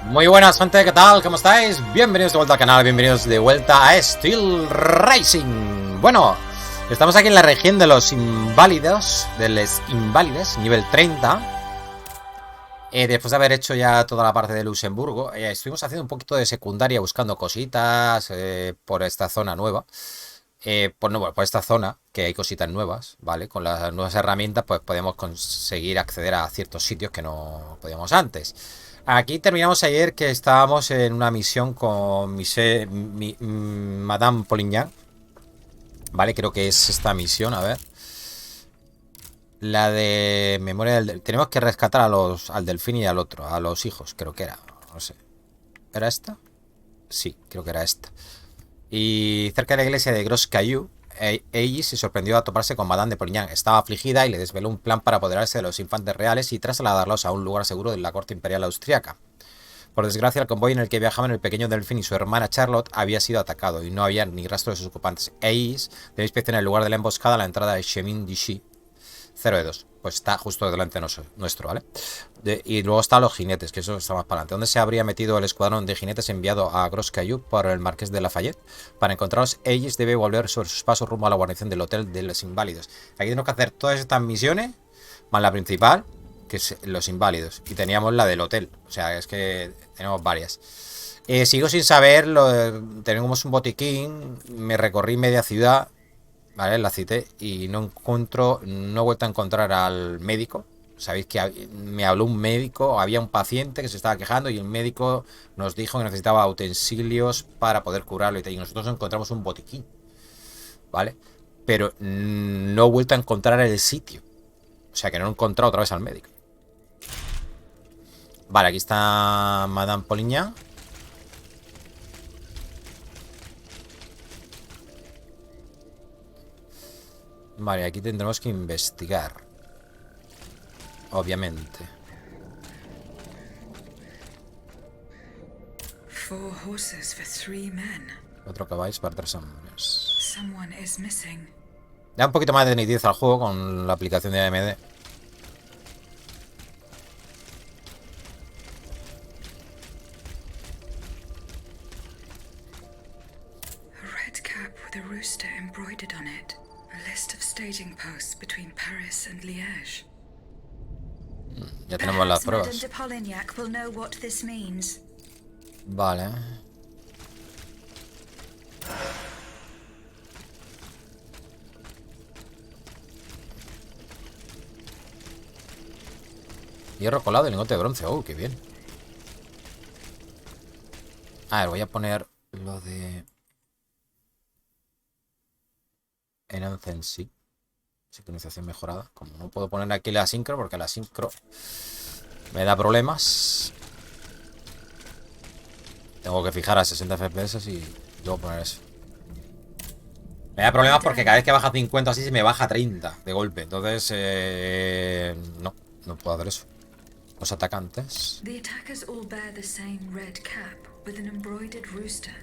Muy buenas gente, ¿qué tal? ¿Cómo estáis? Bienvenidos de vuelta al canal, bienvenidos de vuelta a Steelrising. Bueno, estamos aquí en la región de los inválidos, nivel 30. Después de haber hecho ya toda la parte de Luxemburgo, estuvimos haciendo un poquito de secundaria buscando cositas por esta zona nueva. Por esta zona, que hay cositas nuevas, ¿vale? Con las nuevas herramientas, pues podemos conseguir acceder a ciertos sitios que no podíamos antes. Aquí terminamos ayer que estábamos en una misión con Madame Polignac, ¿vale? Creo que es esta misión, a ver. La de memoria del... Tenemos que rescatar al delfín y al otro, a los hijos, creo que era, no sé. ¿Era esta? Sí, creo que era esta. Y cerca de la iglesia de Gros Caillou, Aegis se sorprendió a toparse con Madame de Polignac. Estaba afligida y le desveló un plan para apoderarse de los infantes reales y trasladarlos a un lugar seguro de la corte imperial austriaca. Por desgracia, el convoy en el que viajaban el pequeño delfín y su hermana Charlotte había sido atacado y no había ni rastro de sus ocupantes. Aegis debe inspeccionar el lugar de la emboscada a la entrada de Chemin d'Ichy 0-2. Pues está justo delante nuestro, ¿vale? Y luego están los jinetes, que eso está más para adelante. ¿Dónde se habría metido el escuadrón de jinetes enviado a Gros Caillou por el marqués de Lafayette? Para encontrarlos, Aegis debe volver sobre sus pasos rumbo a la guarnición del hotel de los inválidos. Aquí tenemos que hacer todas estas misiones, más la principal, que es los inválidos. Y teníamos la del hotel. O sea, es que tenemos varias. Sigo sin saber, tenemos un botiquín, me recorrí media ciudad. Vale, la cité y no he vuelto a encontrar al médico. Sabéis que me habló un médico, había un paciente que se estaba quejando y el médico nos dijo que necesitaba utensilios para poder curarlo y nosotros encontramos un botiquín, ¿vale? Pero no he vuelto a encontrar el sitio. O sea que no he encontrado otra vez al médico. Vale, aquí está Madame Polignac. Vale, aquí tendremos que investigar. Obviamente. 4 horses for 3 men. 4 caballos para 3 hombres. Someone is missing. Da un poquito más de nitidez al juego con la aplicación de AMD. A red cap with a rooster embroidered on it. A list of staging posts between Paris and Liège. Ya tenemos las pruebas. Madame de Polignac will know what this means. Vale. Hierro colado y lingote de bronce. Oh, qué bien. A ver, voy a poner lo de... Enance en sí. Sincronización mejorada. Como no puedo poner aquí la sincro porque la sincro me da problemas. Tengo que fijar a 60 FPS y luego poner eso. Me da problemas porque cada vez que baja 50 así se me baja 30 de golpe. Entonces, no puedo hacer eso. Los atacantes. The attackers all bear the same red cap with an embroidered rooster.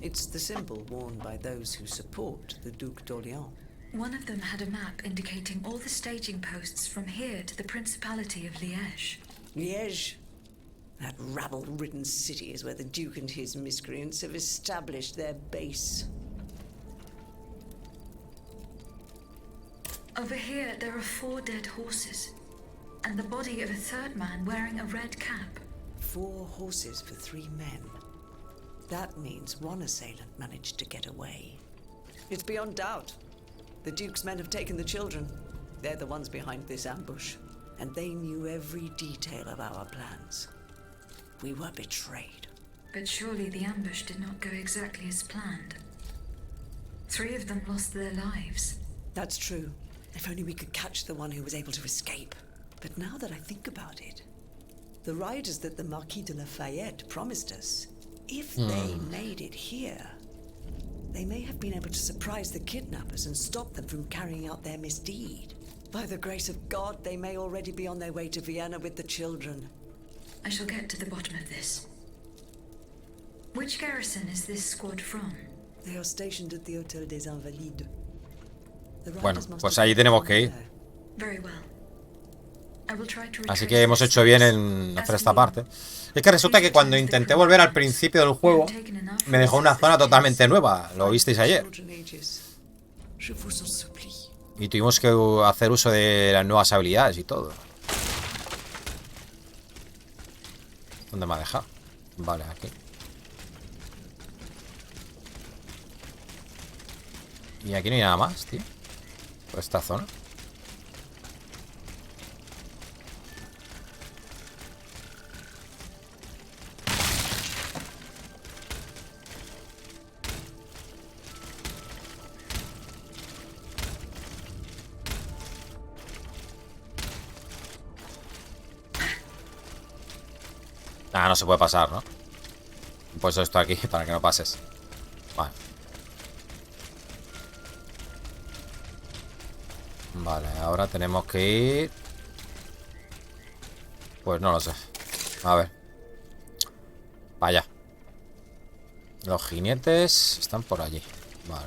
It's the symbol worn by those who support the Duc d'Orléans. One of them had a map indicating all the staging posts from here to the Principality of Liège. Liège? That rabble-ridden city is where the Duke and his miscreants have established their base. Over here, there are 4 dead horses, and the body of a 3rd man wearing a red cap. 4 horses for 3 men. That means one assailant managed to get away. It's beyond doubt. The Duke's men have taken the children. They're the ones behind this ambush, and they knew every detail of our plans. We were betrayed. But surely the ambush did not go exactly as planned. 3 of them lost their lives. That's true. If only we could catch the one who was able to escape. But now that I think about it, the riders that the Marquis de Lafayette promised us, if they made it here, they may have been able to surprise the kidnappers and stop them from carrying out their misdeed. By the grace of God, they may already be on their way to Vienna with the children. I shall get to the bottom of this. Which garrison is this squad from? They are stationed at the Hotel des Invalides. Bueno, pues allí tenemos que ir. Very well. Así que hemos hecho bien en hacer esta parte. Es que resulta que cuando intenté volver al principio del juego, me dejó una zona totalmente nueva. Lo visteis ayer. Y tuvimos que hacer uso de las nuevas habilidades y todo. ¿Dónde me ha dejado? Vale, aquí. Y aquí no hay nada más, tío. Por esta zona. Ah, no se puede pasar, ¿no? He puesto esto aquí para que no pases. Vale. Vale, ahora tenemos que ir... Pues no lo sé. A ver. Vaya. Los jinetes están por allí. Vale.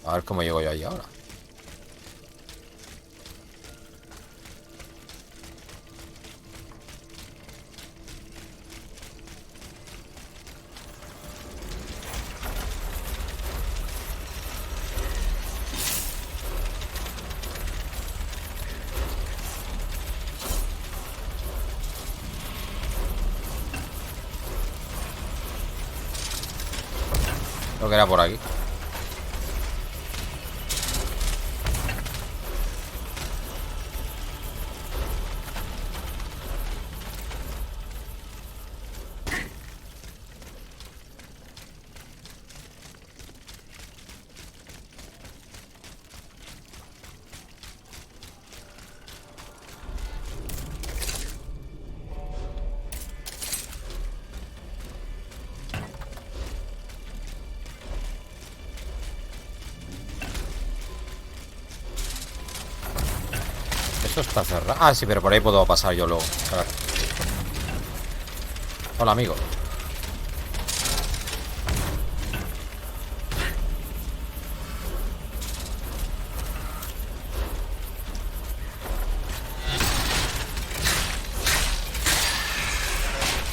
A ver cómo llego yo allí ahora. Creo que era por aquí. Esto está cerrado. Ah, sí, pero por ahí puedo pasar yo luego. Claro. Hola, amigo.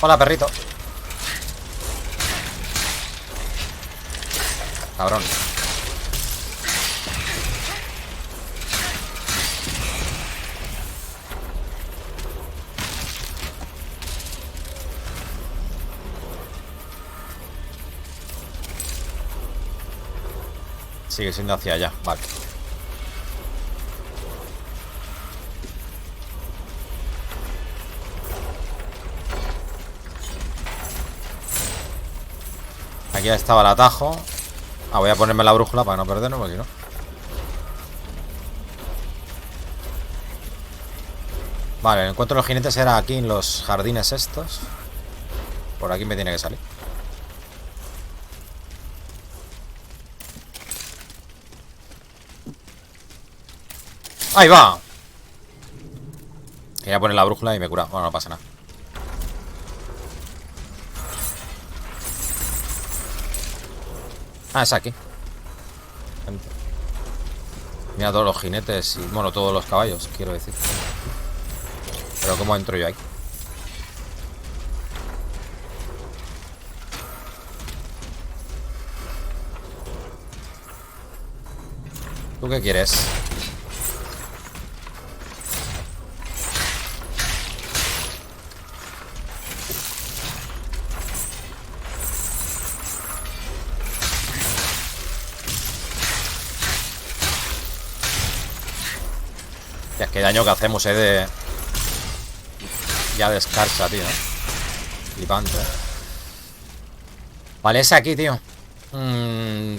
Hola, perrito. Cabrón. Sigue siendo hacia allá, vale. Aquí estaba el atajo. Ah, voy a ponerme la brújula para no perdernos, porque no. Vale, el encuentro de los jinetes era aquí en los jardines estos. Por aquí me tiene que salir. ¡Ahí va! Quería poner la brújula y me cura. Bueno, no pasa nada. Ah, es aquí. Mira todos los jinetes y, bueno, todos los caballos, quiero decir. Pero ¿cómo entro yo ahí? ¿Tú qué quieres? Ya, es que daño que hacemos, de... Ya de escarcha, tío. Flipante. Vale, es aquí, tío.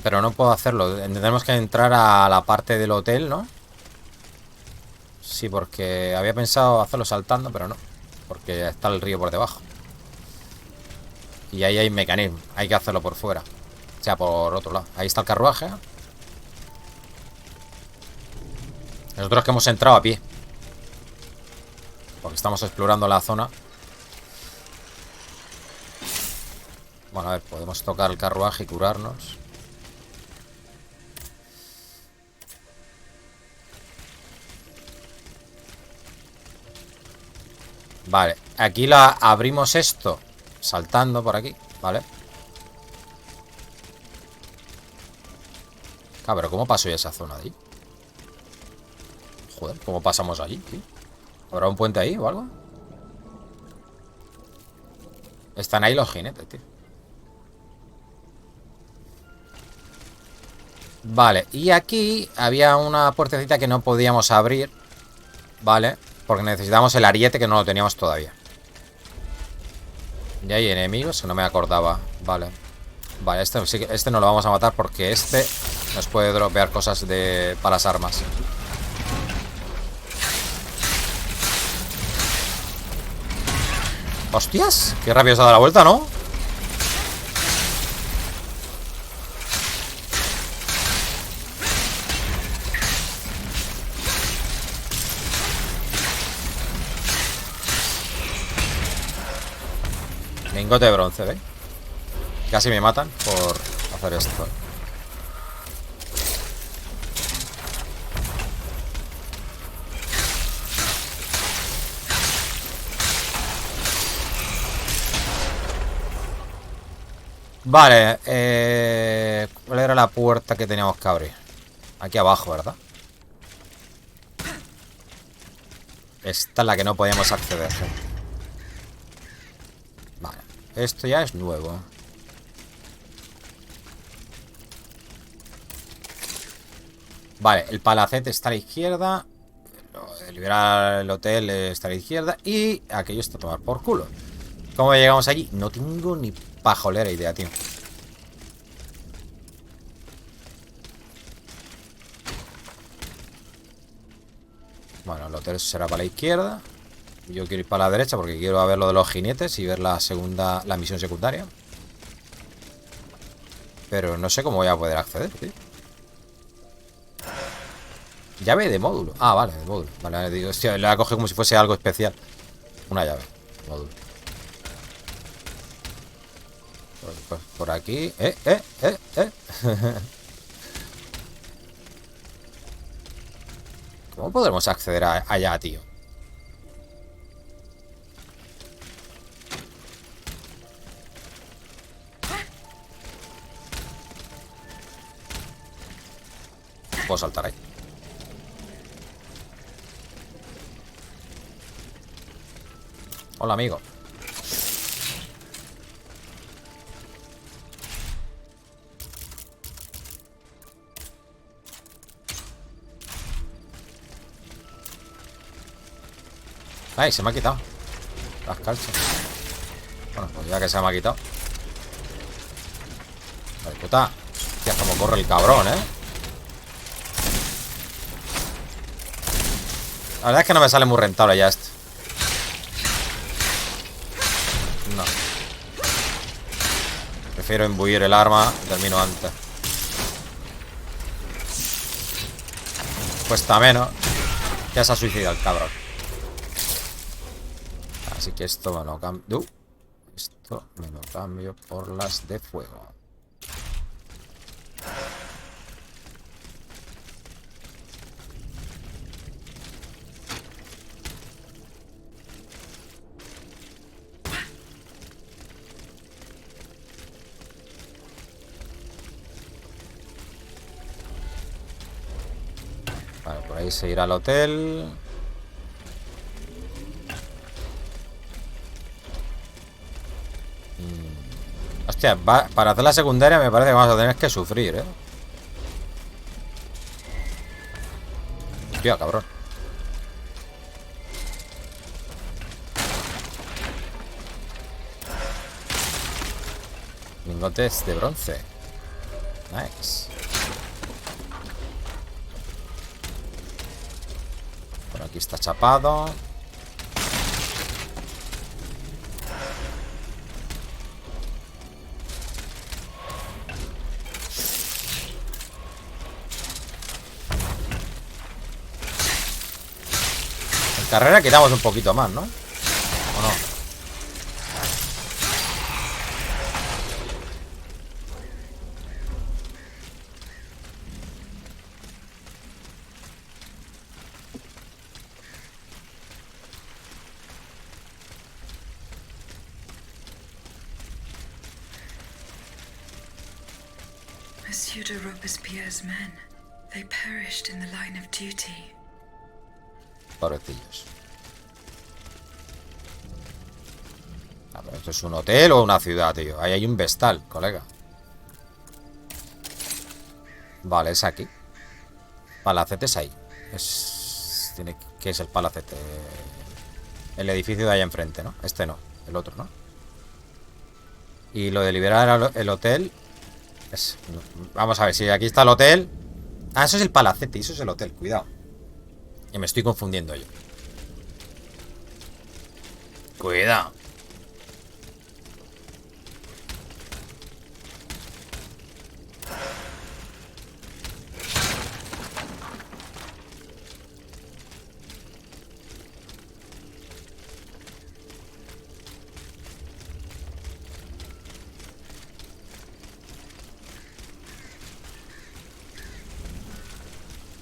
Pero no puedo hacerlo. Tendremos que entrar a la parte del hotel, ¿no? Sí, porque había pensado hacerlo saltando, pero no. Porque está el río por debajo. Y ahí hay mecanismo. Hay que hacerlo por fuera. O sea, por otro lado. Ahí está el carruaje. Nosotros que hemos entrado a pie. Porque estamos explorando la zona. Bueno, a ver, podemos tocar el carruaje y curarnos. Vale, aquí la abrimos esto saltando por aquí, ¿vale? Ah, pero ¿cómo paso yo esa zona de ahí? Joder, ¿cómo pasamos allí, tío? ¿Habrá un puente ahí o algo? Están ahí los jinetes, tío. Vale, y aquí había una puertecita que no podíamos abrir, ¿vale? Porque necesitábamos el ariete que no lo teníamos todavía. Y hay enemigos que no me acordaba. Vale. Vale, este no lo vamos a matar porque este nos puede dropear cosas para las armas. ¡Hostias! Qué rápido se ha dado la vuelta, ¿no? Lingote de bronce, ¿ve? Casi me matan por hacer esto. Vale, ¿cuál era la puerta que teníamos que abrir? Aquí abajo, ¿verdad? Esta es la que no podíamos acceder, gente. Vale, esto ya es nuevo. Vale, el palacete está a la izquierda. Liberar el hotel está a la izquierda. Y aquello está a tomar por culo. ¿Cómo llegamos allí? No tengo ni pajolera idea, tío. Bueno, el hotel será para la izquierda. Yo quiero ir para la derecha porque quiero ver lo de los jinetes y ver la misión secundaria. Pero no sé cómo voy a poder acceder, tío. Llave de módulo. Ah, vale, de módulo. Vale, digo, hostia, la coge como si fuese algo especial. Una llave, módulo. Por aquí. ¿Cómo podremos acceder allá, tío? Puedo saltar ahí. Hola, amigo. Ay, se me ha quitado las calzas. Bueno, pues ya que se me ha quitado. Vale, puta. Hostia, cómo corre el cabrón, ¿eh? La verdad es que no me sale muy rentable ya esto. No. Prefiero imbuir el arma y termino antes. Cuesta menos. Ya se ha suicidado el cabrón. Así que esto me lo cambio. Esto me lo cambio por las de fuego. Vale, por ahí se irá al hotel. Hostia, para hacer la secundaria me parece que vamos a tener que sufrir, ¿eh? Hostia, cabrón. Lingotes de bronce. Nice. Por aquí está chapado. Carrera quitamos un poquito más, ¿no? ¿O no? Monsieur de Robespierre's men. They perished in the line of duty. Pobrecillos. Ah, pero ¿esto es un hotel o una ciudad, tío? Ahí hay un vestal, colega. Vale, es aquí. Palacete es ahí. ¿Qué es el palacete? El edificio de allá enfrente, ¿no? Este no, el otro, ¿no? Y lo de liberar el hotel vamos a ver, si aquí está el hotel. Ah, eso es el palacete y eso es el hotel, cuidado. Y me estoy confundiendo yo. Cuidado.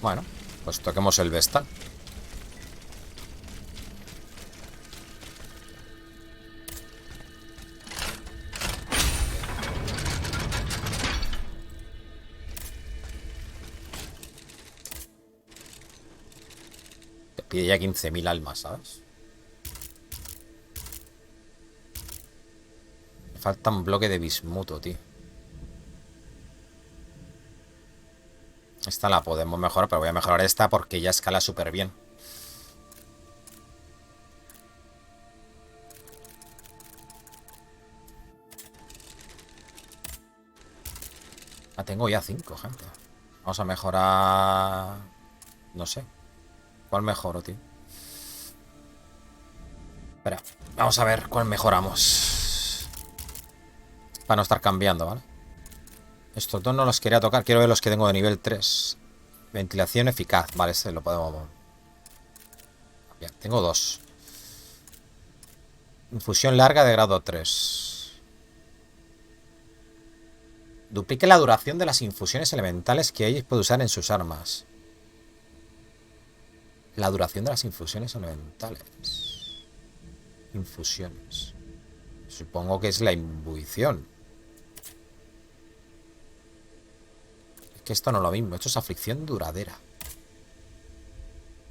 Bueno, pues toquemos el vestal. Te pide ya 15.000 almas, ¿sabes? Me falta un bloque de bismuto, tío. Esta la podemos mejorar, pero voy a mejorar esta porque ya escala súper bien. Ah, tengo ya 5, gente. Vamos a mejorar... No sé. ¿Cuál mejoro, tío? Espera, vamos a ver cuál mejoramos. Para no estar cambiando, ¿vale? Estos dos no los quería tocar. Quiero ver los que tengo de nivel 3. Ventilación eficaz. Vale, este lo podemos... Bien, tengo 2. Infusión larga de grado 3. Duplique la duración de las infusiones elementales que Aegis puede usar en sus armas. La duración de las infusiones elementales. Infusiones. Supongo que es la imbuición. Es que esto no es lo mismo. Esto es aflicción duradera.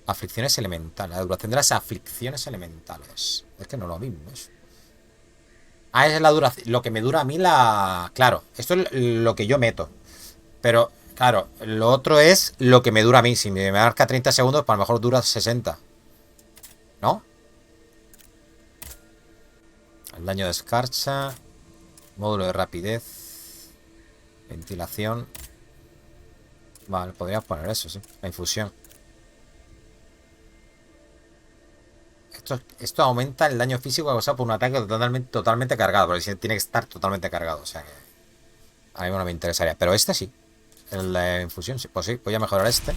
Aflicciones elementales. La duración de las aflicciones elementales. Es que no es lo mismo eso. Ah, es la duración. Lo que me dura a mí la... Claro, esto es lo que yo meto. Pero, claro, lo otro es lo que me dura a mí. Si me marca 30 segundos, pues a lo mejor dura 60. ¿No? El daño de escarcha. Módulo de rapidez. Ventilación. Vale, podríamos poner eso, sí. La infusión. Esto aumenta el daño físico causado por un ataque totalmente cargado. Porque tiene que estar totalmente cargado. O sea que... A mí no me interesaría. Pero este sí. El de infusión, sí. Pues sí, voy a mejorar este.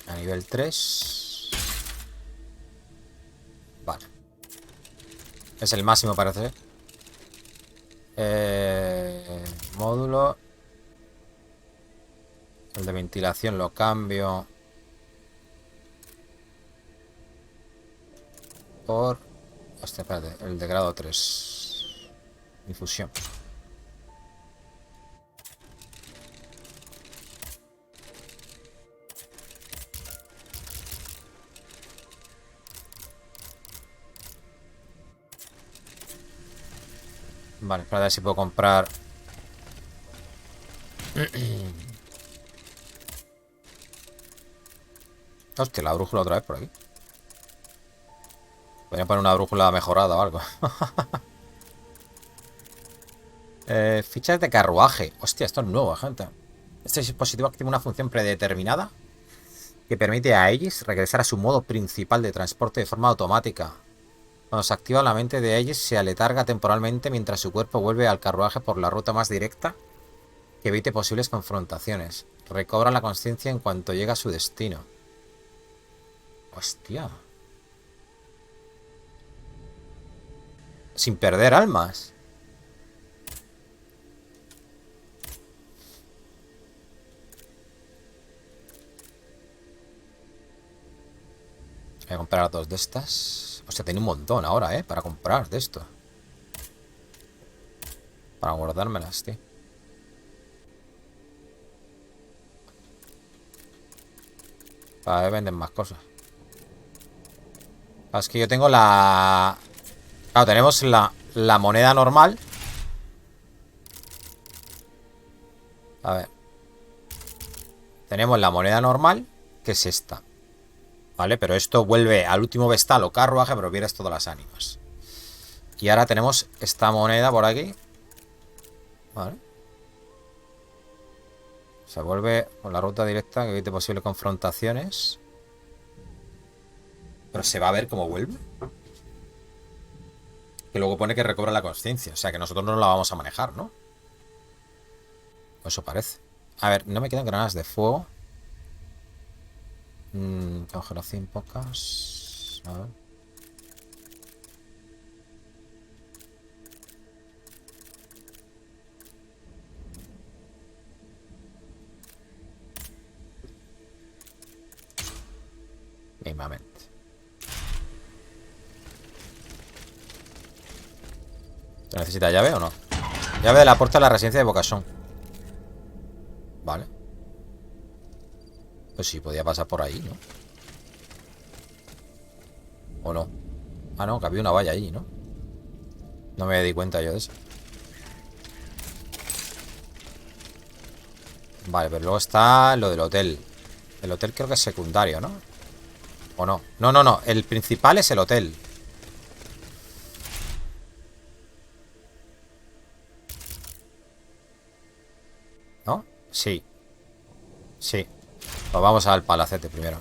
A nivel 3. Vale. Es el máximo, parece. Módulo. El de ventilación lo cambio por... Hostia, espérate. El de grado 3. Infusión. Vale, espera a ver si puedo comprar. Hostia, la brújula otra vez por aquí. Podría poner una brújula mejorada o algo. Fichas de carruaje. Hostia, esto es nuevo, gente. Este dispositivo activa una función predeterminada que permite a Aegis regresar a su modo principal de transporte de forma automática. Cuando se activa, la mente de Aegis se aletarga temporalmente mientras su cuerpo vuelve al carruaje por la ruta más directa que evite posibles confrontaciones. Recobra la conciencia en cuanto llega a su destino. Hostia. Sin perder almas. Voy a comprar dos de estas. O sea, tiene un montón ahora, para comprar de esto. Para guardármelas, tío. Para ver, venden más cosas. Es que yo tengo la... Claro, tenemos la moneda normal. A ver. Tenemos la moneda normal, que es esta. ¿Vale? Pero esto vuelve al último vestal o carruaje, pero pierdes todas las ánimas. Y ahora tenemos esta moneda por aquí. ¿Vale? Se vuelve con la ruta directa que evite posibles confrontaciones. Pero se va a ver cómo vuelve. Que luego pone que recobra la conciencia. O sea que nosotros no la vamos a manejar, ¿no? Eso parece. A ver, no me quedan granadas de fuego. Congelación pocas. A ver. Mismamente. ¿Se necesita llave o no? Llave de la puerta de la residencia de Bocasón. Vale. Pues sí, podía pasar por ahí, ¿no? ¿O no? Ah, no, que había una valla ahí, ¿no? No me di cuenta yo de eso. Vale, pero luego está lo del hotel. El hotel creo que es secundario, ¿no? ¿O no? No, no, no. El principal es el hotel. ¿No? Sí. Sí. Pues vamos al Palacete primero.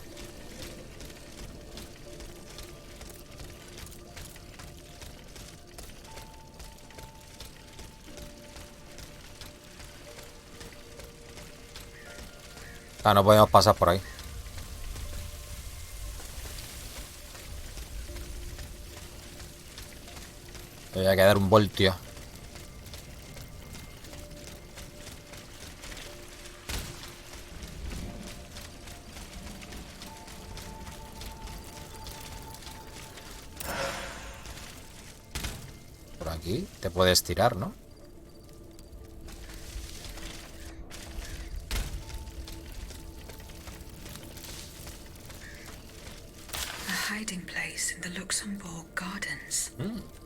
Ah, no podemos pasar por ahí. Me voy a quedar un voltio. Por aquí te puedes tirar, ¿no? A hiding place in the Luxembourg Gardens.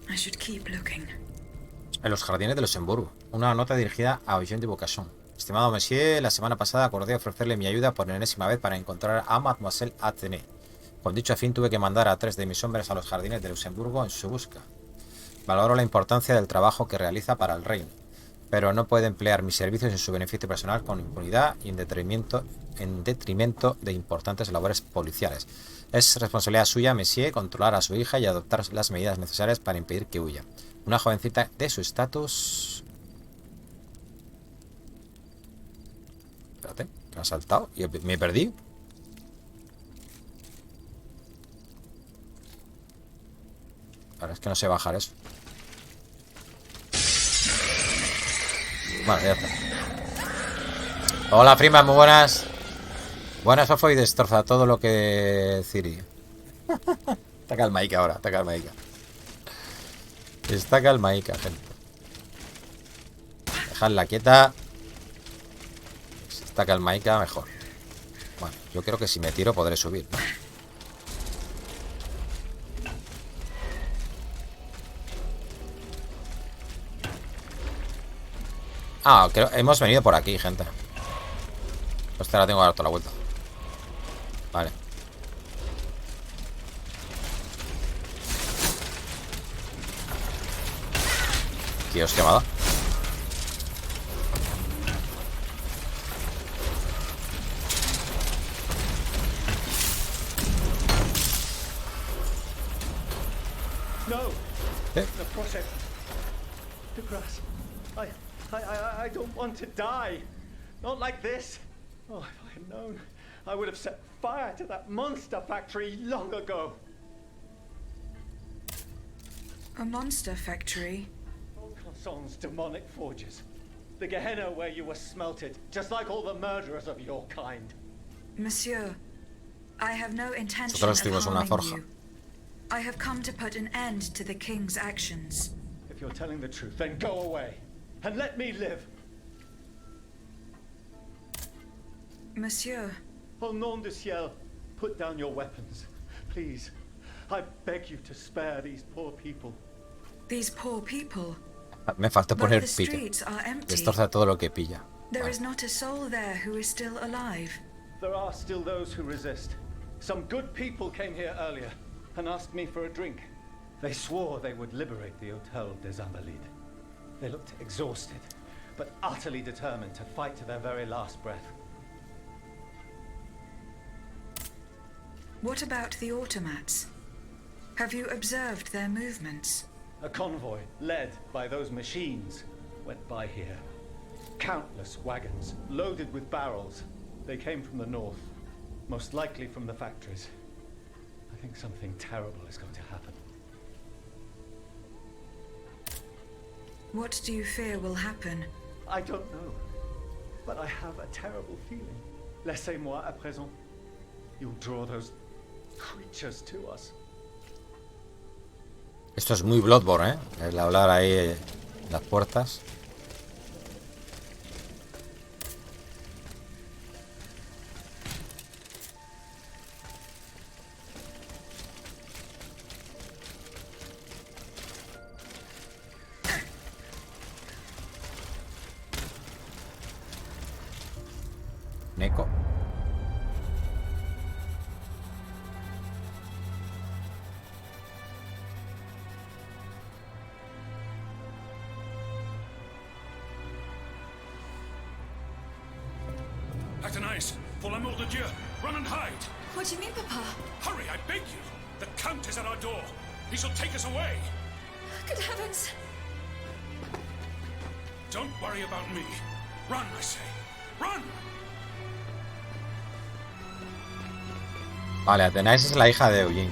I should keep looking. En los jardines de Luxemburgo. Una nota dirigida a Eugène de Bocasson. Estimado Monsieur, la semana pasada acordé ofrecerle mi ayuda por enésima vez para encontrar a Mademoiselle Athénée. Con dicho fin tuve que mandar a 3 de mis hombres a los jardines de Luxemburgo en su busca. Valoro la importancia del trabajo que realiza para el reino, pero no puede emplear mis servicios en su beneficio personal con impunidad y en detrimento de importantes labores policiales. Es responsabilidad suya, Monsieur, controlar a su hija y adoptar las medidas necesarias para impedir que huya. Una jovencita de su estatus... Espérate, que me ha saltado y me perdí. Ahora es que no sé bajar eso. Bueno, ya está. Hola, prima, muy buenas. Buenas, Fafo, y destroza todo lo que Ciri. Está calmaica ahora, está calmaica. Está calmaica, gente. Dejadla quieta. Si está calmaica, mejor. Bueno, yo creo que si me tiro podré subir, ¿no? Ah, creo, hemos venido por aquí, gente. Hostia, ahora tengo que dar toda la vuelta. Vale. ¿Qué os quemado? No. ¿Eh? The process. The grass. I don't want to die. Not like this. Oh, if I had known, I would have set fire to that monster factory long ago. A monster factory? Son's demonic forges. The Gehenna where you were smelted, just like all the murderers of your kind. Monsieur, I have no intention Nosotros of tuvimos una harming forja. you. I have come to put an end to the king's actions. If you're telling the truth, then go away. and let me live. Monsieur, Au nom du ciel, put down your weapons. Please, I beg you to spare these poor people. these poor people. Me falta But poner the pito. streets are empty. Destroza todo lo que pilla. There is not a soul there who is still alive. There are still those who resist. Some good people came here earlier and asked me for a drink. They swore they would liberate the Hotel des Invalides. They looked exhausted, but utterly determined to fight to their very last breath. What about the automats? Have you observed their movements? A convoy, led by those machines, went by here. Countless wagons, loaded with barrels. They came from the north, most likely from the factories. I think something terrible is going to happen. What do you fear will happen? I don't know, but I have a terrible feeling. Laissez-moi à présent. You'll draw those creatures to us. Esto es muy Bloodborne, ¿eh? El hablar ahí en las puertas. Neko. Athénaïs, pour l'amour de Dieu, run and hide! What do you mean, Papa? Hurry, I beg you! The Count is at our door. He shall take us away. Good heavens! Don't worry about me. Run, I say. Run! Vale, Athénaïs es la hija de Eugene.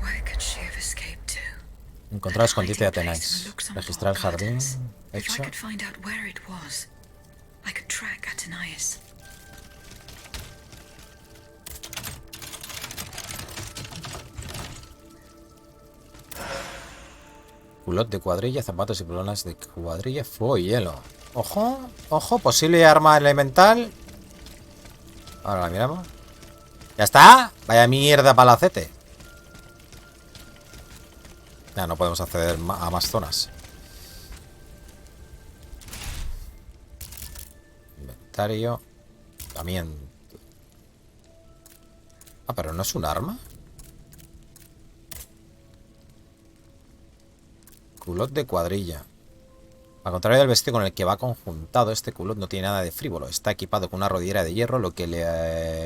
Where could she have escaped to? Encontrar el escondite de Hiding place Athénaïs. that looks on Registrar el top jardín. patterns. If I Hecho. could find out where it was, I could track Athénaïs. Culot de cuadrilla, zapatos y pelonas de cuadrilla, fuego y hielo. Ojo, ojo, posible arma elemental. Ahora la miramos. ¡Ya está! Vaya mierda, palacete. Ya no podemos acceder a más zonas. Inventario. También. Ah, pero no es un arma. Culot de cuadrilla. Al contrario del vestido con el que va conjuntado, este culot no tiene nada de frívolo. Está equipado con una rodillera de hierro, lo que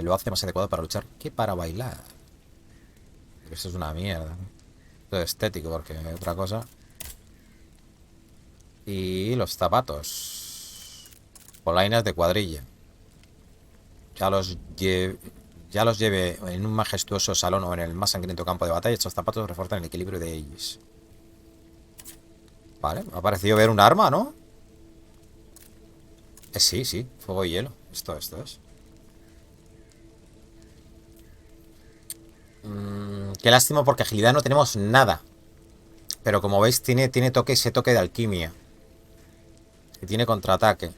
lo hace más adecuado para luchar que para bailar. Eso es una mierda. Esto es estético, porque otra cosa. Y los zapatos. Polainas de cuadrilla. Ya los lleve en un majestuoso salón o en el más sangriento campo de batalla. Estos zapatos refuerzan el equilibrio de Aegis. Vale, me ha parecido ver un arma, ¿no? Sí, sí, fuego y hielo. Esto es. Qué lástima porque agilidad no tenemos nada. Pero como veis tiene toque, ese toque de alquimia. Y tiene contraataque.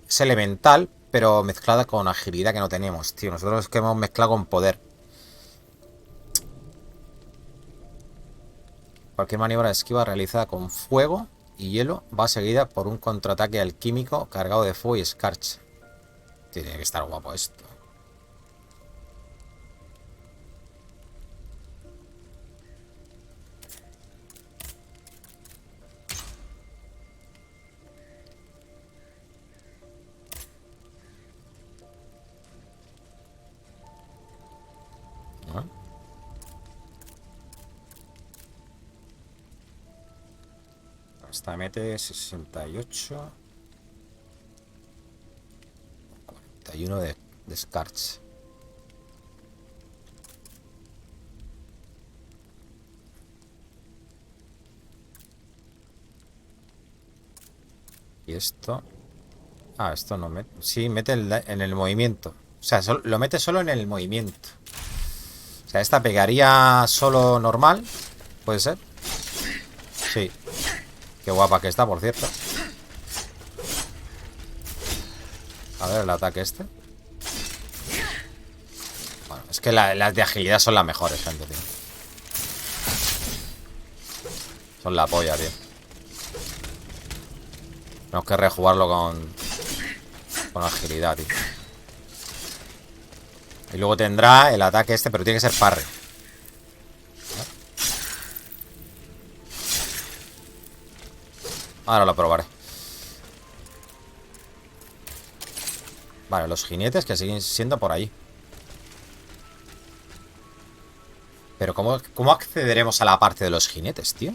Es elemental, pero mezclada con agilidad que no tenemos, tío. Nosotros es que hemos mezclado con poder. Cualquier maniobra de esquiva realizada con fuego y hielo va seguida por un contraataque alquímico cargado de fuego y escarcha. Tiene que estar guapo esto. ¿No? Esta mete 68. 41 de Scarch. Y esto. Ah, esto no mete. Sí, mete en el movimiento. O sea, lo mete solo en el movimiento. O sea, esta pegaría solo normal. ¿Puede ser? Sí. Qué guapa que está, por cierto. A ver el ataque este. Bueno, es que las de agilidad son las mejores, gente, tío. Son la polla, tío. Tenemos que rejugarlo con agilidad, tío. Y luego tendrá el ataque este, pero tiene que ser parry. Ahora lo probaré. Vale, los jinetes que siguen siendo por ahí. Pero ¿cómo accederemos a la parte de los jinetes, tío?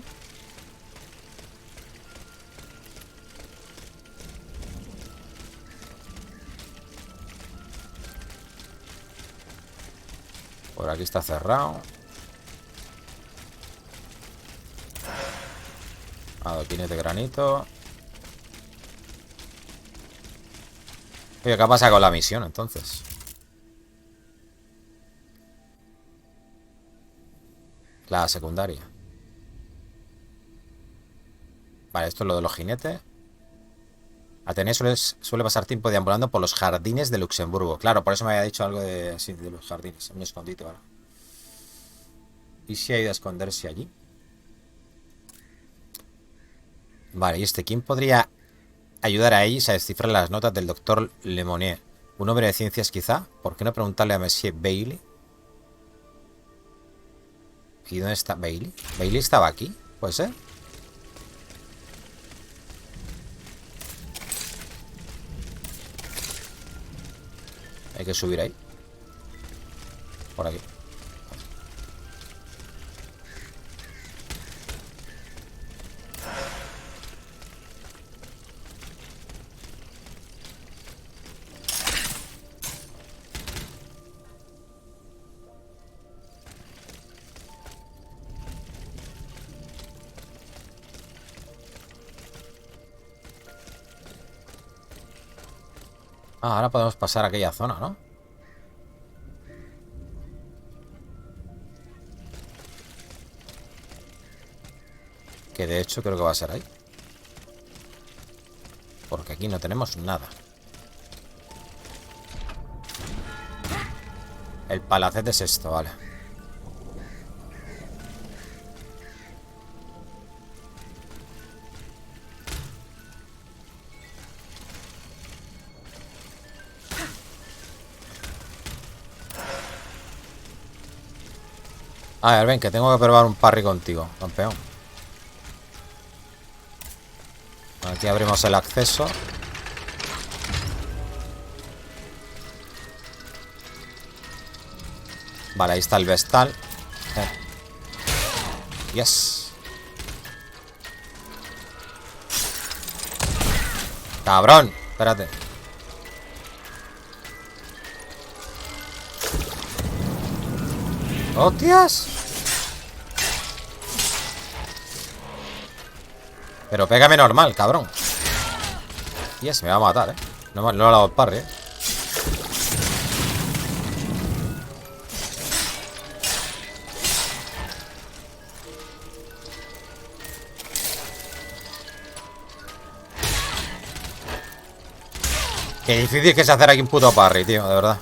Por aquí está cerrado. Adoquines de granito. Oye, ¿qué pasa con la misión entonces? La secundaria. Vale, esto es lo de los jinetes. Atenea suele pasar tiempo deambulando por los jardines de Luxemburgo. Claro, por eso me había dicho algo de, sí, de los jardines. Un escondite, ¿vale? ¿Y si ha ido a esconderse allí? Vale, ¿y este quién podría ayudar a Aegis a descifrar las notas del doctor Lemonnier? ¿Un hombre de ciencias quizá? ¿Por qué no preguntarle a Monsieur Bailey? ¿Y dónde está Bailey? ¿Bailey estaba aquí? ¿Puede ser? Hay que subir ahí. Por aquí. Ah, ahora podemos pasar a aquella zona, ¿no? Que de hecho creo que va a ser ahí. Porque aquí no tenemos nada. El palacete es esto, vale. A ver, ven, que tengo que probar un parry contigo, campeón. Aquí abrimos el acceso. Vale, ahí está el vestal. Yes. Cabrón, espérate. ¡Hostias! Pero pégame normal, cabrón. Yes, me va a matar, No le ha dado el parry, Qué difícil que es hacer aquí un puto parry, tío, de verdad.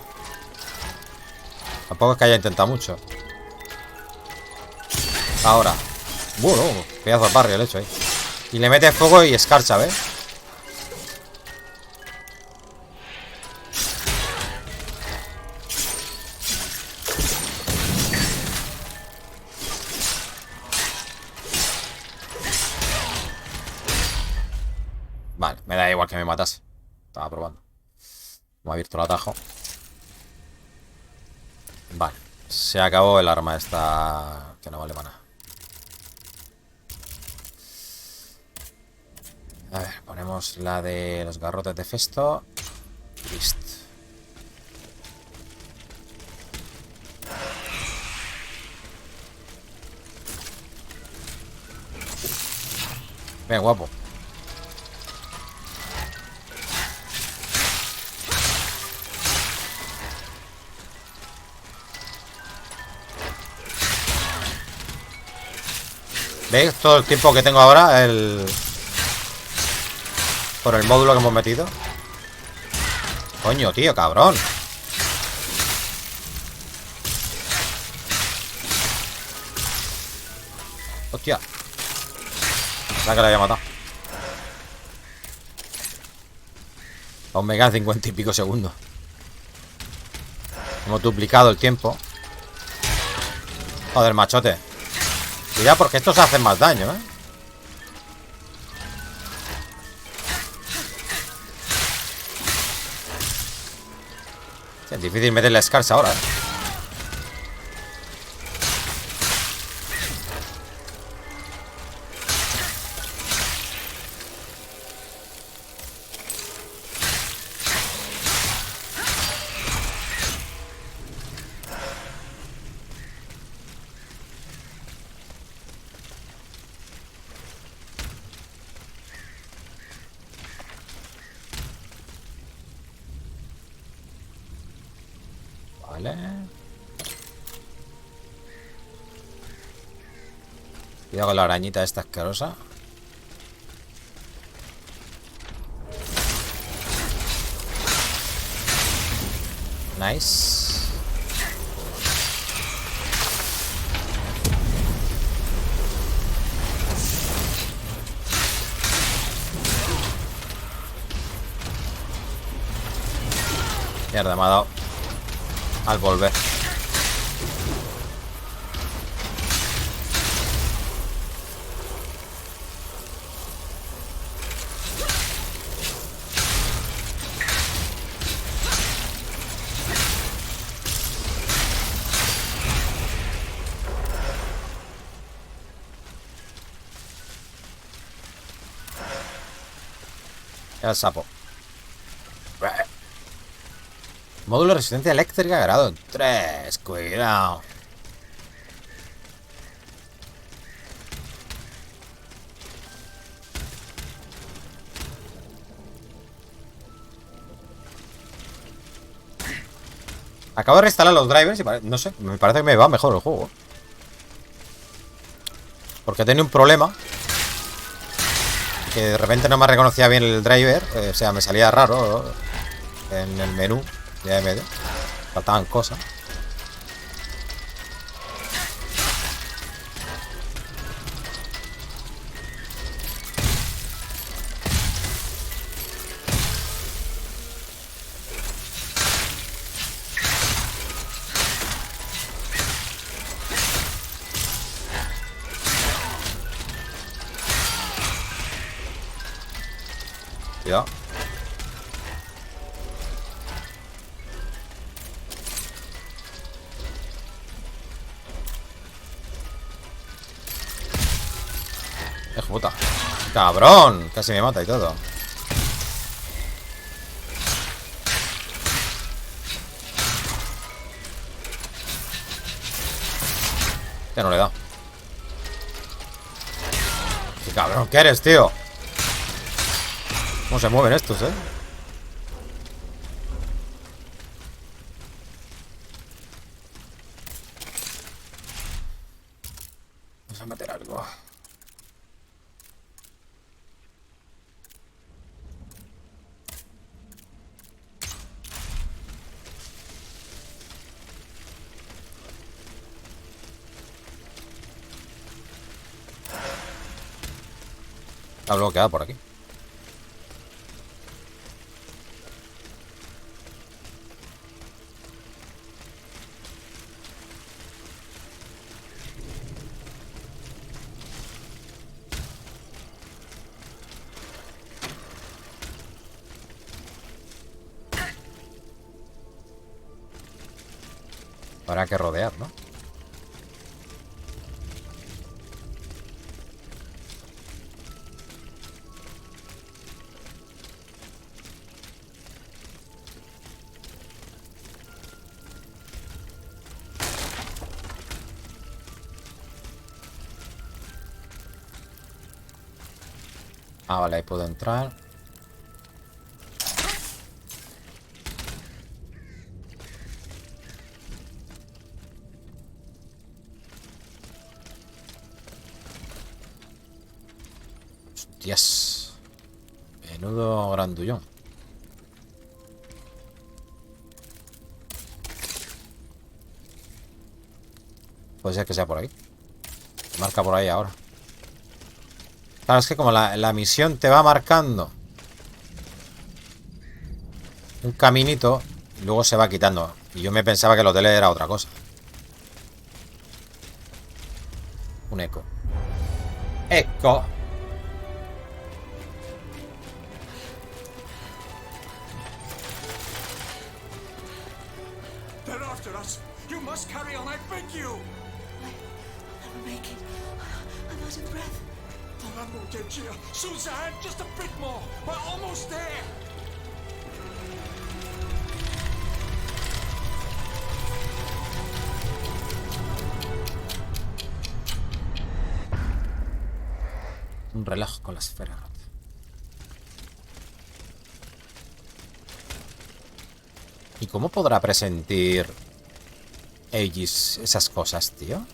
Tampoco es que haya intentado mucho. Ahora. Bueno, pedazo de parry el hecho ahí. Y le mete fuego y escarcha, ¿ves? Vale, me da igual que me matase. Estaba probando. Me ha abierto el atajo. Vale. Se acabó el arma esta que no vale para nada. A ver, ponemos la de los garrotes de Festo. Listo. Ven, guapo. ¿Veis? Todo el tiempo que tengo ahora, el Por el módulo que hemos metido. Coño, tío, cabrón. Hostia. La que la había matado. Aún me quedan 50 y pico segundos. Hemos duplicado el tiempo. Joder, machote. Cuidado porque estos hacen más daño, ¿eh? Es difícil meterle Scars ahora, ¿eh? Vale. Cuidado con la arañita esta asquerosa. Nice. Mierda, me ha dado al volver. El sapo. Módulo de resistencia eléctrica grado 3. Cuidado. Acabo de reinstalar los drivers y no sé, me parece que me va mejor el juego. Porque tenía un problema. Que de repente no me reconocía bien el driver. O sea, me salía raro en el menú de AMD. Faltaban cosas. Cuidado. Hijo puta. Cabrón. Casi me mata y todo. Ya no le he dado. Qué cabrón que eres, tío. ¿Cómo se mueven estos, eh? Vamos a meter algo. Está bloqueado por aquí. Habrá que rodear, ¿no? Ah, vale, ahí puedo entrar. Hostias. Menudo grandullón. Puede ser que sea por ahí. Marca por ahí ahora. Claro, es que como la misión te va marcando un caminito y luego se va quitando. Y yo me pensaba que el hotel era otra cosa. Un eco. ¡Eco! They're after us. You must carry on, I beg you. I'll make it. I'm out of breath. Oh, that won't get you. Suzanne, just a bit more. We're almost there. Un reloj con la esfera. ¿Y cómo podrá presentir Aegis esas cosas, tío?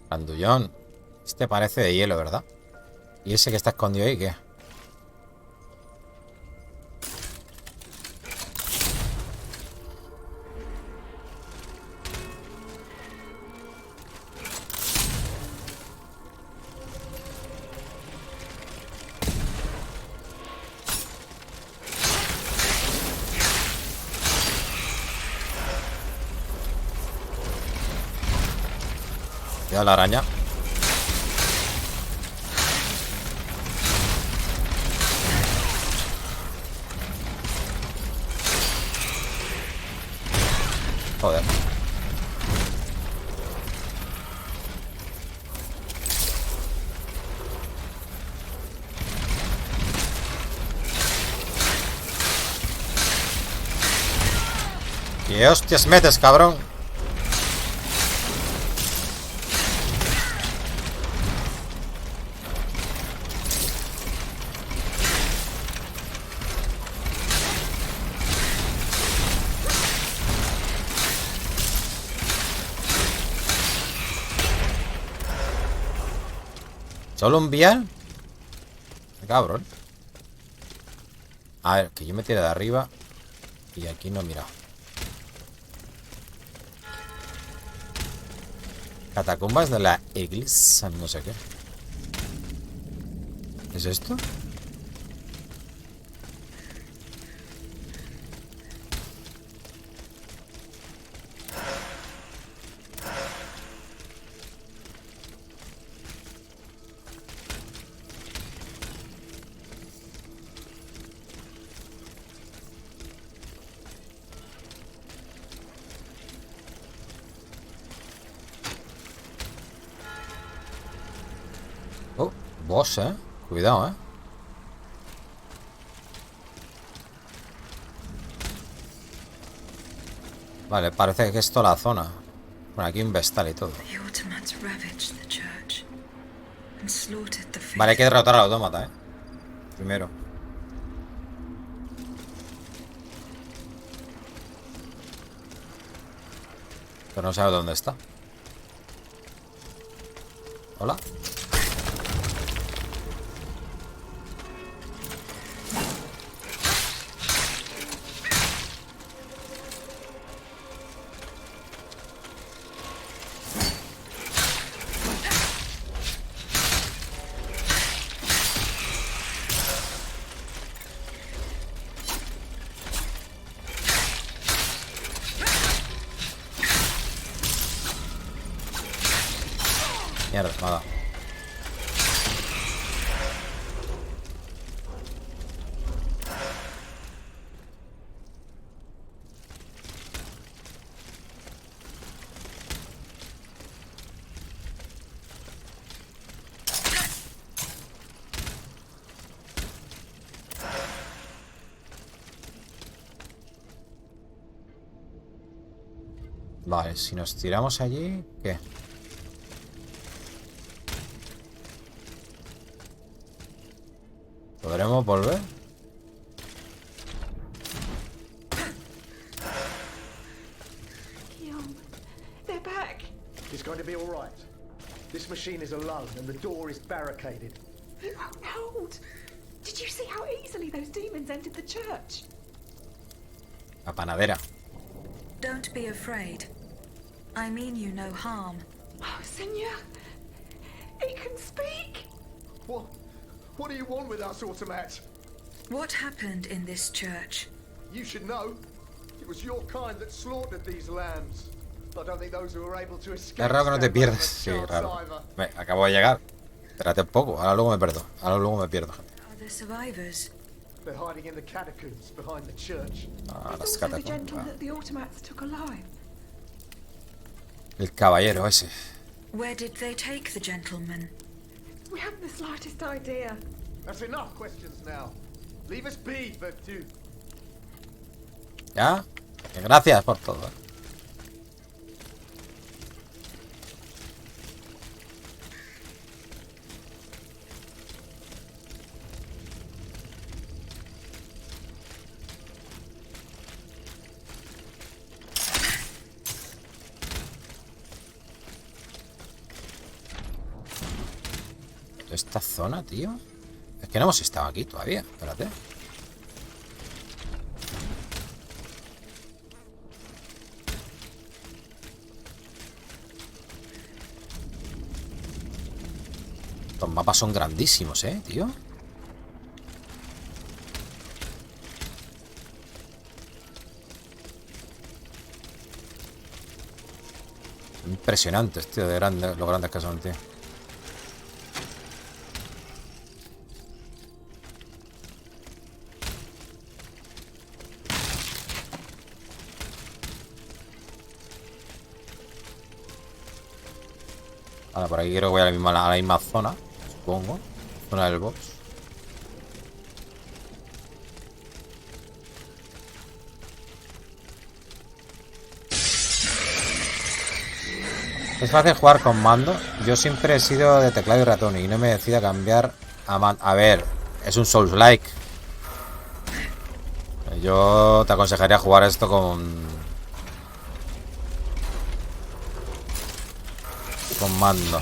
Grandullón. Este parece de hielo, ¿verdad? ¿Y ese que está escondido ahí qué? Cuidado la araña. Joder. ¿Qué hostias metes, cabrón? ¿Solo un vial? Cabrón. A ver, que yo me tire de arriba. Y aquí no he mirado. Catacumbas de la iglesia. No sé qué. ¿Es esto? Oh, boss, cuidado, Vale, parece que esto es la zona. Bueno, aquí un vestal y todo. The automats ravaged the church and slaughtered the Vale, hay que faithful. derrotar al autómata, primero. Pero no sabe dónde está. Hola. Mierda, nada. Vale, si nos tiramos allí, ¿qué? ¿Podremos volver? Guillaume, they're back. It's going to be all right. This machine is alone and the door is barricaded. Hold! Did you see how easily those demons entered the church? La panadera. Don't be afraid. I mean you no harm. Oh, Seigneur! He can speak! What do you want with us, automat? What happened in this church? You should know. It was your kind that slaughtered these lambs. I don't think those who were able to escape. Es raro que no te stand pierdas. a Sí, chance raro. either. Acabo de llegar. Espérate un poco. Ahora luego me pierdo. Ahora luego me pierdo, gente. Are the survivors? They're hiding in the catacombs behind the church. Ah, There's las also the catacumbas. gentleman that the automats took alive. El caballero ese. Where did they take the gentleman? We haven't the slightest idea. That's enough questions now. Leave us be, Vertu. ¿Ya? Gracias por todo. Esta zona, tío. Es que no hemos estado aquí todavía. Espérate. Los mapas son grandísimos, tío. Impresionantes, tío, de grandes, lo grandes que son, tío. Ahora, por aquí creo que voy a la misma zona, supongo. Zona del boss. Es fácil jugar con mando. Yo siempre he sido de teclado y ratón y no me decido a cambiar a mando. A ver, es un Souls-like. Yo te aconsejaría jugar esto con mando.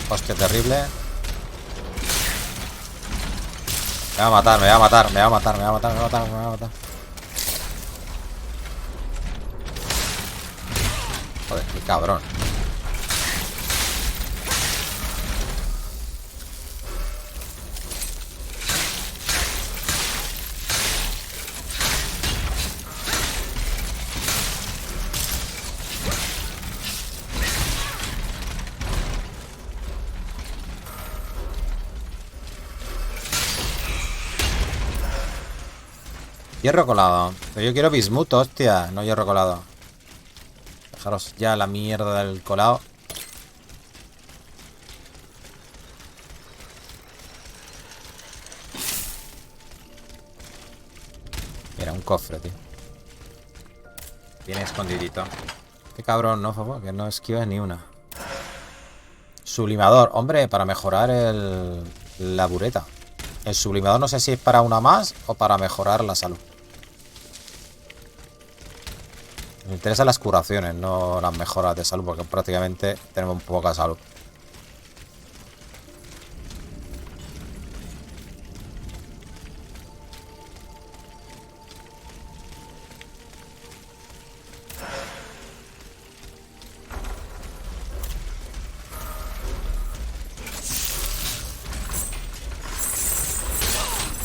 Hostia, terrible. Me va a matar, me va a matar, me va a matar, me va a matar, me va a matar, me va a matar. Joder, qué cabrón. Hierro colado. Pero yo quiero bismuth, hostia. No hierro colado. Dejaros ya la mierda del colado. Mira, un cofre, tío. Bien escondidito. Qué cabrón, ¿no, Fofo? Que no esquivas ni una. Sublimador. Hombre, para mejorar la bureta. El sublimador no sé si es para una más o para mejorar la salud. Me interesan las curaciones, no las mejoras de salud, porque prácticamente tenemos poca salud.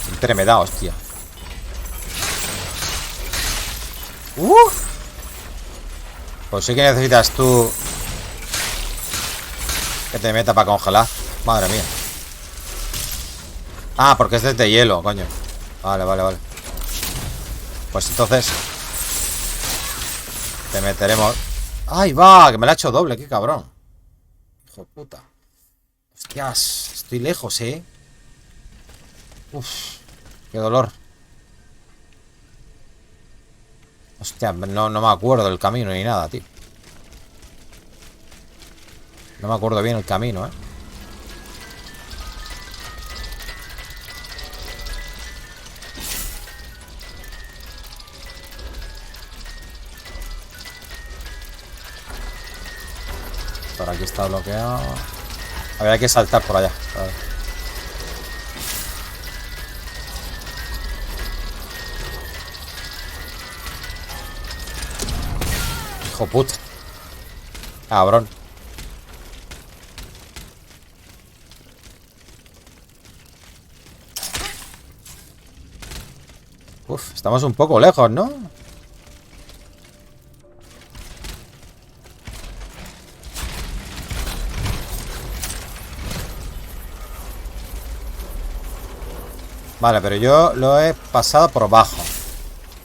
Siempre me da, hostia. Pues sí que necesitas tú que te meta para congelar. Madre mía. Ah, porque este es de hielo, coño. Vale, vale, vale. Pues entonces te meteremos. ¡Ay, va! Que me la ha hecho doble, qué cabrón. Hijo de puta. Hostias, estoy lejos, Uf, qué dolor. Hostia, no me acuerdo del camino ni nada, tío. No me acuerdo bien el camino, ¿eh? Por aquí está bloqueado. A ver, hay que saltar por allá. A ver. Hijo puta. Cabrón. Uf, estamos un poco lejos, ¿no? Vale, pero yo lo he pasado por bajo.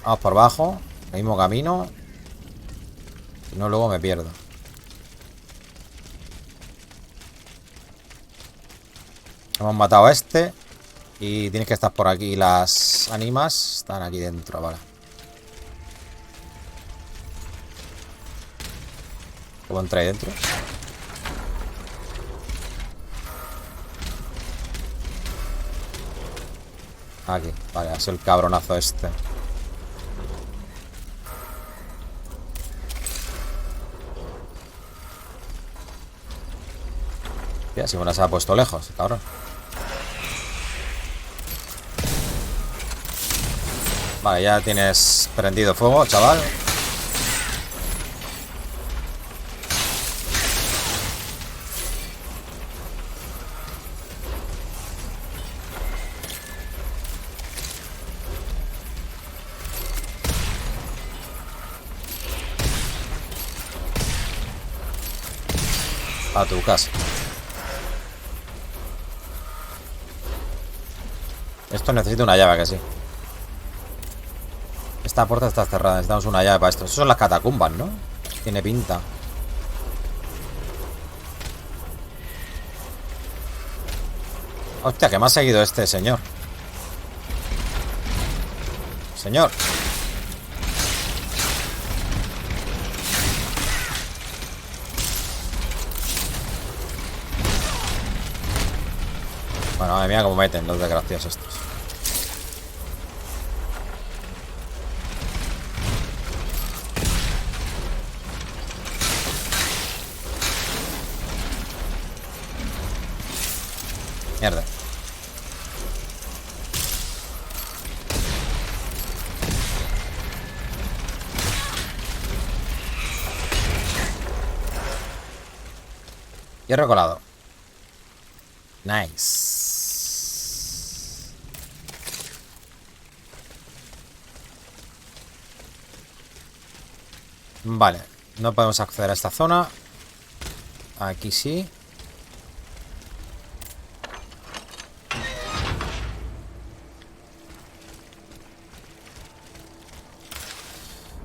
Vamos por bajo. El mismo camino. Si no, luego me pierdo. Hemos matado a este. Y tienes que estar por aquí. Las ánimas están aquí dentro, vale. ¿Cómo entra ahí dentro? Aquí, vale, ha sido el cabronazo este. Ya, si me las ha puesto lejos, cabrón. Vale, ya tienes prendido fuego, chaval. A tu casa. Esto necesita una llave, que sí. Esta puerta está cerrada. Necesitamos una llave para esto. Eso son las catacumbas, ¿no? Tiene pinta. Hostia, que me ha seguido este señor. Señor. Bueno, madre mía, cómo meten los desgraciados estos. Mierda. Hierro colado. Nice. Vale, no podemos acceder a esta zona. Aquí sí.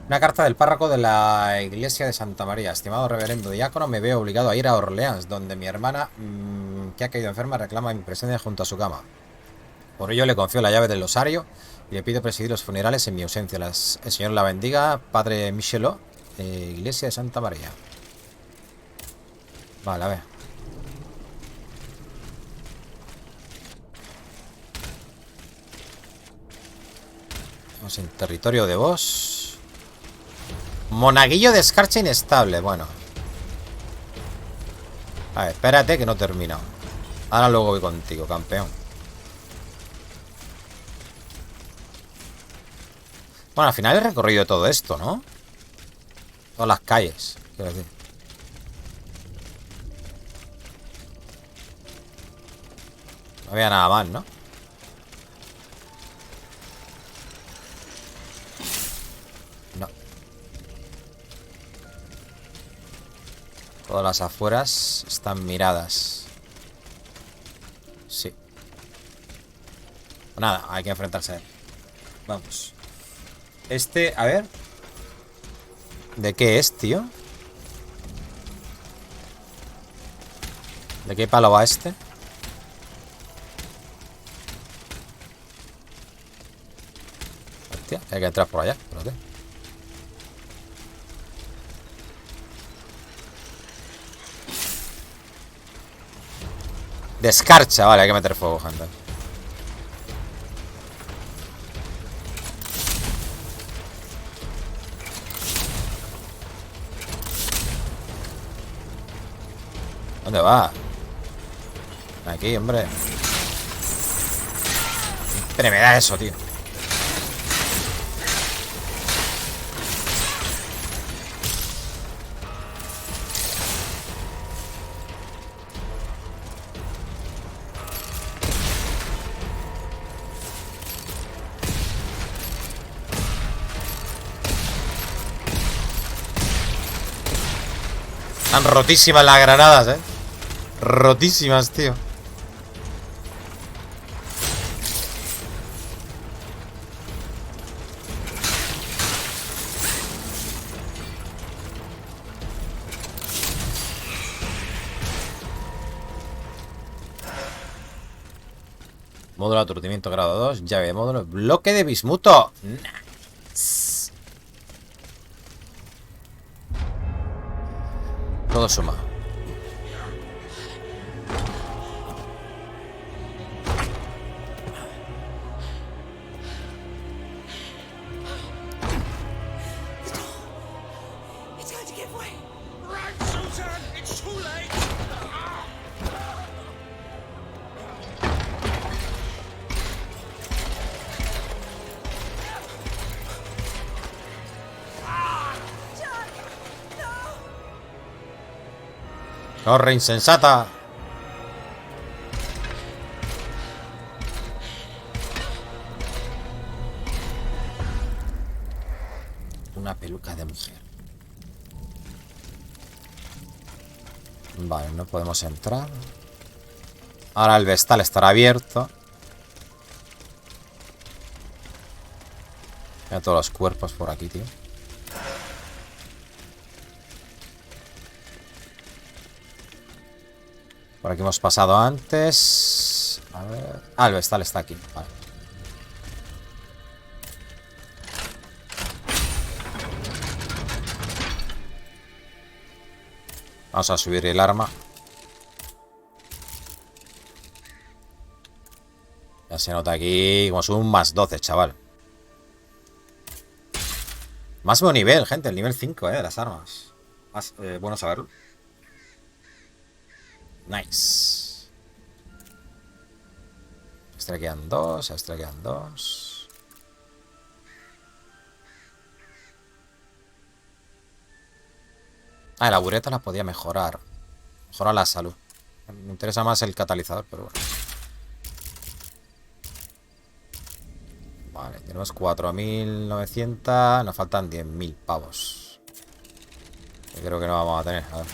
Una carta del párroco de la iglesia de Santa María. Estimado reverendo diácono, me veo obligado a ir a Orleans, donde mi hermana, que ha caído enferma, reclama mi presencia junto a su cama. Por ello le confío la llave del osario y le pido presidir los funerales en mi ausencia. El Señor la bendiga, Padre Michelot, iglesia de Santa María. Vale, a ver. Vamos en territorio de boss. Monaguillo de escarcha inestable. Bueno. A ver, espérate que no termina. Ahora luego voy contigo, campeón. Bueno, al final he recorrido todo esto, ¿no? Todas las calles, quiero decir. No había nada más, ¿no? No. Todas las afueras están miradas. Sí. Nada, hay que enfrentarse a él. Vamos. Este, a ver. ¿De qué es, tío? ¿De qué palo va este? Hostia, hay que entrar por allá. Espérate. Descarcha, vale, hay que meter fuego, gente. ¿Dónde va? Aquí, hombre. Pero me da eso, tío. Están rotísimas las granadas, rotísimas, tío. Módulo de aturdimiento grado 2, llave de módulo, bloque de bismuto. Nice. Todo suma. It's going to give way. Right, Susan! It's too late! Corre, insensata. Una peluca de mujer. Vale, no podemos entrar. Ahora el vestal estará abierto. Mira todos los cuerpos por aquí, tío. Por aquí hemos pasado antes. A ver. Ah, el vestal está aquí. Vale. Vamos a subir el arma. Ya se nota aquí como son un más 12, chaval. Máximo nivel, gente. El nivel 5, de las armas. Más bueno saberlo. Nice. Extra quedan dos, extra quedan dos. Ah, la bureta la podía mejorar. Mejorar la salud. Me interesa más el catalizador, pero bueno. Vale, tenemos 4.900. Nos faltan 10.000 pavos. Yo creo que no vamos a tener. A ver.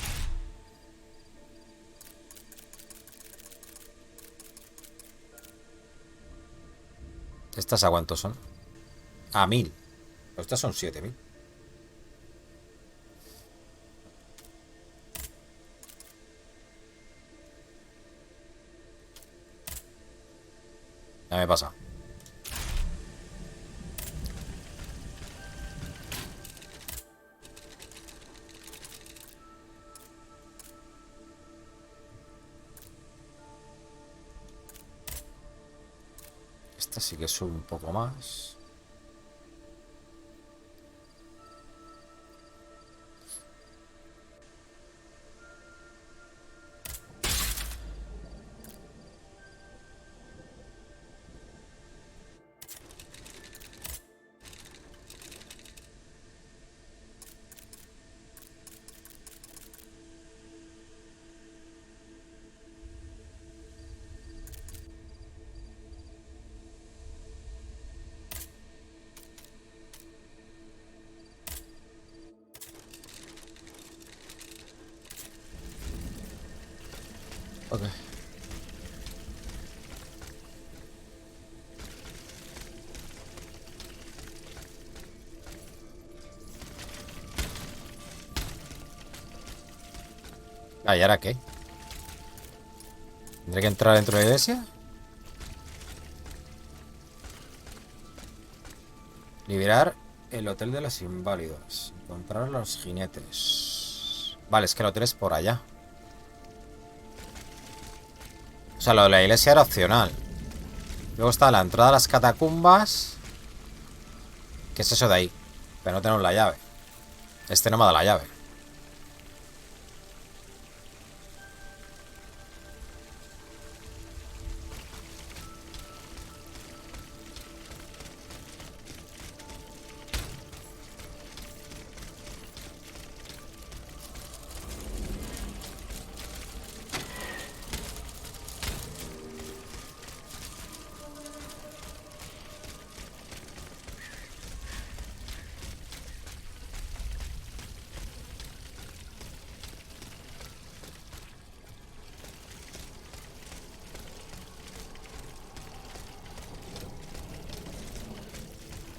¿Estas a cuántos son? A 1.000. Pues estas son 7.000. Ya me pasa. Esta sí que sube un poco más. Ok. Ah, ¿y ahora qué? ¿Tendré que entrar dentro de la iglesia? Liberar el hotel de los inválidos. Comprar a los jinetes. Vale, es que el hotel es por allá. O sea, lo de la iglesia era opcional. Luego está la entrada a las catacumbas. ¿Qué es eso de ahí? Pero no tenemos la llave. Este no me da la llave.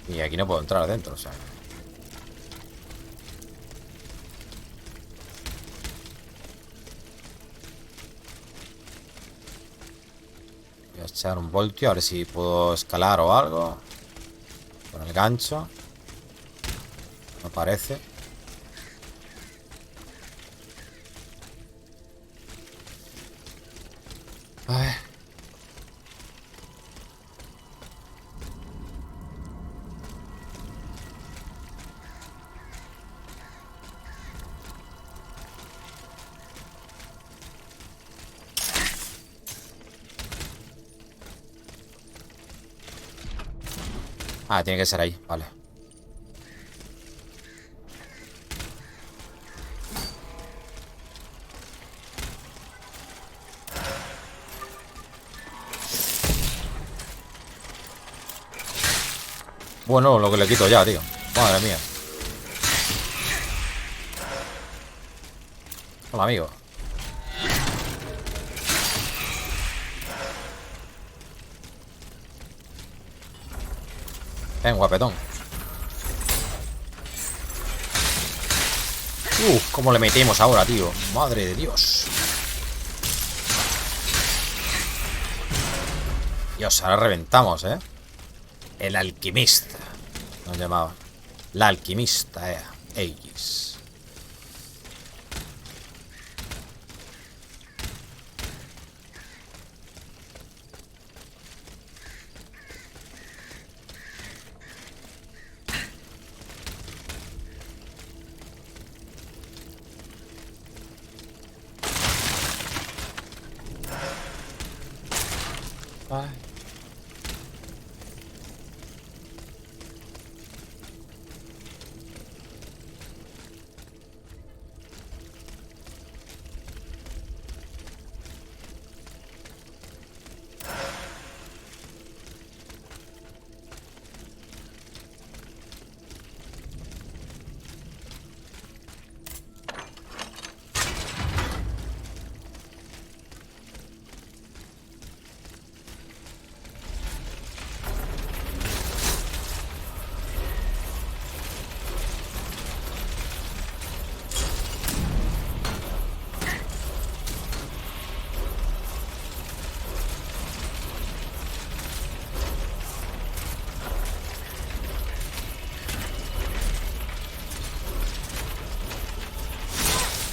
Y aquí no puedo entrar adentro, o sea. Voy a echar un voltio, a ver si puedo escalar o algo. Con el gancho. No parece. Ay. Ah, tiene que ser ahí, vale. Bueno, lo que le quito ya, tío. Madre mía. Hola, amigo. Ven, guapetón. ¿Cómo le metemos ahora, tío? Madre de Dios. Dios, ahora reventamos, ¿eh? El alquimista. Nos llamaba. La alquimista, Aegis. Ay.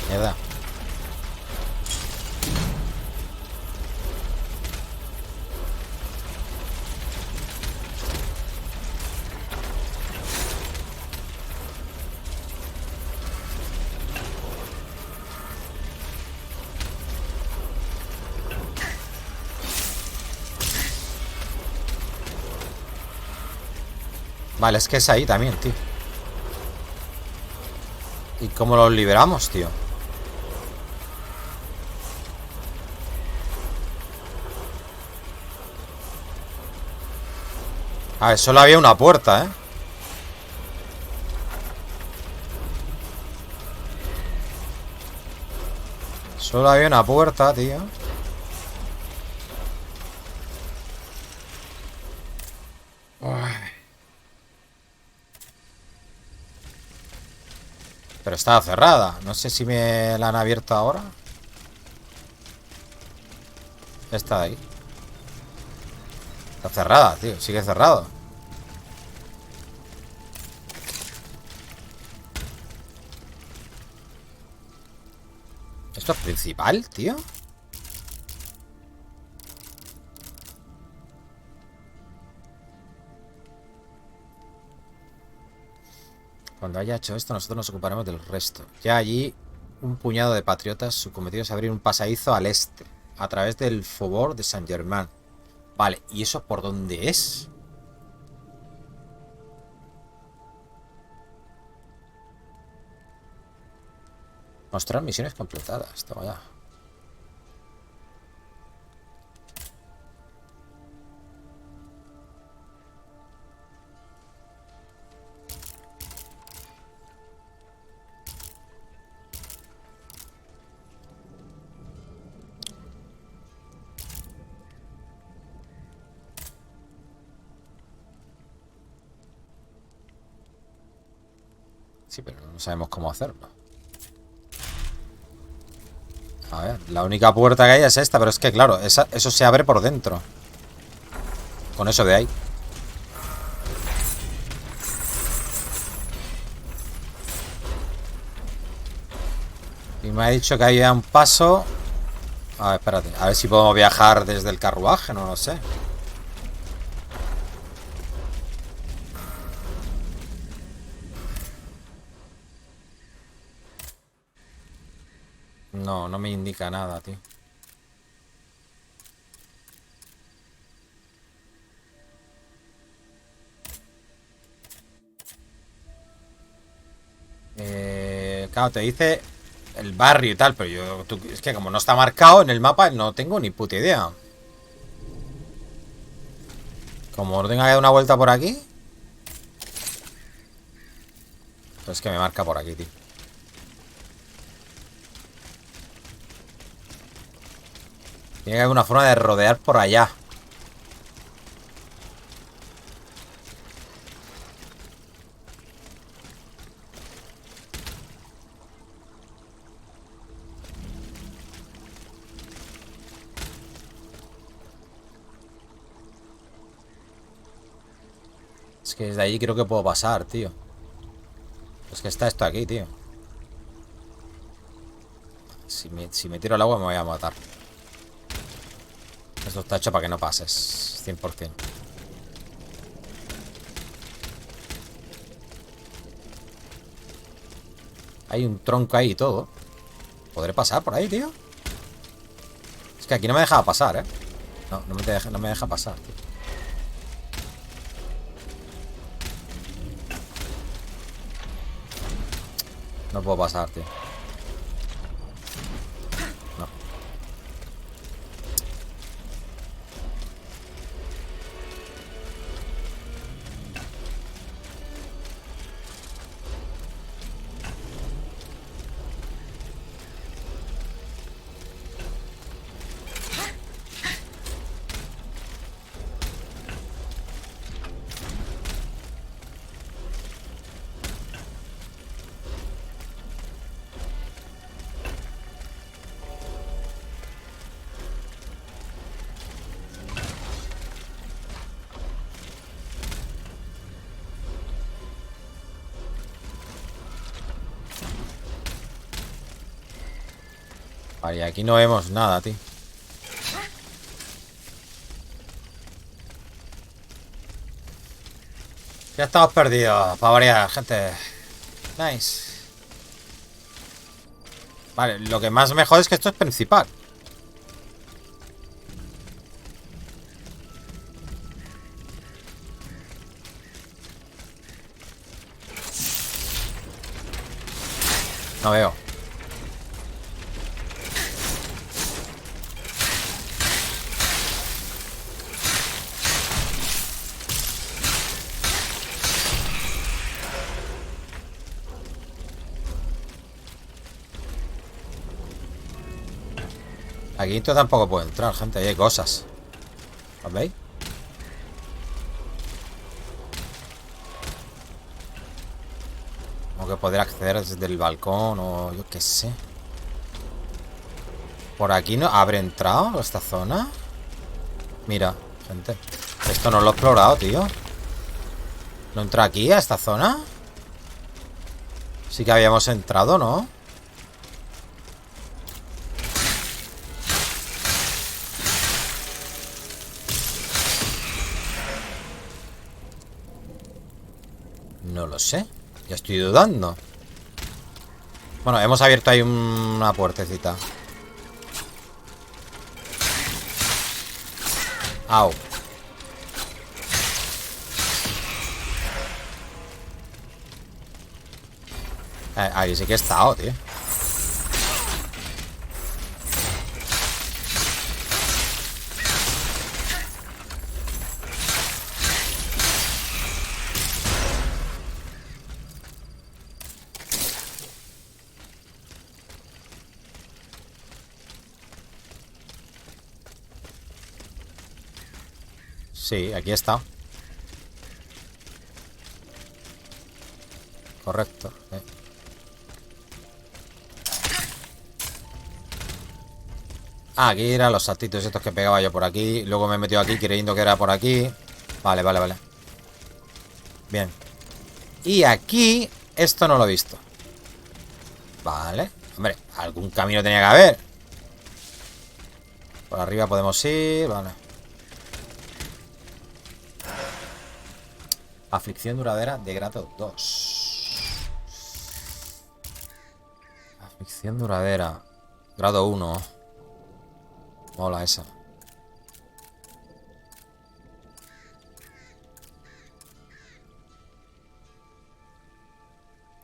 Mierda. Vale, es que es ahí también, tío. ¿Y cómo los liberamos, tío? A ver, solo había una puerta, ¿eh? Solo había una puerta, tío. Pero estaba cerrada. No sé si me la han abierto ahora. Está ahí. Está cerrada, tío. Sigue cerrado. ¿Esto es principal, tío? Cuando haya hecho esto, nosotros nos ocuparemos del resto. Ya allí, un puñado de patriotas, su cometido es abrir un pasadizo al este, a través del Faubourg de Saint-Germain. Vale, ¿y eso por dónde es? Mostrar misiones completadas. Toma ya. Sí, pero no sabemos cómo hacerlo. A ver, la única puerta que hay es esta, pero es que claro, eso se abre por dentro. Con eso de ahí. Y me ha dicho que había un paso. A ver, espérate, a ver si podemos viajar desde el carruaje, no lo sé. No, no me indica nada, tío. Claro, te dice el barrio y tal, pero es que como no está marcado en el mapa, no tengo ni puta idea. Como no tenga que dar una vuelta por aquí. Pues es que me marca por aquí, tío. Tiene que haber una forma de rodear por allá. Es que desde allí creo que puedo pasar, tío. Es que está esto aquí, tío. Si me tiro al agua me voy a matar. Esto está hecho para que no pases 100%. Hay un tronco ahí y todo. ¿Podré pasar por ahí, tío? Es que aquí no me deja pasar, ¿eh? No me deja pasar, tío. No puedo pasar, tío. No. Vale, aquí no vemos nada, tío. Ya estamos perdidos, para variar, gente. Nice. Vale, lo que más me jode es que esto es principal. No veo. Aquí esto tampoco puedo entrar, gente. Ahí hay cosas. ¿Lo veis? Como que poder acceder desde el balcón o yo qué sé. Por aquí no habré entrado esta zona. Mira, gente. Esto no lo he explorado, tío. ¿No entra aquí a esta zona? Sí que habíamos entrado, ¿no? No lo sé. Ya estoy dudando. Bueno, hemos abierto ahí una puertecita. Au. Ahí sí que he estado, tío. Sí, aquí está. Correcto. Ah, aquí eran los saltitos estos que pegaba yo por aquí. Luego me he metido aquí creyendo que era por aquí. Vale, vale, vale. Bien. Y aquí, esto no lo he visto. Vale. Hombre, algún camino tenía que haber. Por arriba podemos ir. Vale. Aflicción duradera de grado 2. Aflicción duradera. Grado 1. Mola esa.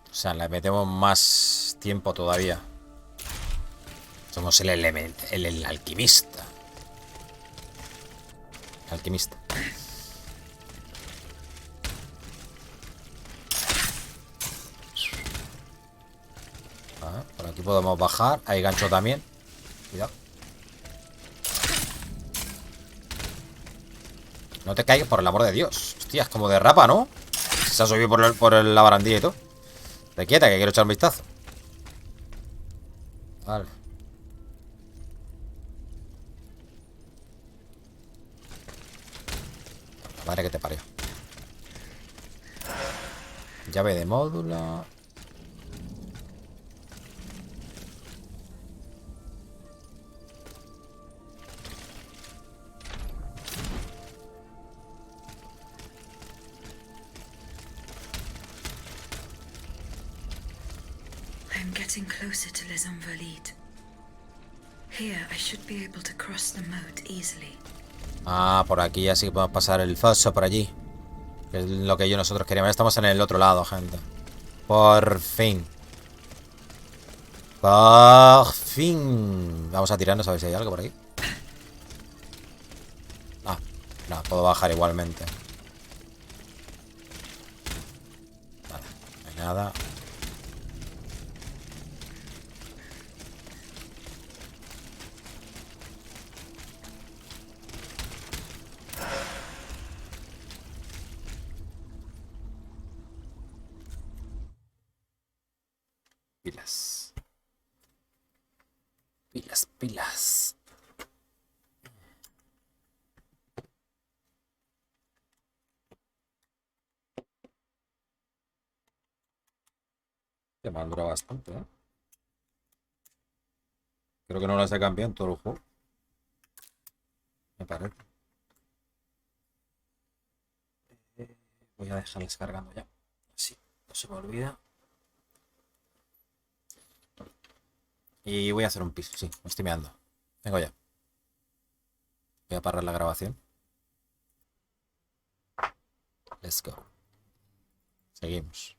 O sea, le metemos más tiempo todavía. Somos el alquimista. Alquimista. Vale, por aquí podemos bajar. Hay gancho también. Cuidado. No te caigas, por el amor de Dios. Hostia, es como de rapa, ¿no? Se ha subido por la barandilla y todo. Te quieta, que quiero echar un vistazo. Vale. La madre que te parió. Llave de módulo. I'm getting closer to Les Invalides. Here, I should be able to cross the moat easily. Ah, por aquí así que podemos pasar el foso por allí. Que es lo que nosotros queríamos. Estamos en el otro lado, gente. Por fin. Por fin. Vamos a tirarnos a ver si hay algo por aquí. Ah, no, puedo bajar igualmente. Vale, no hay nada. Pilas. Pilas, pilas. Que me han durado bastante, ¿eh? Creo que no las he cambiado en todo el juego. Me parece. Voy a dejarles cargando ya. Así, no se me olvida. Y voy a hacer un piso, sí, me estoy meando. Vengo ya. Voy a parar la grabación. Let's go. Seguimos.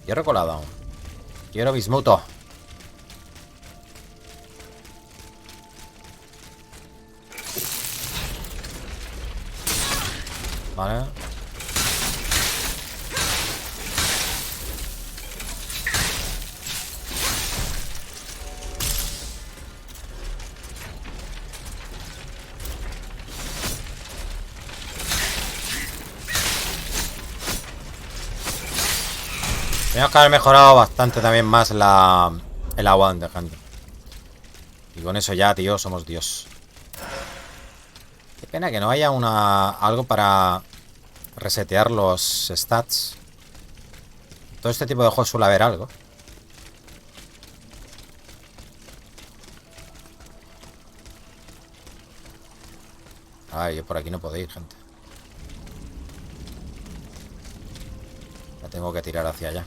Quiero colado. Quiero bismuto. Vale. Tenemos que haber mejorado bastante también más el aguante, gente. Y con eso ya, tío, somos Dios. Qué pena que no haya algo para resetear los stats. Todo este tipo de juegos suele haber algo. Ay, yo por aquí no puedo ir, gente. La tengo que tirar hacia allá.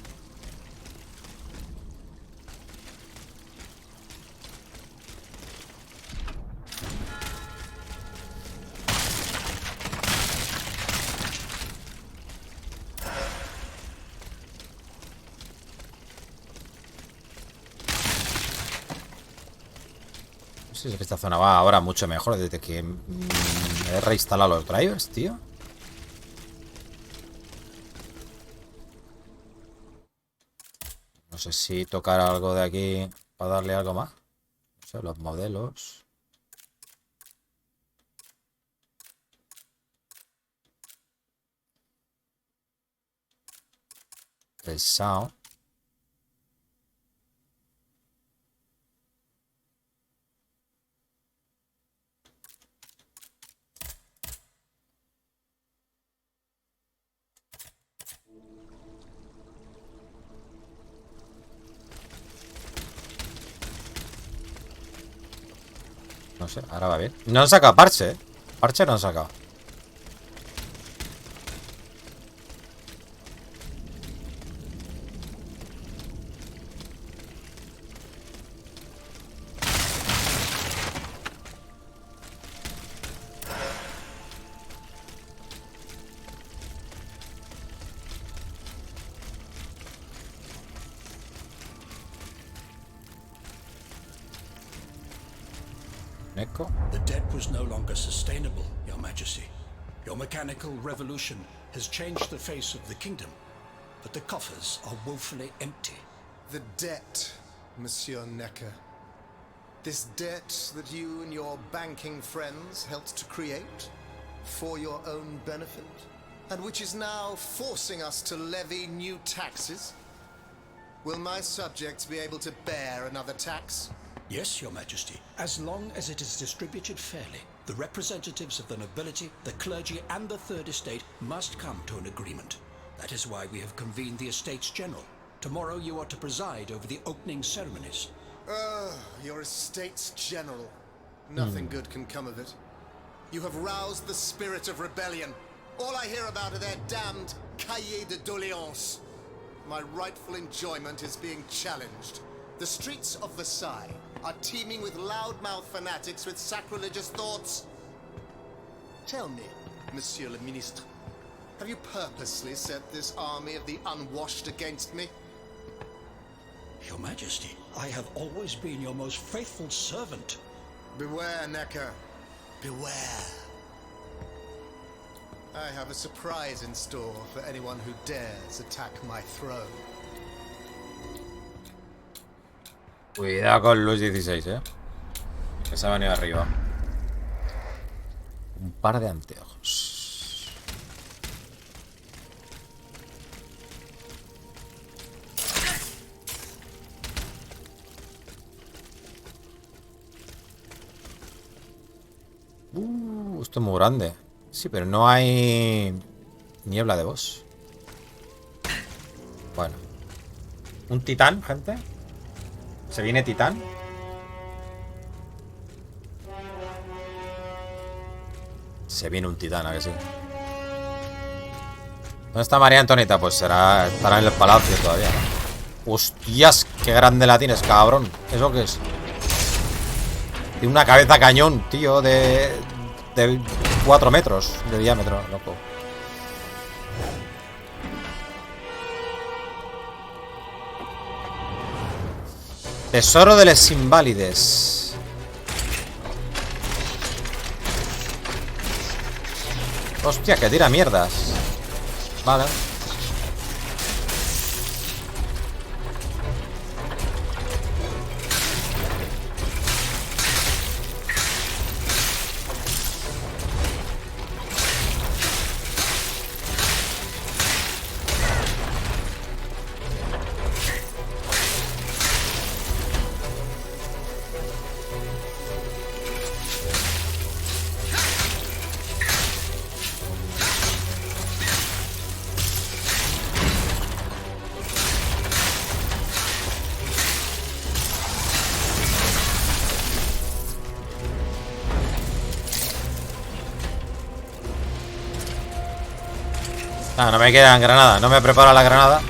Sí, es que esta zona va ahora mucho mejor desde que he reinstalado los drivers, tío. No sé si tocar algo de aquí para darle algo más. No sé, los modelos. El sound. No sé, ahora va bien. No han sacado parche, ¿eh? Parche no han sacado. Eco. The debt was no longer sustainable, Your Majesty. Your mechanical revolution has changed the face of the kingdom, but the coffers are woefully empty. The debt, Monsieur Necker. This debt that you and your banking friends helped to create for your own benefit, and which is now forcing us to levy new taxes. Will my subjects be able to bear another tax? Yes, Your Majesty, as long as it is distributed fairly. The representatives of the nobility, the clergy, and the Third Estate must come to an agreement. That is why we have convened the Estates General. Tomorrow you are to preside over the opening ceremonies. Your Estates General. Nothing good can come of it. You have roused the spirit of rebellion. All I hear about are their damned cahiers de doléances. My rightful enjoyment is being challenged. The streets of Versailles are teeming with loudmouth fanatics with sacrilegious thoughts. Tell me, Monsieur le Ministre, have you purposely set this army of the unwashed against me? Your Majesty, I have always been your most faithful servant. Beware, Necker. Beware. I have a surprise in store for anyone who dares attack my throne. Cuidado con los 16, que se ha venido arriba. Un par de anteojos. Esto es muy grande. Sí, pero no hay niebla de boss. Bueno. Un titán, gente. ¿Se viene titán? Se viene un titán, ¿a que sí? ¿Dónde está María Antonieta? Pues estará en el palacio todavía, ¿no? ¡Hostias! ¡Qué grande la tienes, cabrón! ¿Eso qué es? Tiene una cabeza cañón, tío, de 4 metros de diámetro, loco. Tesoro de los inválides. Hostia, que tira mierdas. Vale. Ah, no me quedan granadas. No me preparo la granada.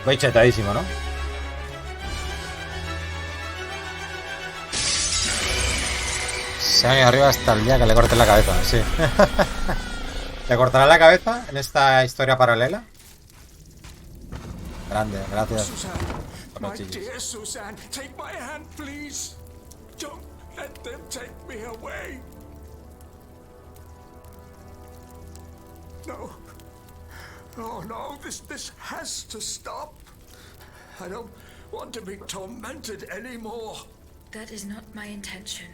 Voy chetadísimo, ¿no? Se ha ido arriba hasta el día que le corten la cabeza, sí. ¿Le cortará la cabeza en esta historia paralela? Grande, gracias. Suzanne, por los my chillos. dear Suzanne, take my hand, please. Don't let them take me away. No. Oh no, this has to stop. I don't want to be tormented anymore. That is not my intention.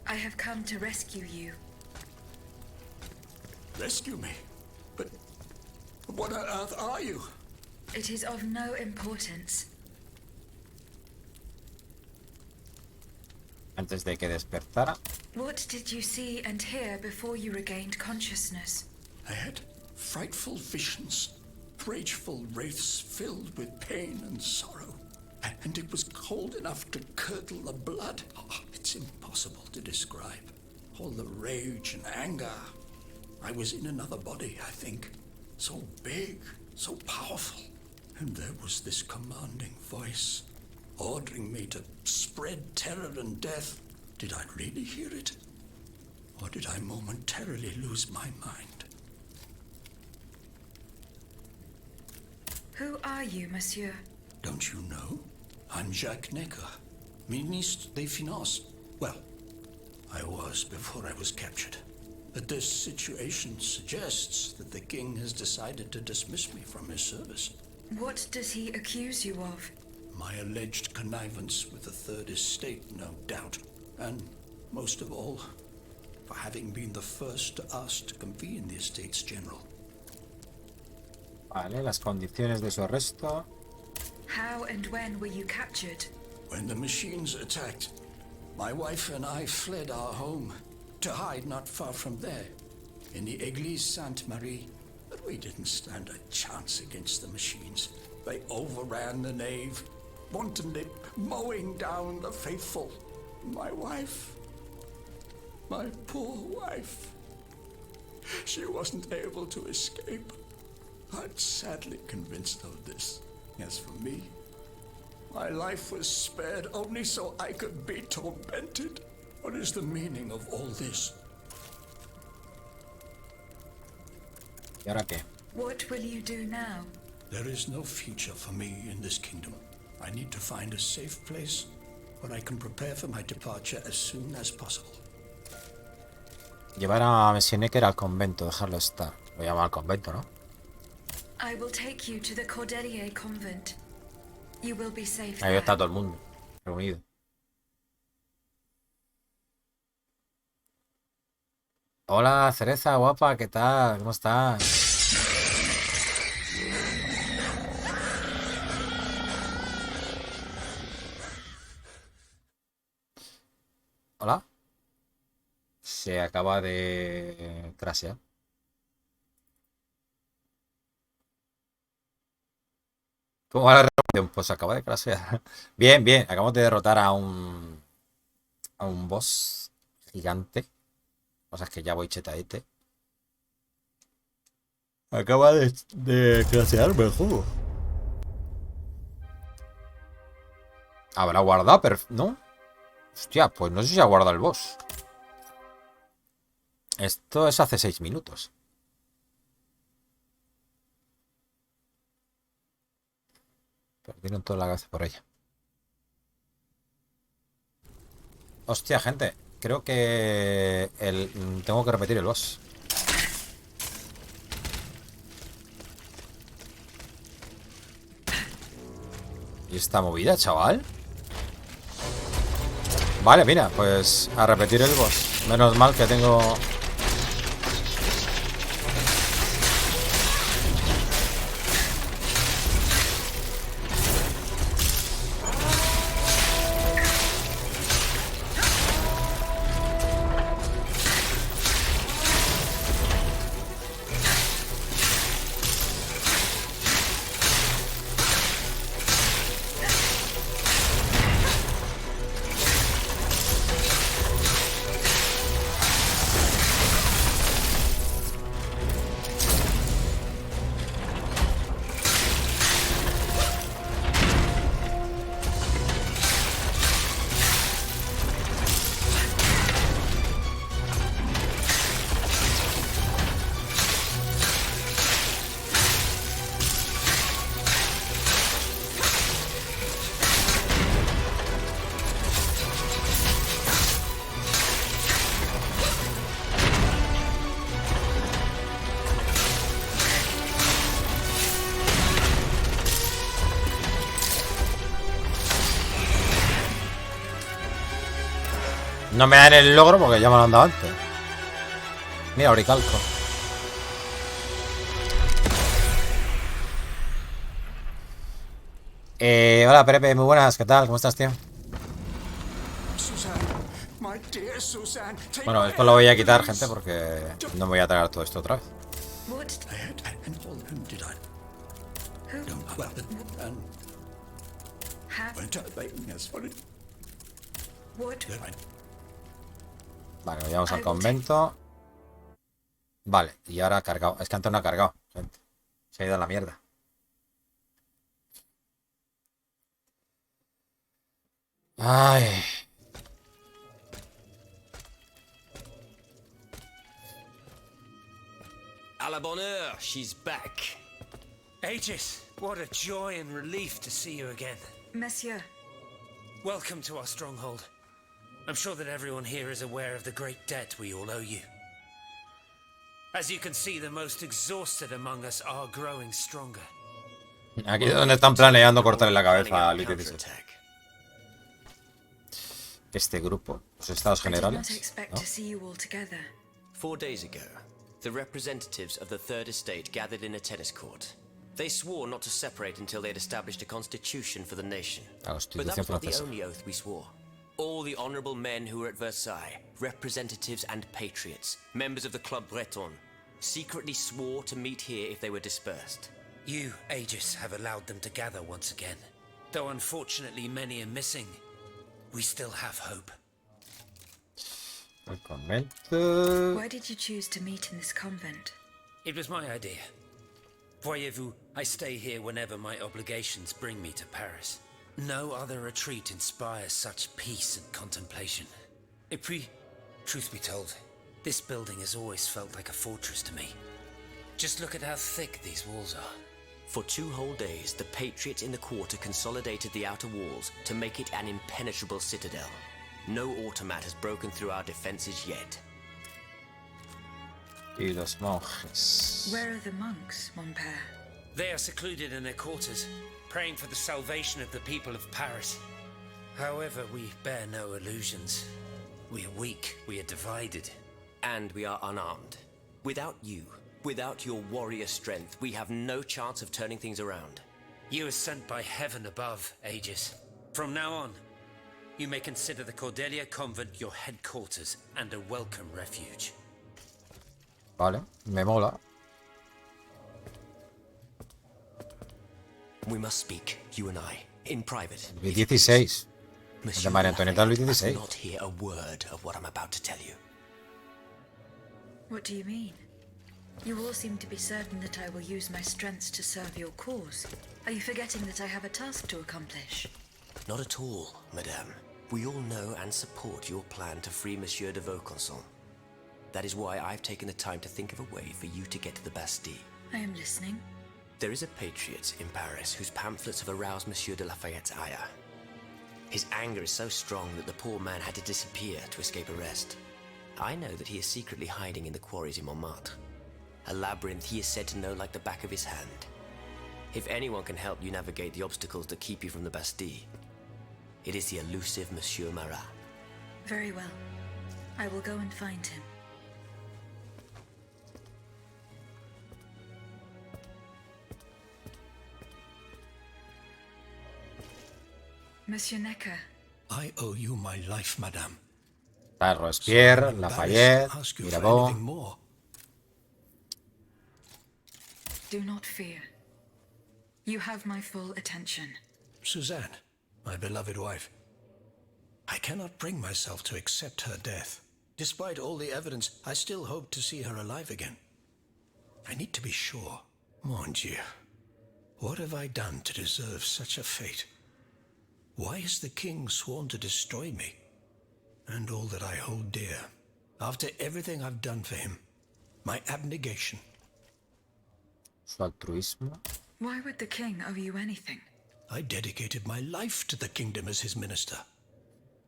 I have come to rescue you. Rescue me? But what on earth are you? It is of no importance. Antes de que despertara. What did you see and hear before you regained consciousness? I had frightful visions, rageful wraiths filled with pain and sorrow. And it was cold enough to curdle the blood. Oh, it's impossible to describe. All the rage and anger. I was in another body, I think. So big, so powerful. And there was this commanding voice, ordering me to spread terror and death. Did I really hear it? Or did I momentarily lose my mind? Who are you, monsieur? Don't you know? I'm Jacques Necker, Ministre des Finances. Well, I was before I was captured. But this situation suggests that the king has decided to dismiss me from his service. What does he accuse you of? My alleged connivance with the Third Estate, no doubt. And, most of all, for having been the first to ask to convene the Estates General. Vale, las condiciones de su arresto. How and when were you captured? When the machines attacked, my wife and I fled our home to hide not far from there, in the Église Sainte-Marie. But we didn't stand a chance against the machines. They overran the nave, wantonly mowing down the faithful. My wife, my poor wife, she wasn't able to escape. I'm sadly convinced of this. As for me, my life was spared only so I could be tormented. What is the meaning of all this? ¿Y ahora qué? What will you do now? There is no future for me in this kingdom. I need to find a safe place where I can prepare for my departure as soon as possible. Llevar a Monsieur Necker al convento, dejarlo estar. Lo llama al convento, ¿no? I will take you to the Cordelier convent. You will be safe Ahí there. está todo el mundo reunido. Hola, Cereza, guapa, ¿qué tal? ¿Cómo estás? Hola. Se acaba de crashear. ¿Cómo va la reunión? Pues se acaba de crashear. Bien, bien. Acabamos de derrotar a un boss gigante. Cosas que ya voy chetadete. Acaba de crashearme el juego. Habrá guardado, pero ¿no? Hostia, pues no sé si ha guardado el boss. Esto es hace 6 minutos. Perdieron toda la cabeza por ella. Hostia, gente. Creo que tengo que repetir el boss. ¿Y esta movida, chaval? Vale, mira, pues a repetir el boss. Menos mal que tengo... No me dan el logro porque ya me lo han dado antes. Mira, oricalco. Hola, Pepe, muy buenas. ¿Qué tal? ¿Cómo estás, tío? Bueno, después lo voy a quitar, gente, porque no me voy a traer todo esto otra vez. Vale, vamos al convento. Vale, y ahora ha cargado. Es que antes no ha cargado, gente. Se ha ido a la mierda. Ay. A la bonne heure, she's back. Aegis, what a joy and relief to see you again. Monsieur, Welcome to our stronghold. I'm sure that everyone here is aware of the great debt we all owe you. As you can see, the most exhausted among us are growing stronger. Aquí es donde están planeando cortarle la cabeza al ITC. Este grupo, los estados I did not generales, expect ¿no? to see you all together. 4 days ago, the representatives of the Third Estate gathered in a tennis court. They swore not to separate until they had established a constitution for the nation. La But that Constitución was not the francesa. only oath we swore. All the honorable men who were at Versailles, representatives and patriots, members of the Club Breton, secretly swore to meet here if they were dispersed. You, Aegis, have allowed them to gather once again. Though unfortunately many are missing, we still have hope. El convento. Why did you choose to meet in this convent? It was my idea. Voyez-vous, I stay here whenever my obligations bring me to Paris. No other retreat inspires such peace and contemplation. Et puis, truth be told, this building has always felt like a fortress to me. Just look at how thick these walls are. For 2 whole days, the patriots in the quarter consolidated the outer walls to make it an impenetrable citadel. No automat has broken through our defenses yet. Y los monjes. Where are the monks, mon père? They are secluded in their quarters, praying for the salvation of the people of Paris. However, we bear no illusions. We are weak, we are divided. And we are unarmed. Without you, without your warrior strength, we have no chance of turning things around. You are sent by heaven above, Aegis. From now on, you may consider the Cordelia Convent your headquarters and a welcome refuge. Vale, me mola. We must speak, you and I, in private. Luis XVI. Monsieur De María Antonieta Luis must XVI. not hear a word of what I'm about to tell you. What do you mean? You all seem to be certain that I will use my strengths to serve your cause. Are you forgetting that I have a task to accomplish? Not at all, madame. We all know and support your plan to free Monsieur de Vaucanson. That is why I've taken the time to think of a way for you to get to the Bastille. I am listening. There is a patriot in Paris whose pamphlets have aroused Monsieur de Lafayette's ire. His anger is so strong that the poor man had to disappear to escape arrest. I know that he is secretly hiding in the quarries in Montmartre. A labyrinth he is said to know like the back of his hand. If anyone can help you navigate the obstacles that keep you from the Bastille, it is the elusive Monsieur Marat. Very well. I will go and find him. Monsieur Necker, I owe you my life, madame. Está Robespierre, So I'm Lafayette, embarrassed to ask you for Mirabeau. anything more. do not fear. You have my full attention. Suzanne, my beloved wife. I cannot bring myself to accept her death. Despite all the evidence, I still hope to see her alive again. I need to be sure. Mon Dieu. What have I done to deserve such a fate? Why has the king sworn to destroy me? And all that I hold dear. After everything I've done for him. My abnegation. Su altruismo. Why would the king owe you anything? I dedicated my life to the kingdom as his minister.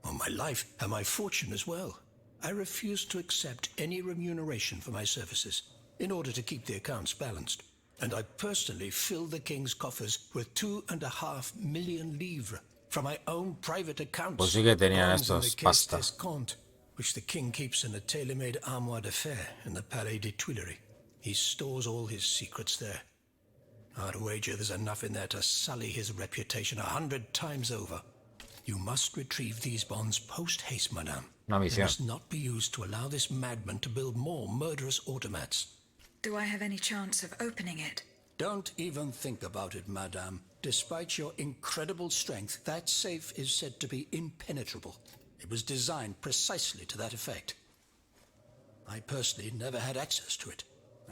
Well, my life and my fortune as well. I refuse to accept any remuneration for my services in order to keep the accounts balanced. And I personally filled the king's coffers with 2.5 million livres from my own private accounts. Pues sí que tenían Bonds in estos the pasta. Caisse d'Escompte. which the king keeps in a tailor-made armoire de fer in the Palais des Tuileries. He stores all his secrets there. I'd wager there's enough in there to sully his reputation 100 times over. You must retrieve these bonds post-haste, madame. Una They misión. must not be used to allow this madman to build more murderous automats. Do I have any chance of opening it? Don't even think about it, madame. Despite your incredible strength, that safe is said to be impenetrable. It was designed precisely to that effect. I personally never had access to it.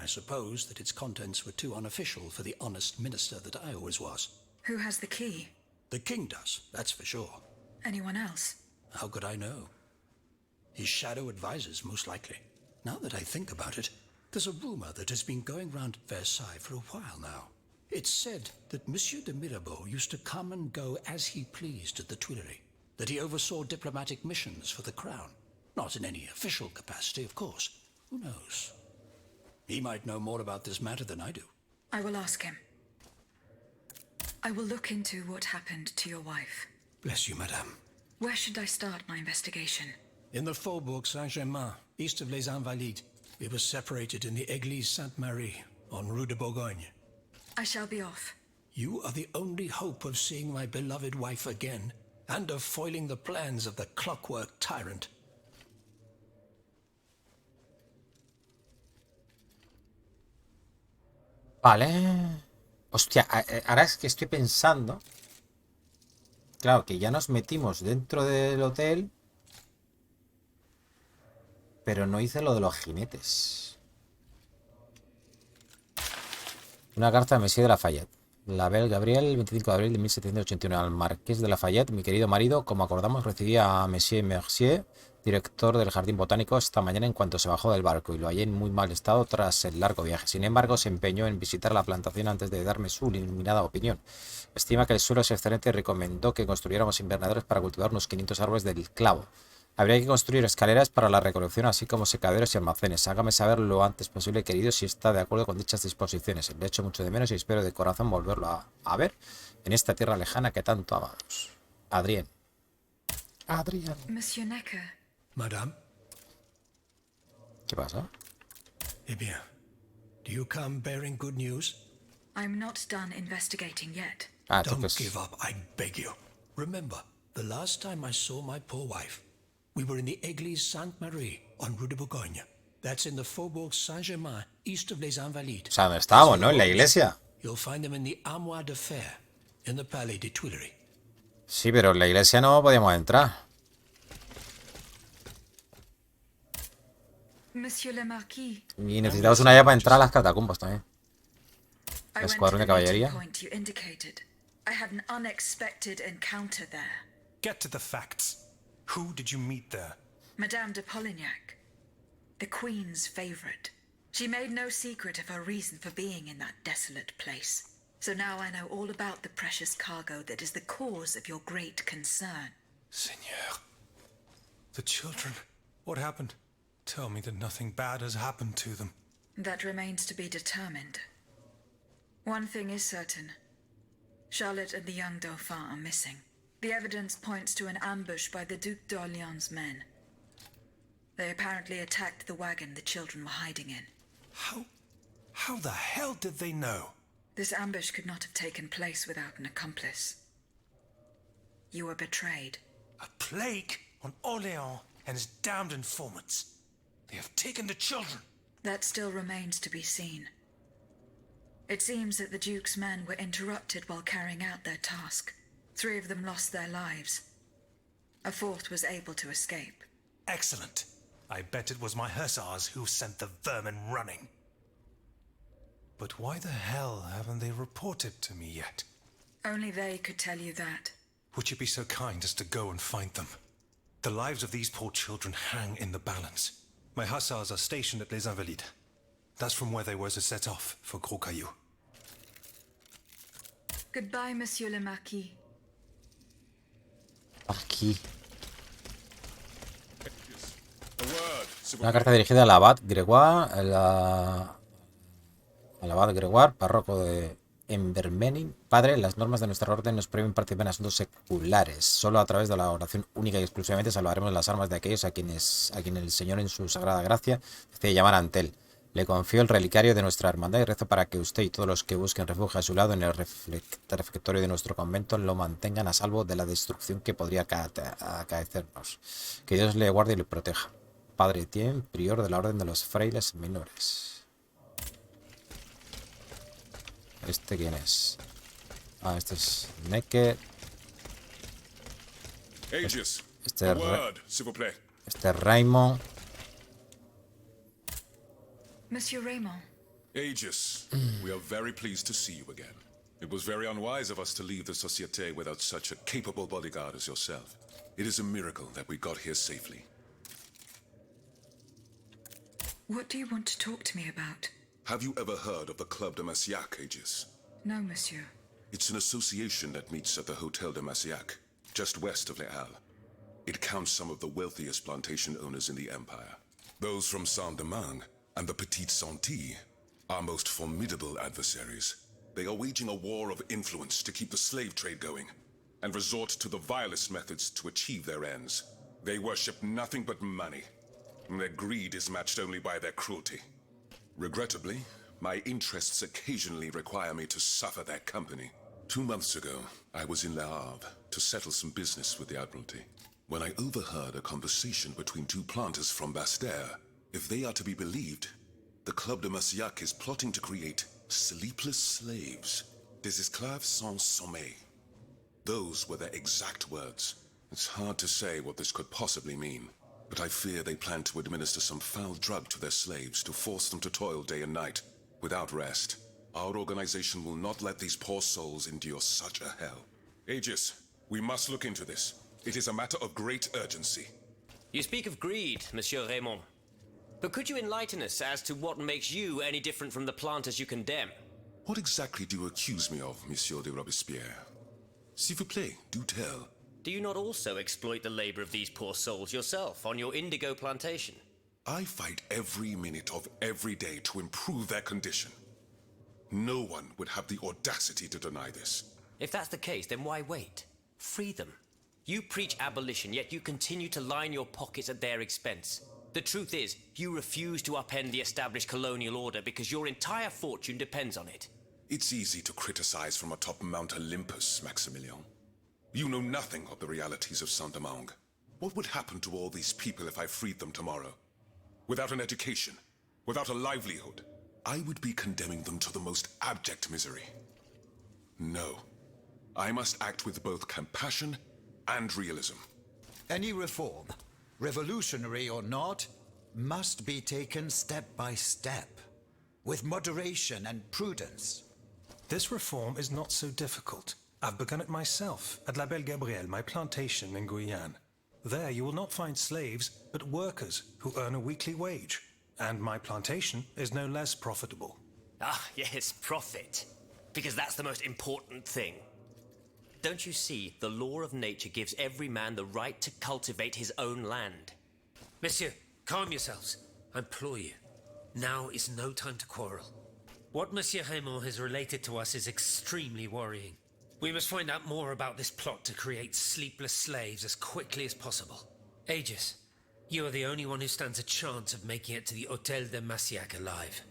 I suppose that its contents were too unofficial for the honest minister that I always was. Who has the key? The king does, that's for sure. Anyone else? How could I know? His shadow advisors, most likely. Now that I think about it, there's a rumor that has been going round at Versailles for a while now. It's said that Monsieur de Mirabeau used to come and go as he pleased at the Tuileries, that he oversaw diplomatic missions for the crown. Not in any official capacity, of course. Who knows? He might know more about this matter than I do. I will ask him. I will look into what happened to your wife. Bless you, madame. Where should I start my investigation? In the Faubourg Saint-Germain, east of Les Invalides. We were separated in the Église Sainte-Marie, on Rue de Bourgogne. I shall be off. You are the only hope of seeing my beloved wife again, and of foiling the plans of the clockwork tyrant. Vale. Hostia, ahora es que estoy pensando. Claro, que ya nos metimos dentro del hotel. Pero no hice lo de los jinetes. Una carta de Monsieur de Lafayette. La Belle Gabriel, 25 de abril de 1781. Al Marqués de Lafayette, mi querido marido, como acordamos, recibí a Monsieur Mercier, director del Jardín Botánico, esta mañana en cuanto se bajó del barco y lo hallé en muy mal estado tras el largo viaje. Sin embargo, se empeñó en visitar la plantación antes de darme su iluminada opinión. Estima que el suelo es excelente y recomendó que construyéramos invernadores para cultivar unos 500 árboles del clavo. Habría que construir escaleras para la recolección, así como secaderos y almacenes. Hágame saber lo antes posible, querido, si está de acuerdo con dichas disposiciones. Le echo mucho de menos y espero de corazón volverlo a ver en esta tierra lejana que tanto amamos. Adrien. Adrien. Monsieur Necker. Madame? ¿Qué pasa? Eh bien, do you come bearing good news? I'm not done investigating yet. Ah, Don't entonces... give up, I beg you. Remember, the last time I saw my poor wife, we were in the Église Sainte-Marie on Rue de Bourgogne. That's in the Faubourg Saint-Germain, east of Les Invalides. O sea, ¿dónde estábamos, no? En la iglesia. You'll find them in the armoire de fer, in the Palais des Tuileries. Sí, pero en la iglesia no podíamos entrar. Monsieur le Marquis. Y necesitamos una llave para entrar a las catacumbas también. I went to Escuadrón de the meeting caballería. point you indicated. I had an unexpected encounter there. Get to the facts. Who did you meet there? Madame de Polignac, the Queen's favorite. She made no secret of her reason for being in that desolate place. So now I know all about the precious cargo that is the cause of your great concern. Seigneur. The children. What happened? Tell me that nothing bad has happened to them. That remains to be determined. One thing is certain. Charlotte and the young Dauphin are missing. The evidence points to an ambush by the Duc d'Orléans' men. They apparently attacked the wagon the children were hiding in. How the hell did they know? This ambush could not have taken place without an accomplice. You were betrayed. A plague on Orléans and his damned informants. They have taken the children. That still remains to be seen. It seems that the Duke's men were interrupted while carrying out their task. 3 of them lost their lives. A 4th was able to escape. Excellent. I bet it was my hussars who sent the vermin running. But why the hell haven't they reported to me yet? Only they could tell you that. Would you be so kind as to go and find them? The lives of these poor children hang in the balance. My hussars are stationed at Les Invalides. That's from where they were to set off for Gros Caillou. Goodbye, Monsieur le Marquis. Aquí. Una carta dirigida al abad Gregoire, al abad Gregoire, párroco de en Bermenin. Padre, las normas de nuestra orden nos prohíben participar en asuntos seculares. Solo a través de la oración única y exclusivamente salvaremos las almas de aquellos a quienes el Señor en su sagrada gracia decide llamar ante él. Le confío el relicario de nuestra hermandad y rezo para que usted y todos los que busquen refugio a su lado en el refectorio de nuestro convento lo mantengan a salvo de la destrucción que podría acaecernos. Que Dios le guarde y le proteja. Padre Etienne, prior de la Orden de los Frailes Menores. ¿Este quién es? Ah, este es Necker. Aegis, Este a word, s'il vous plaît. Este es Raymond. Monsieur Raymond. Aegis, we are very pleased to see you again. It was very unwise of us to leave the Société without such a capable bodyguard as yourself. It is a miracle that we got here safely. What do you want to talk to me about? Have you ever heard of the Club de Massiac, Aegis? No, monsieur. It's an association that meets at the Hotel de Massiac, just west of Les Halles. It counts some of the wealthiest plantation owners in the Empire. Those from Saint-Domingue and the Petite Santé, our most formidable adversaries. They are waging a war of influence to keep the slave trade going, and resort to the vilest methods to achieve their ends. They worship nothing but money, and their greed is matched only by their cruelty. Regrettably, my interests occasionally require me to suffer their company. 2 months ago, I was in Le Havre to settle some business with the Admiralty, when I overheard a conversation between two planters from Bastère. If they are to be believed, the Club de Massiac is plotting to create sleepless slaves, des esclaves sans sommeil. Those were their exact words. It's hard to say what this could possibly mean, but I fear they plan to administer some foul drug to their slaves to force them to toil day and night, without rest. Our organization will not let these poor souls endure such a hell. Aegis, we must look into this. It is a matter of great urgency. You speak of greed, Monsieur Raymond. But could you enlighten us as to what makes you any different from the planters you condemn? What exactly do you accuse me of, Monsieur de Robespierre? S'il vous plaît, do tell. Do you not also exploit the labor of these poor souls yourself on your indigo plantation? I fight every minute of every day to improve their condition. No one would have the audacity to deny this. If that's the case, then why wait? Free them. You preach abolition, yet you continue to line your pockets at their expense. The truth is, you refuse to upend the established colonial order because your entire fortune depends on it. It's easy to criticize from atop Mount Olympus, Maximilian. You know nothing of the realities of Saint-Domingue. What would happen to all these people if I freed them tomorrow? Without an education, without a livelihood, I would be condemning them to the most abject misery. No. I must act with both compassion and realism. Any reform, revolutionary or not, must be taken step by step, with moderation and prudence. This reform is not so difficult. I've begun it myself at La Belle Gabrielle, my plantation in Guyane. There you will not find slaves, but workers who earn a weekly wage. And my plantation is no less profitable. Ah, yes, profit. Because that's the most important thing. Don't you see, the law of nature gives every man the right to cultivate his own land. Monsieur, calm yourselves. I implore you. Now is no time to quarrel. What Monsieur Raymond has related to us is extremely worrying. We must find out more about this plot to create sleepless slaves as quickly as possible. Aegis, you are the only one who stands a chance of making it to the Hotel de Massiac alive.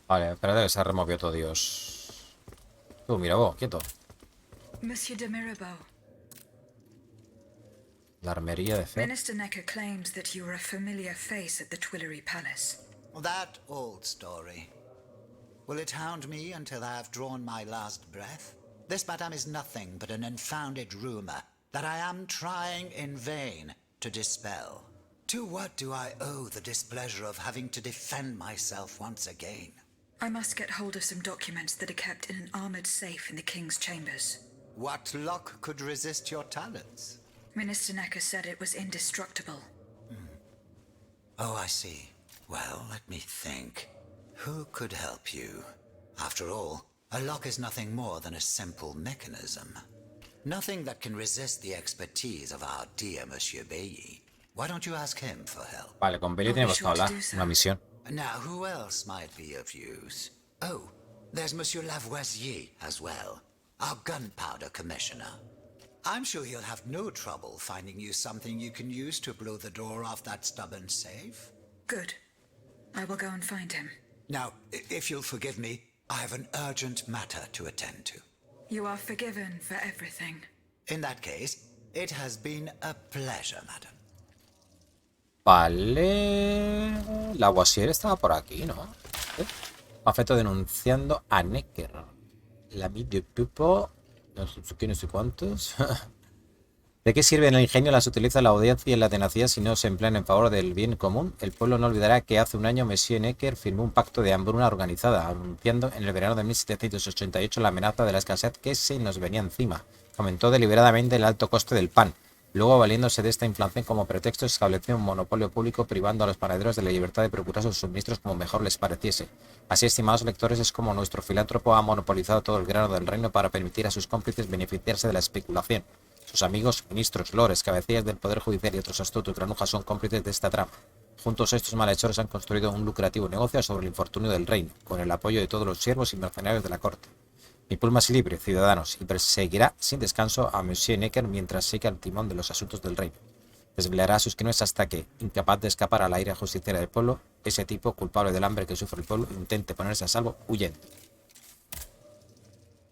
Vale, espérate que se ha removido todo Dios. Tú, mira vos, quieto. Monsieur de Mirabeau. La armería de fe. Minister Necker claims that you were a familiar face at the Tuileries Palace. That old story. Will it hound me until I have drawn my last breath? This, madame, is nothing but an unfounded rumor that I am trying in vain to dispel. To what do I owe the displeasure of having to defend myself once again? I must get hold of some documents that are kept in an armored safe in the King's chambers. What luck could resist your talents? Minister Necker said it was indestructible. Oh, I see. Well, let me think. Who could help you? After all, a lock is nothing more than a simple mechanism. Nothing that can resist the expertise of our dear Monsieur Bailly. Why don't you ask him for help? Vale, con Bailey tenemos que hablar. Una misión. Now, who else might be of use? Oh, There's Monsieur Lavoisier as well, our gunpowder commissioner. I'm sure he'll have no trouble finding you something you can use to blow the door off that stubborn safe. Good. I will go and find him. Now, if you'll forgive me, I have an urgent matter to attend to. You are forgiven for everything. In that case, it has been a pleasure, madam. Vale. Lavoisier estaba por aquí, ¿no? Afecto denunciando a Necker. La de Pupo. No sé cuántos. ¿De qué sirven el ingenio, las utiliza la audiencia y la tenacidad si no se emplean en favor del bien común? El pueblo no olvidará que hace un año Monsieur Necker firmó un pacto de hambruna organizada, anunciando en el verano de 1788 la amenaza de la escasez que se nos venía encima. Aumentó deliberadamente el alto coste del pan. Luego, valiéndose de esta inflación como pretexto, estableció un monopolio público privando a los panaderos de la libertad de procurar sus suministros como mejor les pareciese. Así, estimados lectores, es como nuestro filántropo ha monopolizado todo el grano del reino para permitir a sus cómplices beneficiarse de la especulación. Sus amigos, ministros, lores, cabecillas del Poder Judicial y otros astutos granujas son cómplices de esta trama. Juntos estos malhechores han construido un lucrativo negocio sobre el infortunio del reino, con el apoyo de todos los siervos y mercenarios de la corte. Mi pulma es libre, ciudadanos, y perseguirá sin descanso a Monsieur Necker mientras siga el timón de los asuntos del reino. Desvelará sus crímenes hasta que, incapaz de escapar a la ira justiciera del pueblo, ese tipo, culpable del hambre que sufre el pueblo, intente ponerse a salvo huyendo.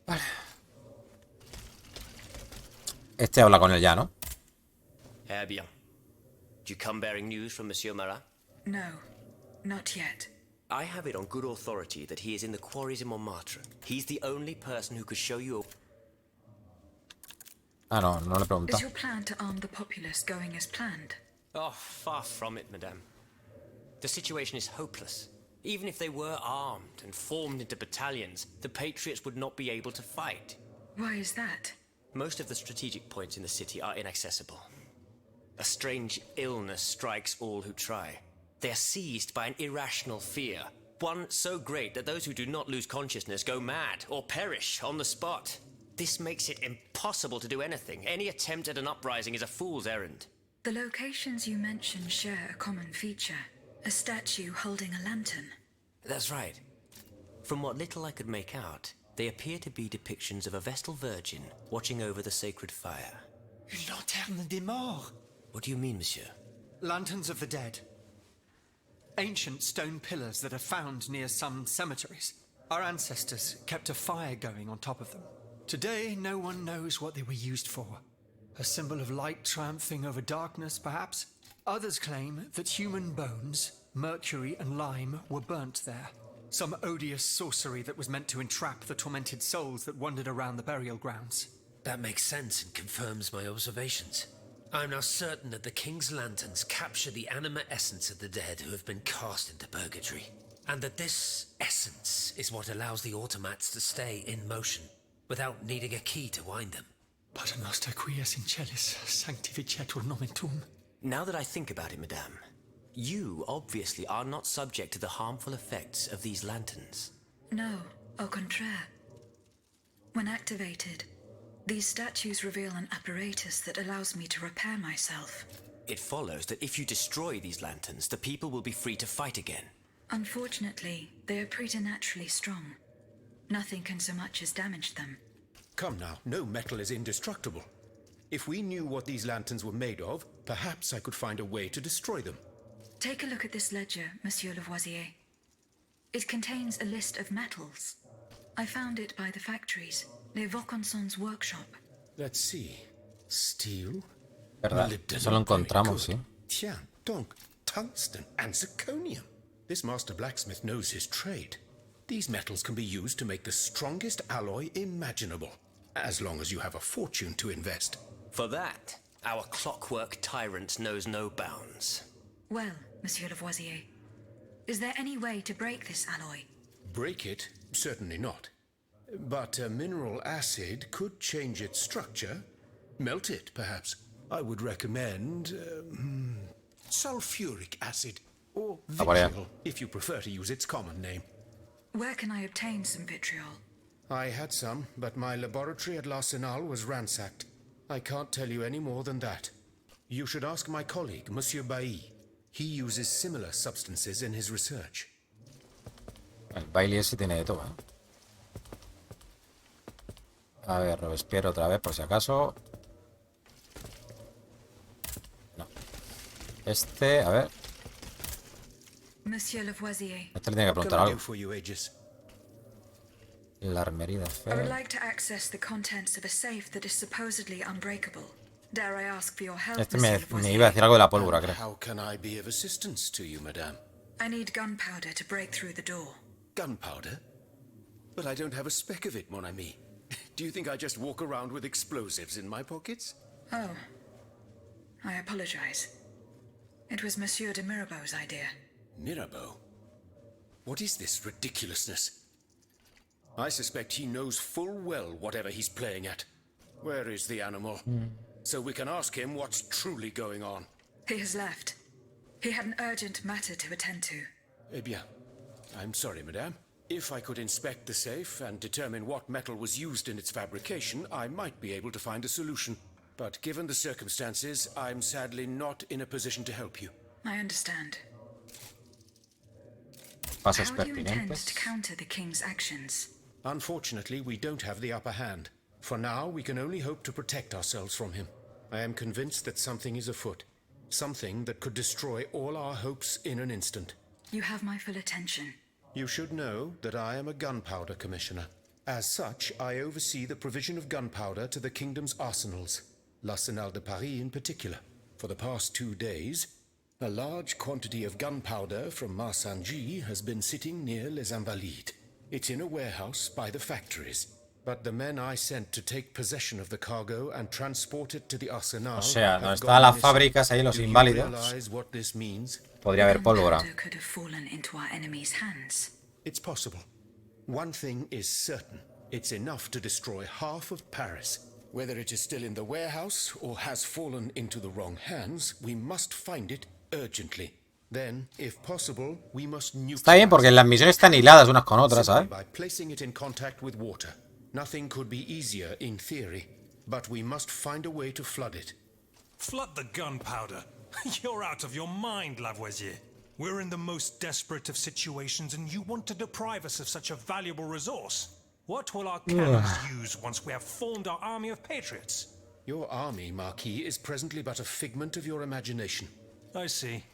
Vale. Este habla con él ya, ¿no? Bien. Do you come bearing news from Monsieur Marat? No, not yet. I have it on good authority that he is in the quarries in Montmartre. He's the only person who could show you... Ah, no le pregunta. Is your plan to arm the populace going as planned? Oh, far from it, madame. The situation is hopeless. Even if they were armed and formed into battalions, the Patriots would not be able to fight. Why is that? Most of the strategic points in the city are inaccessible. A strange illness strikes all who try. They are seized by an irrational fear, one so great that those who do not lose consciousness go mad or perish on the spot. This makes it impossible to do anything. Any attempt at an uprising is a fool's errand. The locations you mentioned share a common feature. A statue holding a lantern. That's right. From what little I could make out, they appear to be depictions of a Vestal Virgin watching over the sacred fire. Une lanterne des morts. What do you mean, monsieur? Lanterns of the dead. Ancient stone pillars that are found near some cemeteries. Our ancestors kept a fire going on top of them. Today, no one knows what they were used for. A symbol of light triumphing over darkness, perhaps? Others claim that human bones, mercury and lime, were burnt there. Some odious sorcery that was meant to entrap the tormented souls that wandered around the burial grounds. That makes sense and confirms my observations. I am now certain that the King's lanterns capture the anima essence of the dead who have been cast into purgatory, and that this essence is what allows the automats to stay in motion, without needing a key to wind them. Pater noster quies in celis sanctificetur nomen tuum. Now that I think about it, madame, you obviously are not subject to the harmful effects of these lanterns. No, au contraire. When activated, these statues reveal an apparatus that allows me to repair myself. It follows that if you destroy these lanterns, the people will be free to fight again. Unfortunately, they are preternaturally strong. Nothing can so much as damage them. Come now, no metal is indestructible. If we knew what these lanterns were made of, perhaps I could find a way to destroy them. Take a look at this ledger, Monsieur Lavoisier. It contains a list of metals. I found it by the factories, near Vaucanson's workshop. Let's see. Steel. Verdad, eso lo encontramos, sí. Tiens, donc, tungsten and zirconium. This master blacksmith knows his trade. These metals can be used to make the strongest alloy imaginable, as long as you have a fortune to invest. For that, our clockwork tyrant knows no bounds. Well, Monsieur Lavoisier, is there any way to break this alloy? Break it? Certainly not. But a mineral acid could change its structure. Melt it, perhaps. I would recommend sulfuric acid, or vitriol, if you prefer to use its common name. Where can I obtain some vitriol? I had some, but my laboratory at L'Arsenal was ransacked. I can't tell you any more than that. You should ask my colleague, Monsieur Bailly. He uses similar substances in his research. El Bailey ese tiene de todo, ¿eh? A ver, Robespierre otra vez, por si acaso. No. Este, a ver. Monsieur Lavoisier. Este le tiene que preguntar algo. For you, Aegis? La armería de I would fe. like to access the contents of a safe that is supposedly unbreakable. Dare I ask for your help, Este Monsieur me Lavoisier? iba a decir algo de la pólvora, creo. How can I be of assistance to you, madame? I need gunpowder to break through the door. Gunpowder? But I don't have a speck of it, mon ami. Do you think I just walk around with explosives in my pockets? Oh. I apologize. It was Monsieur de Mirabeau's idea. Mirabeau? What is this ridiculousness? I suspect he knows full well whatever he's playing at. Where is the animal? So we can ask him what's truly going on. He has left. He had an urgent matter to attend to. Eh bien, I'm sorry, madame. If I could inspect the safe and determine what metal was used in its fabrication, I might be able to find a solution. But given the circumstances, I'm sadly not in a position to help you. I understand. Pasos How do you intend pertinentes. to counter the king's actions? Unfortunately, we don't have the upper hand. For now, we can only hope to protect ourselves from him. I am convinced that something is afoot. Something that could destroy all our hopes in an instant. You have my full attention. You should know that I am a gunpowder commissioner. As such, I oversee the provision of gunpowder to the kingdom's arsenals, l'Arsenal de Paris in particular. For the past 2 days, a large quantity of gunpowder from Marsangy has been sitting near Les Invalides. It's in a warehouse by the factories. But the men I sent to take possession of the cargo and transport it to the arsenal. O sea, donde have están gone las missing. fábricas, ahí los Do you inválidos, realize what this means? podría haber pólvora. Gunpowder could have fallen into our enemy's hands. It's possible. One thing is certain. It's enough to destroy half of Paris. Whether it is still in the warehouse or has fallen into the wrong hands, we must find it urgently. Then, if possible, we must Está bien porque las misiones están hiladas unas con otras, ¿sabes? by placing it in contact with water. Nothing could be easier in theory, but we must find a way to flood it. Flood the gunpowder. You're out of your mind, Lavoisier. We're in the most desperate of situations and you want to deprive us of such a valuable resource. What will our cannons use once we have formed our army of patriots? Your army, Marquis, is presently but a figment of your imagination. I see.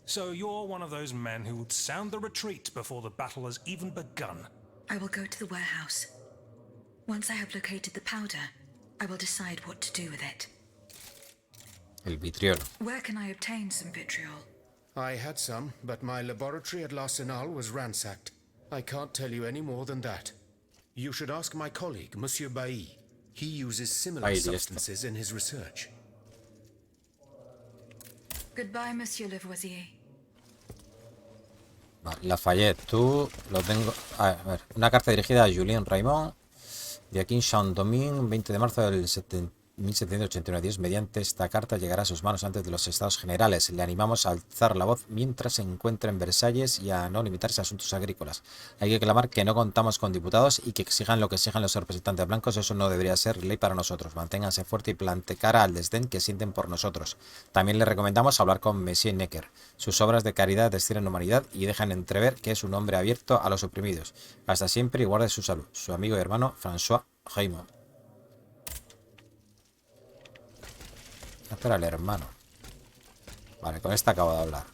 So you're one of those men who would sound the retreat before the battle has even begun. I will go to the warehouse. Once I have located the powder, I will decide what to do with it. El vitriolo. Where can I obtain some vitriol? I had some, but my laboratory at l'Arsenal was ransacked. I can't tell you any more than that. You should ask my colleague, Monsieur Bailly. He uses similar substances in his research. Goodbye, Monsieur Lavoisier. Vale, Lafayette, tú lo tengo. A ver, una carta dirigida a Julien Raymond, de aquí en Saint-Domingue, 20 de marzo del 1789. Dios, mediante esta carta llegará a sus manos antes de los estados generales. Le animamos a alzar la voz mientras se encuentra en Versalles y a no limitarse a asuntos agrícolas. Hay que clamar que no contamos con diputados y que exijan lo que exijan los representantes blancos. Eso no debería ser ley para nosotros. Manténganse fuerte y plante cara al desdén que sienten por nosotros. También le recomendamos hablar con Monsieur Necker. Sus obras de caridad destilan humanidad y dejan entrever que es un hombre abierto a los oprimidos. Hasta siempre y guarde su salud. Su amigo y hermano François Raymond. Espera, el hermano. Vale, con este acabo de hablar.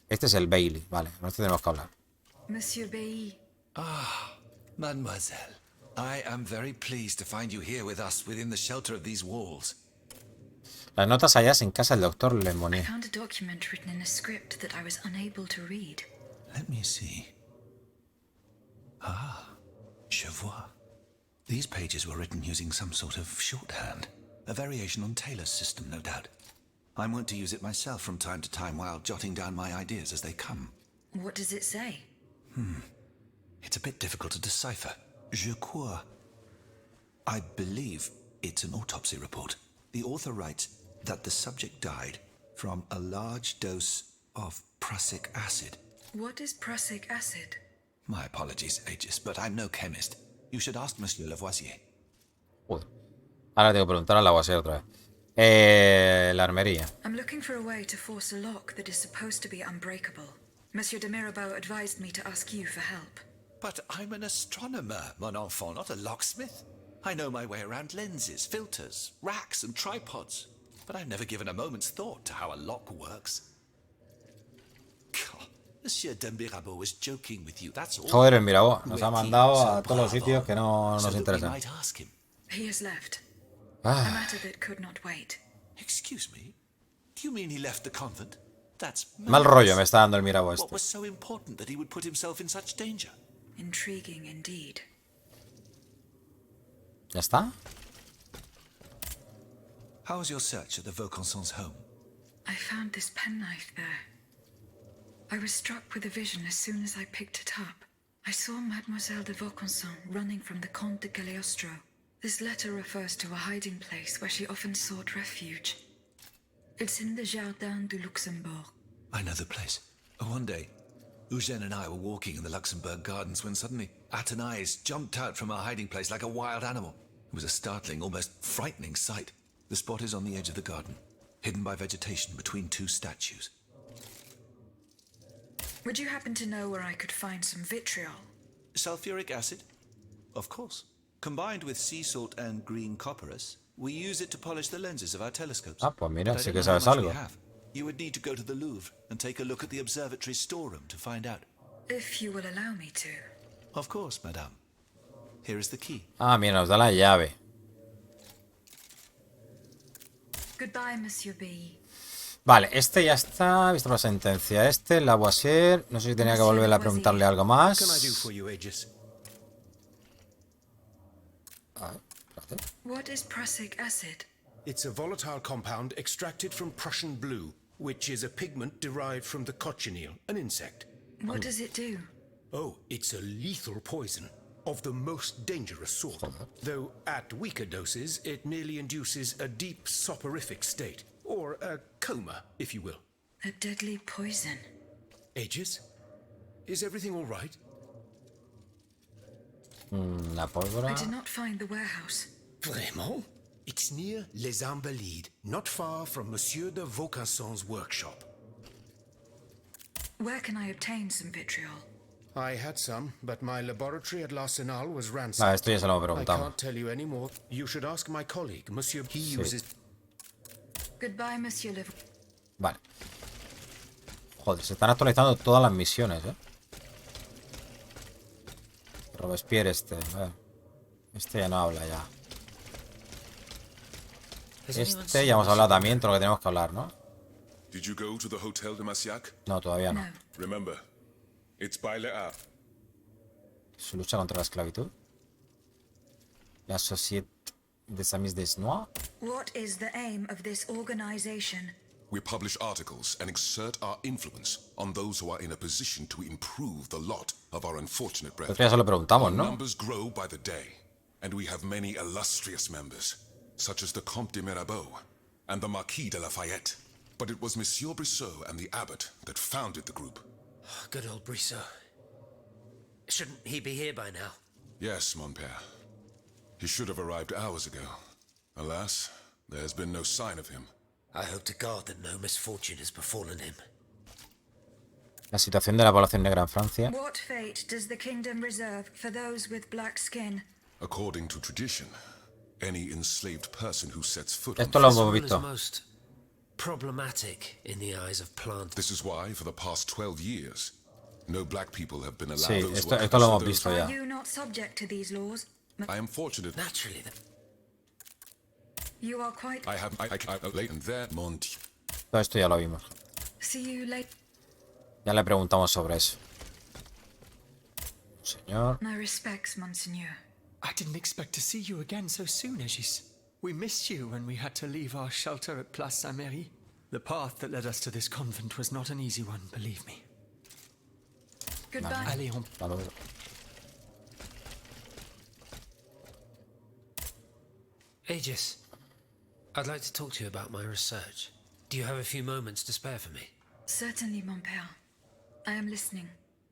Este es el Bailey. Vale, con este tenemos que hablar. Monsieur Bailly. Ah, mademoiselle. I am very pleased to find you here with us within the shelter of these walls. Las notas halladas en casa del doctor I Lemonnier. found a document written in a script that I was unable to read. Let me see. Ah, je vois. These pages were written using some sort of shorthand. A variation on Taylor's system, no doubt. I'm wont to use it myself from time to time while jotting down my ideas as they come. What does it say? It's a bit difficult to decipher. Je crois. I believe it's an autopsy report. The author writes that the subject died from a large dose of prussic acid. What is prussic acid? My apologies, Aegis, but I'm no chemist. You should ask Monsieur Lavoisier. Joder. Ahora tengo que preguntar a Lavoisier otra vez. La armería. I'm looking for a way to force a lock that is supposed to be unbreakable. Monsieur de Mirabeau advised me to ask you for help. But I'm an astronomer, mon enfant, not a locksmith. I know my way around lenses, filters, racks, and tripods, but I've never given a moment's thought to how a lock works. God, Monsieur de Mirabeau was joking with you, that's all. Joder, el Mirabeau nos ha mandado a todos los sitios que no nos interesan. He has left. Ah. A matter that could not wait. Excuse me? Do you mean he left the convent? That's Mal rollo me está dando el Mirabeau What este. was so important that he would put himself in such danger? Intriguing indeed. ¿Ya está? How was your search at the Vaucansons' home? I found this penknife there. I was struck with a vision as soon as I picked it up. I saw Mademoiselle de Vaucanson running from the Comte de Cagliostro. This letter refers to a hiding place where she often sought refuge. It's in the Jardin du Luxembourg. I know the place. One day, Eugène and I were walking in the Luxembourg gardens when suddenly Athénaïs jumped out from our hiding place like a wild animal. It was a startling, almost frightening sight. The spot is on the edge of the garden, hidden by vegetation between two statues. Would you happen to know where I could find some vitriol? Sulfuric acid? Of course. Combined with sea salt and green copperas, we use it to polish the lenses of our telescopes. Ah, pues mira, But I sí don't que know how sabes much we algo. have. You would need to go to the Louvre and take a look at the observatory's storeroom to find out. If you will allow me to. Of course, madame. Here is the key. Ah, mira, nos da la llave. Goodbye, Monsieur B. Vale, este ya está. Visto la sentencia. Este, Lavoisier. No sé si tenía que volver a preguntarle algo más. What can I do for you, Aegis? What is prussic acid? It's a volatile compound extracted from Prussian blue, which is a pigment derived from the cochineal, an insect. What does it do? Oh, it's a lethal poison of the most dangerous sort. Though at weaker doses, it merely induces a deep soporific state, or a coma, if you will. A deadly poison. Aegis, is everything all right? La pólvora. I did not find the warehouse. Vraiment? It's near Les Invalides, not far from Monsieur de Vaucanson's workshop. Where can I obtain some vitriol? I had some, but my laboratory at L'Arsenal was ransacked. Vale, esto ya se lo I preguntamos. can't tell you any more. You should ask my colleague, Monsieur. He uses... Goodbye, Monsieur Le... Vale. Joder, se están actualizando todas las misiones, Robespierre este. A ver. Este ya no habla ya. Este ya hemos hablado también, todo lo que tenemos que hablar, ¿no? Did you go to the Hotel de Massiac? No, todavía no. Remember, it's by Le'a. Su lucha contra la esclavitud. La Société des Amis des Noirs. What is the aim of this organization? We publish articles and exert our influence on those who are in a position to improve the lot of our unfortunate brethren. Esto ya se lo preguntamos, Our ¿no? numbers grow by the day, and we have many illustrious members, such as the Comte de Mirabeau and the Marquis de Lafayette. But it was Monsieur Brissot and the abbot that founded the group. Good old Brissot. Shouldn't he be here by now? Yes, mon père. He should have arrived hours ago. Alas, there has been no sign of him. I hope to God that no misfortune has befallen him. La situación de la población negra en Francia. What fate does the kingdom reserve for those with black skin? According to tradition, any enslaved person who sets foot on Esto lo this hemos world visto. Most problematic in the eyes of plant. This is why, for the past 12 years, no black people have been allowed. Sí, Those esto, who esto lo are- hemos those- visto ya. Are you not subject to these laws? I am fortunate. Naturally, You are quite... I have late and there, Monty. Todo esto ya lo vimos. See you late. Ya le preguntamos sobre eso. Señor. My respects, Monseigneur. I didn't expect to see you again so soon, Aegis. We missed you when we had to leave our shelter at Place Saint-Merry. The path that led us to this convent was not an easy one, believe me. Goodbye. Allez, on... Hasta luego. Aegis, I'd like to talk to you about my research. Do you have a few moments to spare for me? Certainly, mon père. I am listening.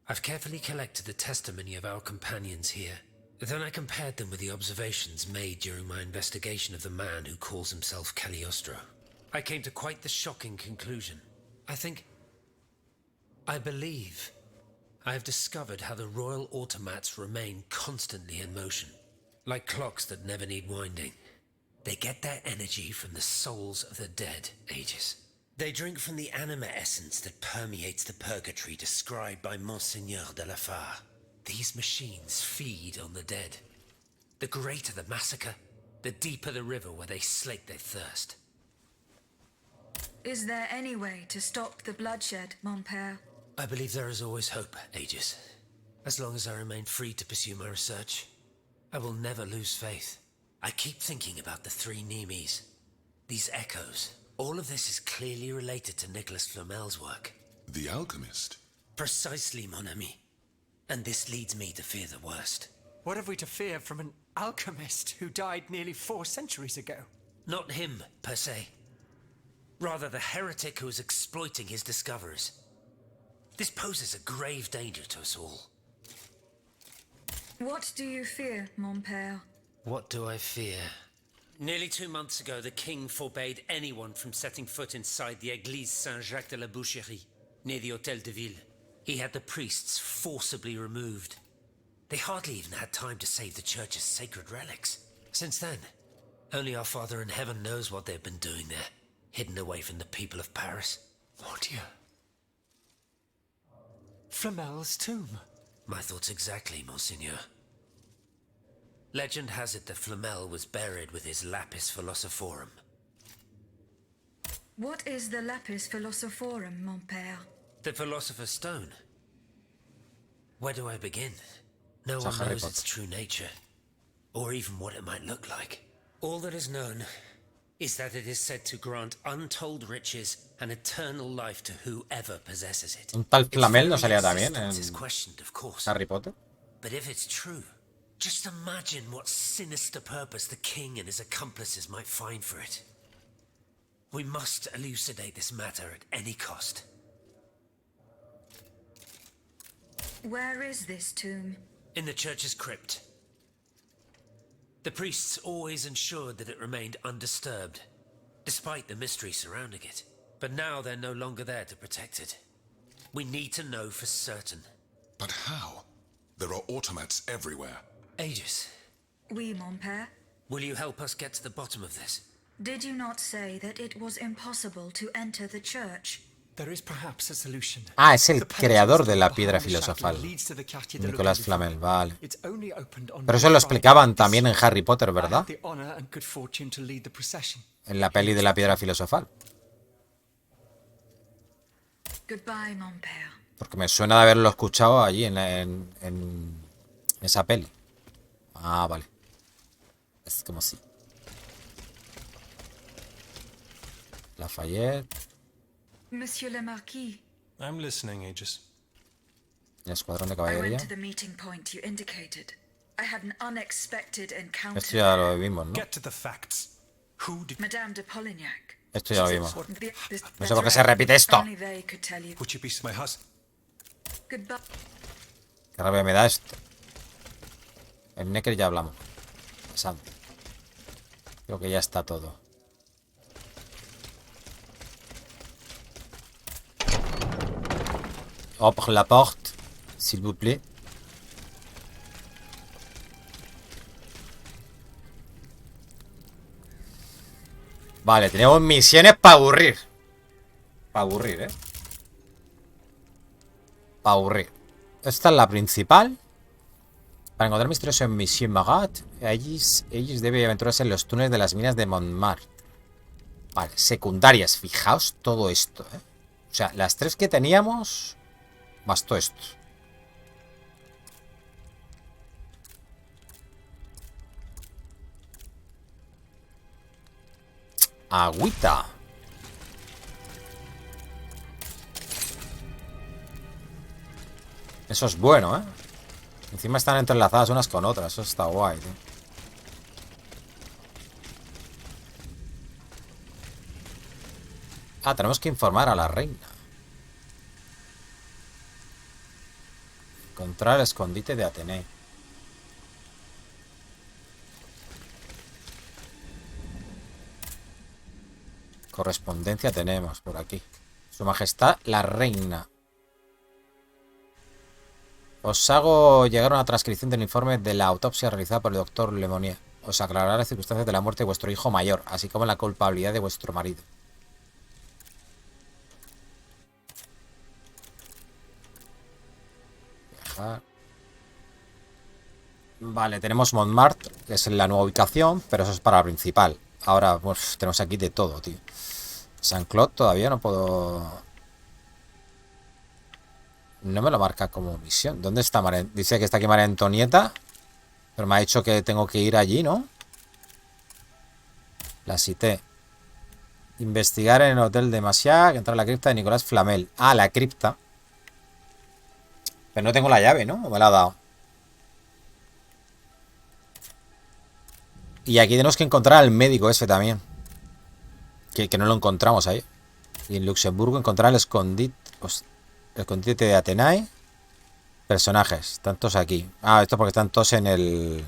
I've carefully collected the testimony of our companions here. Then I compared them with the observations made during my investigation of the man who calls himself Cagliostro. I came to quite the shocking conclusion. I believe I have discovered how the royal automats remain constantly in motion. like clocks that never need winding. They get their energy from the souls of the dead, Aegis. They drink from the anima essence that permeates the purgatory described by Monseigneur de la Fare. These machines feed on the dead. The greater the massacre, the deeper the river where they slake their thirst. Is there any way to stop the bloodshed, mon père? I believe there is always hope, Aegis. As long as I remain free to pursue my research, I will never lose faith. I keep thinking about the three Nemes. These echoes. All of this is clearly related to Nicholas Flamel's work. The alchemist? Precisely, mon ami. And this leads me to fear the worst. What have we to fear from an alchemist who died nearly 4 centuries ago? Not him, per se. Rather the heretic who is exploiting his discoveries. This poses a grave danger to us all. What do you fear, mon père? What do I fear? Nearly 2 months ago, the king forbade anyone from setting foot inside the Église Saint-Jacques de la Boucherie, near the Hôtel de Ville. He had the priests forcibly removed. They hardly even had time to save the church's sacred relics. Since then, only our Father in Heaven knows what they've been doing there, hidden away from the people of Paris. Oh dear. Flamel's tomb. My thoughts exactly, Monseigneur. Legend has it that Flamel was buried with his lapis philosophorum. What is the lapis philosophorum, mon père? The Philosopher's Stone. Where do I begin? No one knows its true nature, or even what it might look like. All that is known is that it is said to grant untold riches and eternal life to whoever possesses it. Un tal Flamel no salía también en Harry Potter. But if it's true, just imagine what sinister purpose the king and his accomplices might find for it. We must elucidate this matter at any cost. Where is this tomb? In the church's crypt. The priests always ensured that it remained undisturbed, despite the mystery surrounding it. But now they're no longer there to protect it. We need to know for certain. But how? There are automats everywhere. Aegis. Oui, mon père. Will you help us get to the bottom of this? Did you not say that it was impossible to enter the church? There is perhaps a solution. Ah, es el creador de la piedra filosofal. Nicolas Flamel, vale. Pero eso lo explicaban también en Harry Potter, ¿verdad? En la peli de la piedra filosofal. Goodbye, mon père. Porque me suena de haberlo escuchado allí en esa peli. Ah, vale. Es como si. Lafayette. Monsieur le Marquis. I'm listening, Aegis. El escuadrón de I caballería. went to the meeting point you indicated. I had an unexpected encounter. Esto ya lo vimos, ¿no? Get to the facts. Who did... Madame de Polignac. Esto ya lo vimos. The- No sé por qué se repite esto. Only they could tell you. Would you be my husband? Goodbye. Qué rabia me da esto. El Necker ya hablamos. Pasando. Creo que ya está todo. Ouvre la porte, s'il vous plaît. Vale, tenemos misiones para aburrir. Para aburrir, ¿eh? Para aburrir. Esta es la principal. Para encontrar misterioso en Monsieur Magat, Aegis debe aventurarse en los túneles de las minas de Montmartre. Vale, secundarias. Fijaos todo esto, ¿eh? O sea, las 3 que teníamos... Bastó esto. Agüita. Eso es bueno, ¿eh? Encima están entrelazadas unas con otras. Eso está guay, tío. Ah, tenemos que informar a la reina. Encontrar el escondite de Atenea. Correspondencia tenemos por aquí. Su Majestad la Reina. Os hago llegar una transcripción del informe de la autopsia realizada por el doctor Lemonnier. Os aclarará las circunstancias de la muerte de vuestro hijo mayor, así como la culpabilidad de vuestro marido. Viajar. Vale, tenemos Montmartre, que es la nueva ubicación, pero eso es para la principal. Ahora, pues, tenemos aquí de todo, tío. Saint-Claude todavía no puedo... No me lo marca como misión. ¿Dónde está María? Dice que está aquí María Antonieta, pero me ha dicho que tengo que ir allí, ¿no? La cité. Investigar en el hotel de Massiac, entrar a la cripta de Nicolás Flamel. Ah, la cripta. Pero no tengo la llave, ¿no? ¿O me la ha dado? Y aquí tenemos que encontrar al médico ese también. Que no lo encontramos ahí. Y en Luxemburgo encontrar el escondite. Pues, el escondite de Atenae. Personajes. Están todos aquí. Ah, esto porque están todos en el...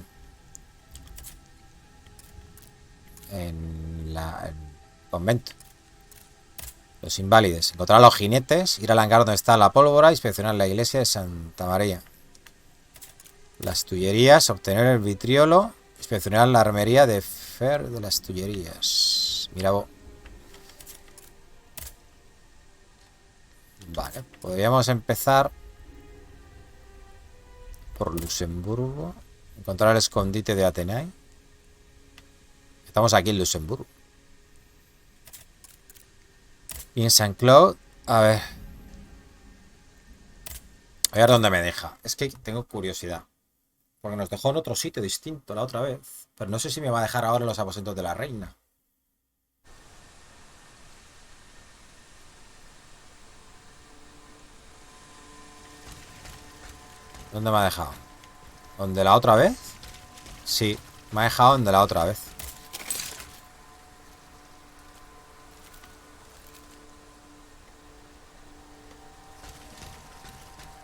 En el convento. Los inválidos. Encontrar a los jinetes. Ir al hangar donde está la pólvora. Inspeccionar la iglesia de Santa María. Las tullerías. Obtener el vitriolo. Inspeccionar la armería de Fer de las Tullerías. Mira vos. Vale, podríamos empezar por Luxemburgo. Encontrar el escondite de Atenae. Estamos aquí en Luxemburgo. Y en Saint-Claude, a ver. A ver dónde me deja. Es que tengo curiosidad. Porque nos dejó en otro sitio distinto la otra vez. Pero no sé si me va a dejar ahora en los aposentos de la reina. ¿Dónde me ha dejado? ¿Dónde la otra vez? Sí, me ha dejado donde la otra vez.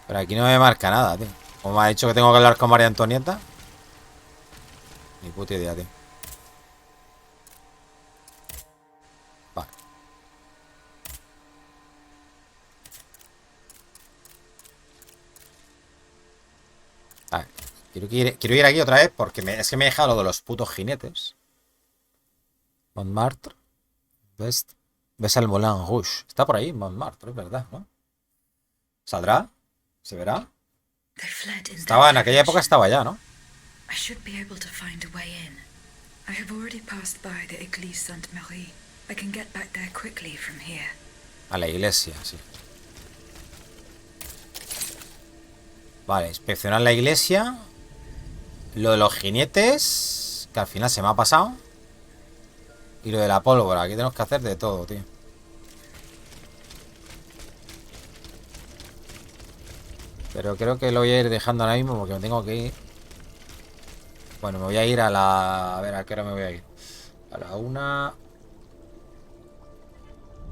Pero aquí no me marca nada, tío. Como me ha dicho que tengo que hablar con María Antonieta. Ni puta idea, tío. Vale. A ver. Quiero ir aquí otra vez porque es que me he dejado lo de los putos jinetes. Montmartre. ¿Ves el Moulin Rouge? Está por ahí, Montmartre, es verdad, ¿no? ¿Saldrá? ¿Se verá? Estaba en aquella época, estaba ya, ¿no? I should be able to find a way in. I have already passed by the Église Sainte-Marie. I can get back there quickly from here. A la iglesia, sí. Vale, inspeccionar la iglesia. Lo de los jinetes, que al final se me ha pasado. Y lo de la pólvora, aquí tenemos que hacer de todo, tío. Pero creo que lo voy a ir dejando ahora mismo porque me tengo que ir. Bueno, me voy a ir a la... A ver, ¿a qué hora me voy a ir? A la 1.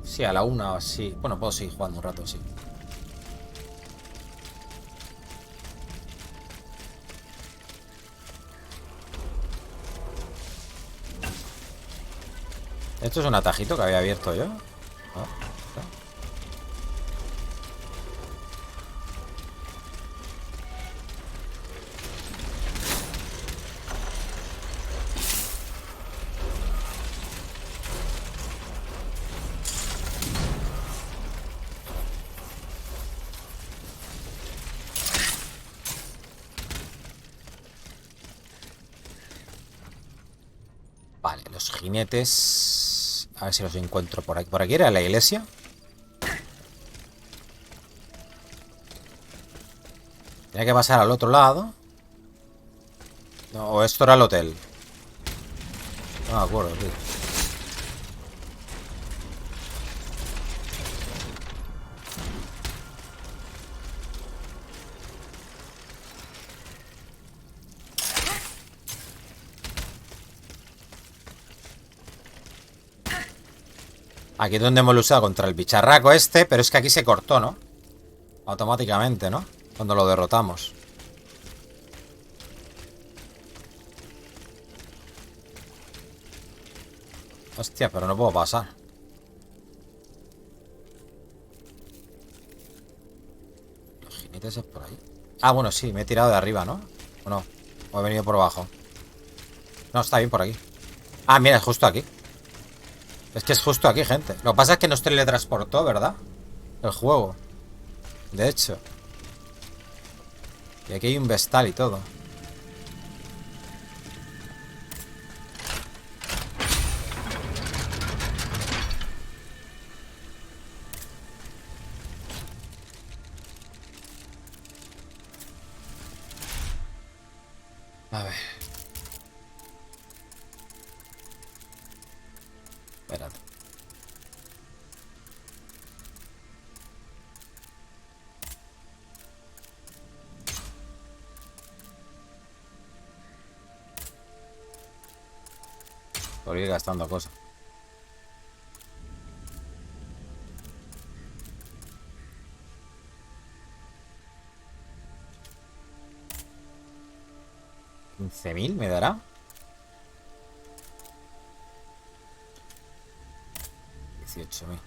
Sí, a la 1, sí. Bueno, puedo seguir jugando un rato, sí. Esto es un atajito que había abierto yo. Vale, los jinetes. A ver si los encuentro por aquí. ¿Por aquí era la iglesia? Tenía que pasar al otro lado. No, o esto era el hotel. No me acuerdo, tío. Aquí es donde hemos luchado contra el bicharraco este. Pero es que aquí se cortó, ¿no? Automáticamente, ¿no? Cuando lo derrotamos. Hostia, pero no puedo pasar. Los jinetes es por ahí. Ah, bueno, sí, me he tirado de arriba, ¿no? ¿O no? O he venido por abajo. No, está bien por aquí. Ah, mira, es justo aquí. Es que es justo aquí, gente. Lo que pasa es que nos teletransportó, ¿verdad? El juego. De hecho. Y aquí hay un vestal y todo. A ver. Espérate. Por ir gastando cosas. ¿15.000 me dará? 18.000.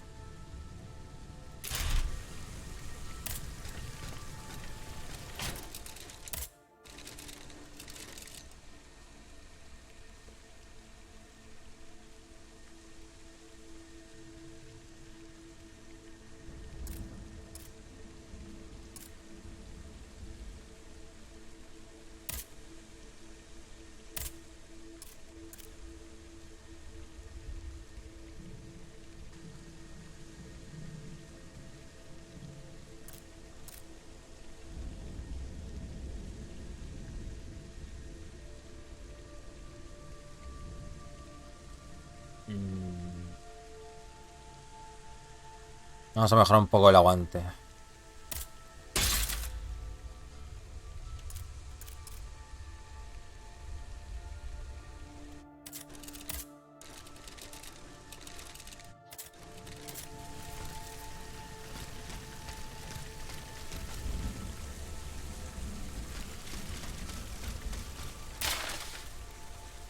Vamos a mejorar un poco el aguante.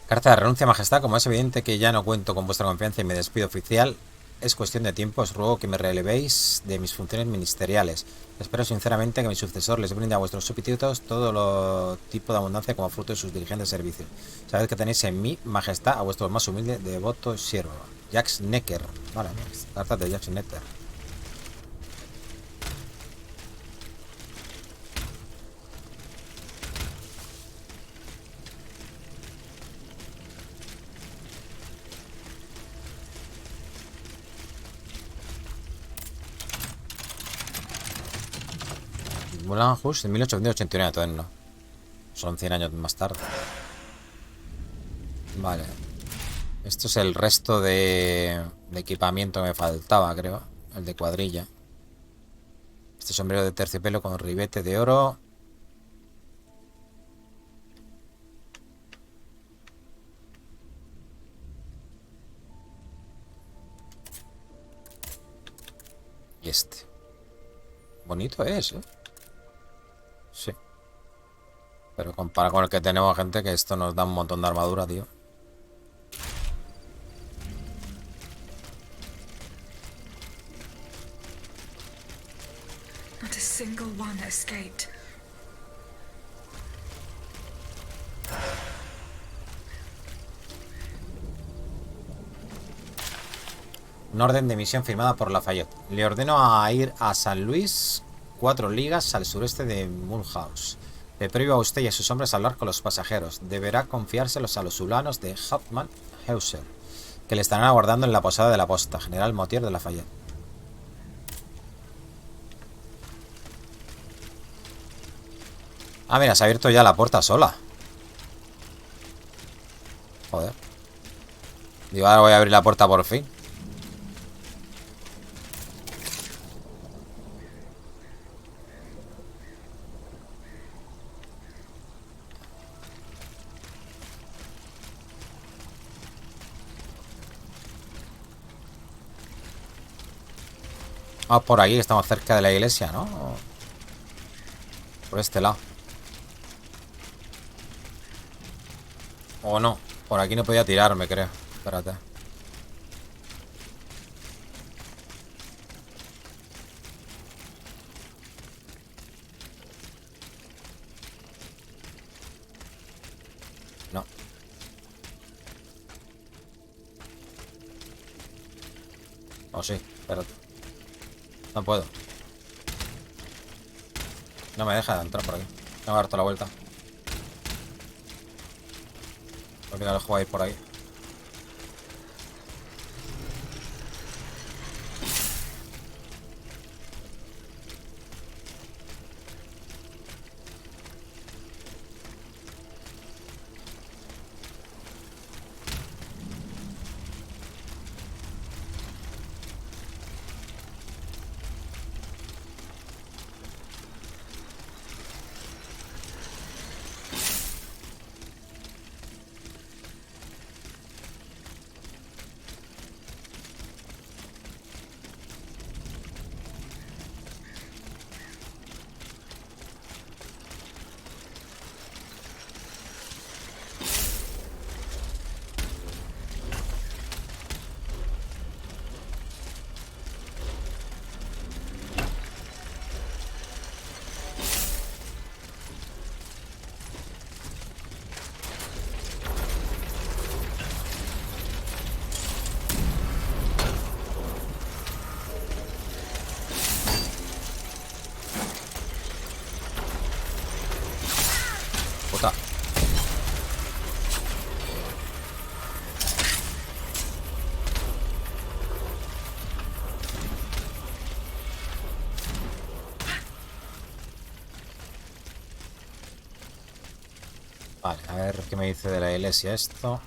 Carta de renuncia, majestad. Como es evidente que ya no cuento con vuestra confianza y me despido oficial, es cuestión de tiempo. Os ruego que me relevéis de mis funciones ministeriales. Espero sinceramente que mi sucesor les brinde a vuestros súbditos todo lo tipo de abundancia como fruto de sus diligentes servicios. Sabed que tenéis en mí, majestad, a vuestro más humilde devoto siervo. Jax Necker. Vale, carta de Jax Necker. Mulan Hush en 1889, todavía no. Son 100 años más tarde. Vale. Esto es el resto de equipamiento que me faltaba, creo. El de cuadrilla. Este sombrero de terciopelo con ribete de oro. Y este. Bonito es, ¿eh? Sí. Pero compara con el que tenemos, gente, que esto nos da un montón de armadura, tío. Not a single one escaped. Una orden de misión firmada por Lafayette. Le ordeno a ir a San Luis, 4 ligas al sureste de Mulhouse. Le prohíbo a usted y a sus hombres hablar con los pasajeros. Deberá confiárselos a los ulanos de Hauptmann Hauser, que le estarán aguardando en la posada de la posta. General Motier de Lafayette. Ah, mira, se ha abierto ya la puerta sola. Joder. Digo, ahora voy a abrir la puerta por fin. Vamos por aquí, que estamos cerca de la iglesia, ¿no? Por este lado. O no, por aquí no podía tirarme, creo. Espérate. Oh, sí, espérate. No puedo. No me deja entrar por aquí. Tengo que dar toda la vuelta. Porque no lo jugáis por ahí. Puta. Vale, a ver qué me dice de la iglesia esto.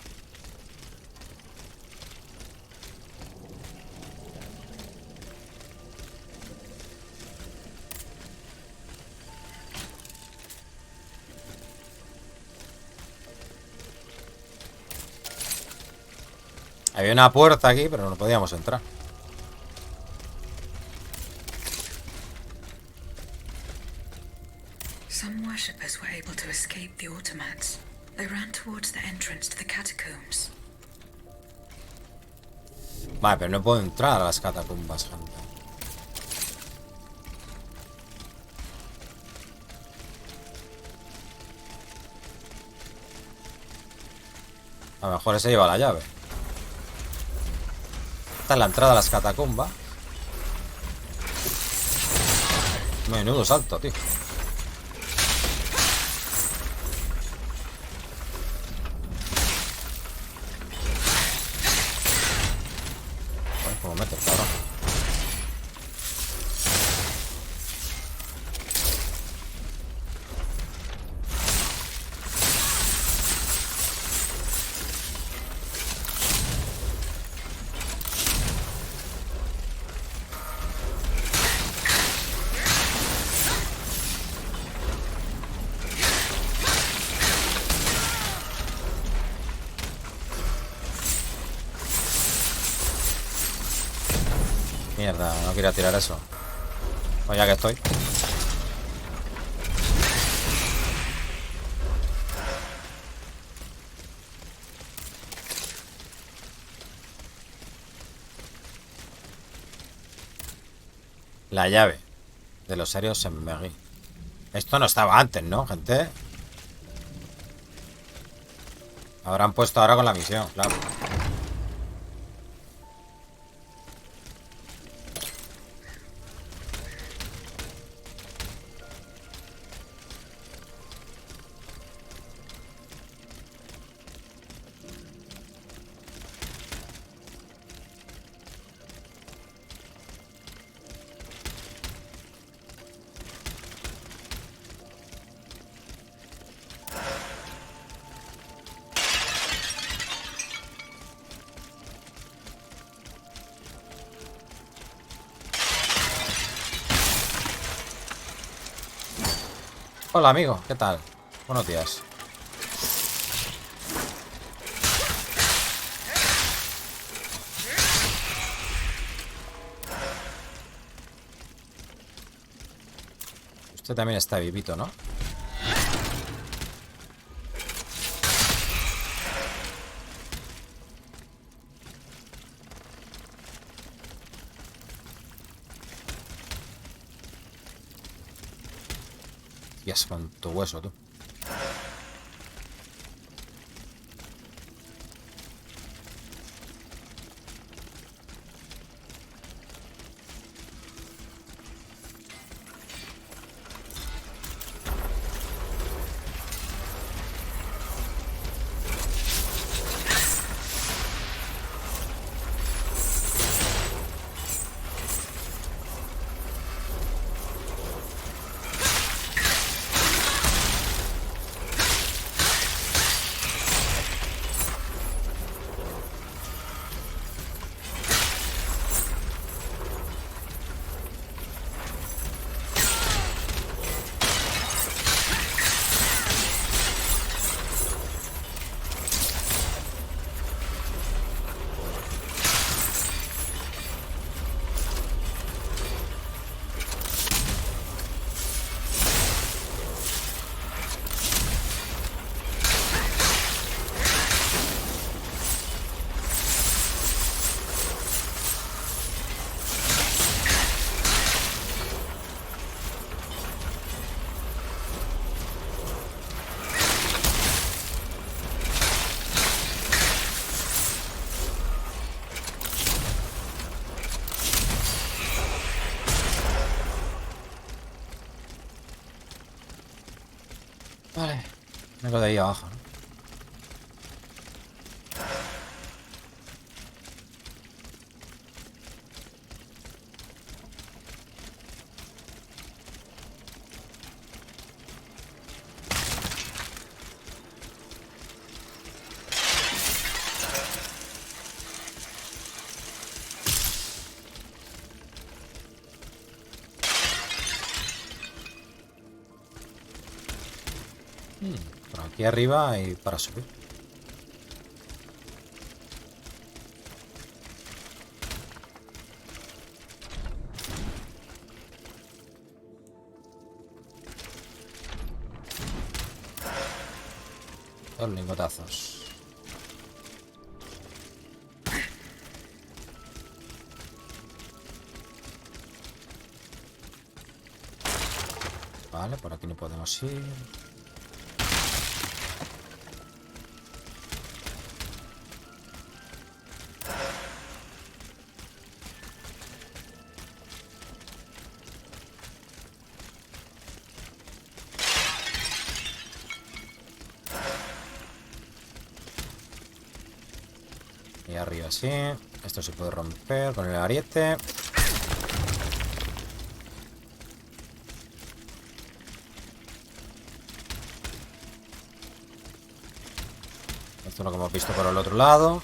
Había una puerta aquí, pero no podíamos entrar. Some worshippers were able to escape the automats. They ran towards the entrance to the catacombs. Vale, pero no puedo entrar a las catacumbas, gente. A lo mejor ese lleva la llave. Esta es la entrada a las catacumbas. Menudo salto, tío. Joder, cómo mete el cabrón. Mierda, no quería tirar eso. Pues ya que estoy. La llave de los serios en MERC. Esto no estaba antes, ¿no, gente? Habrán puesto ahora con la misión, claro. Hola, amigo, ¿qué tal? Buenos días. Usted también está vivito, ¿no? Con tu hueso, tú. Vale. Vengo de ahí abajo, ¿no? Por aquí arriba hay para subir. Dos lingotazos. Vale, por aquí no podemos ir. Y arriba sí. Esto se puede romper con el ariete. Esto es lo que hemos visto por el otro lado.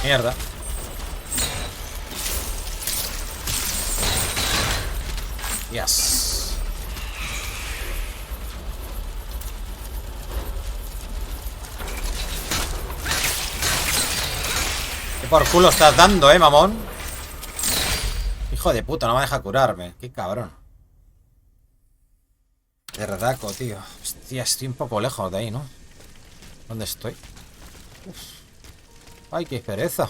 Mierda. Yes. ¿Qué por culo estás dando, mamón? Hijo de puta, no me deja curarme. Qué cabrón. Verdaco, tío. Hostia, estoy un poco lejos de ahí, ¿no? ¿Dónde estoy? Uf. Ay, qué pereza.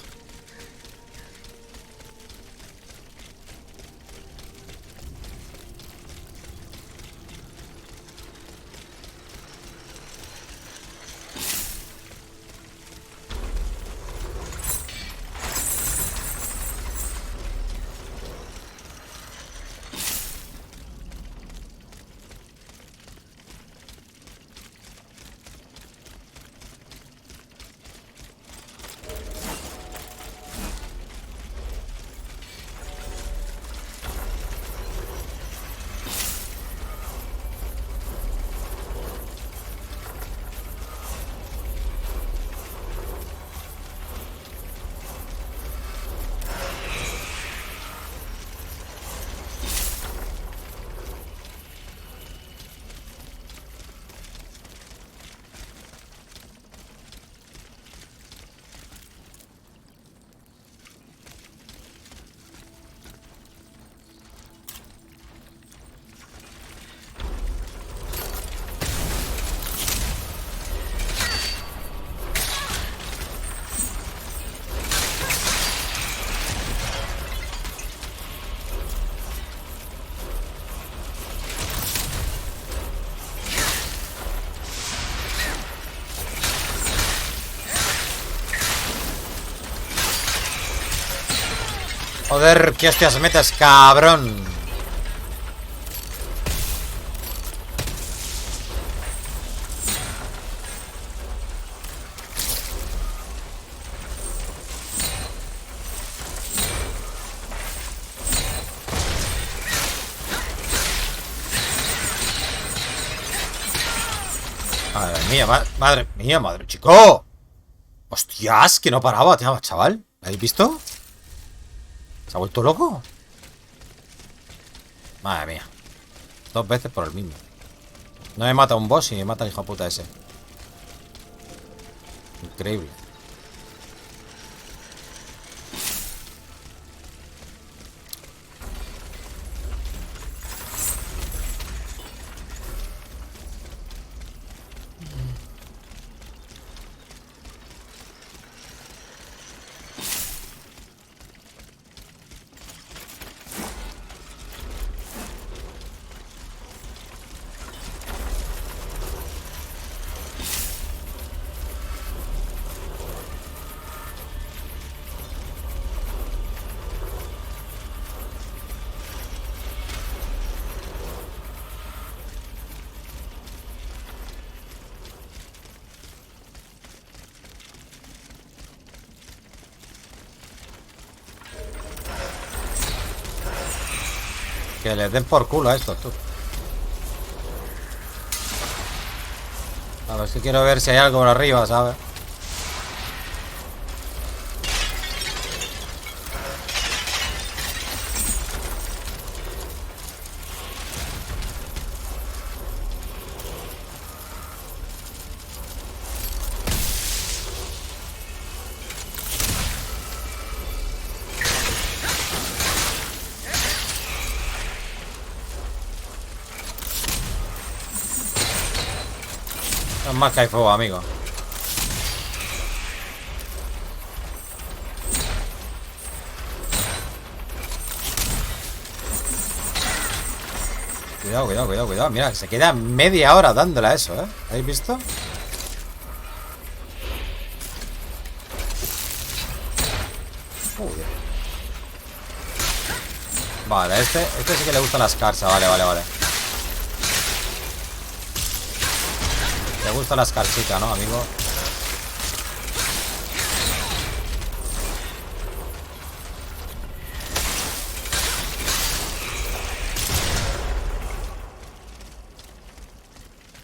Joder, qué hostias metes, cabrón. Madre mía, madre, chico. Hostias, que no paraba, chaval. ¿Lo habéis visto? ¿Se ha vuelto loco? Madre mía. 2 veces por el mismo. No me mata un boss y me mata el hijo de puta ese. Increíble. Que les den por culo a estos, tú. A ver si quiero ver si hay algo por arriba, ¿sabes? No es más que hay fuego, amigo. Cuidado, cuidado, cuidado, cuidado. Mira, que se queda media hora dándole a eso, ¿eh? ¿Habéis visto? Joder. Vale, este sí que le gustan las cartas. Vale, vale, vale. Le gustan las carchitas, ¿no, amigo?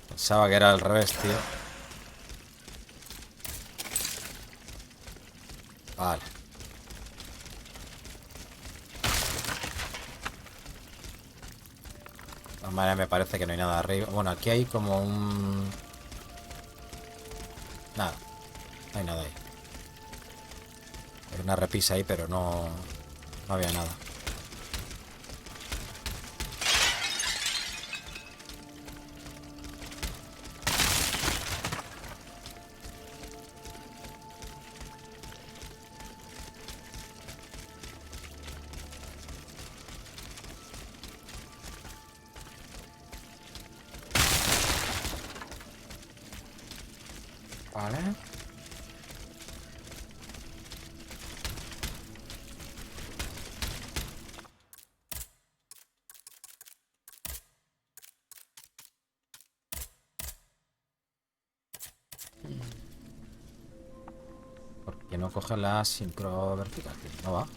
Pensaba que era al revés, tío. Vale. De todas maneras me parece que no hay nada arriba. Bueno, aquí hay como un... Nada. No hay nada ahí. Hay una repisa ahí, pero no había nada. Vale. ¿Por qué no coge la sincro vertical? No va.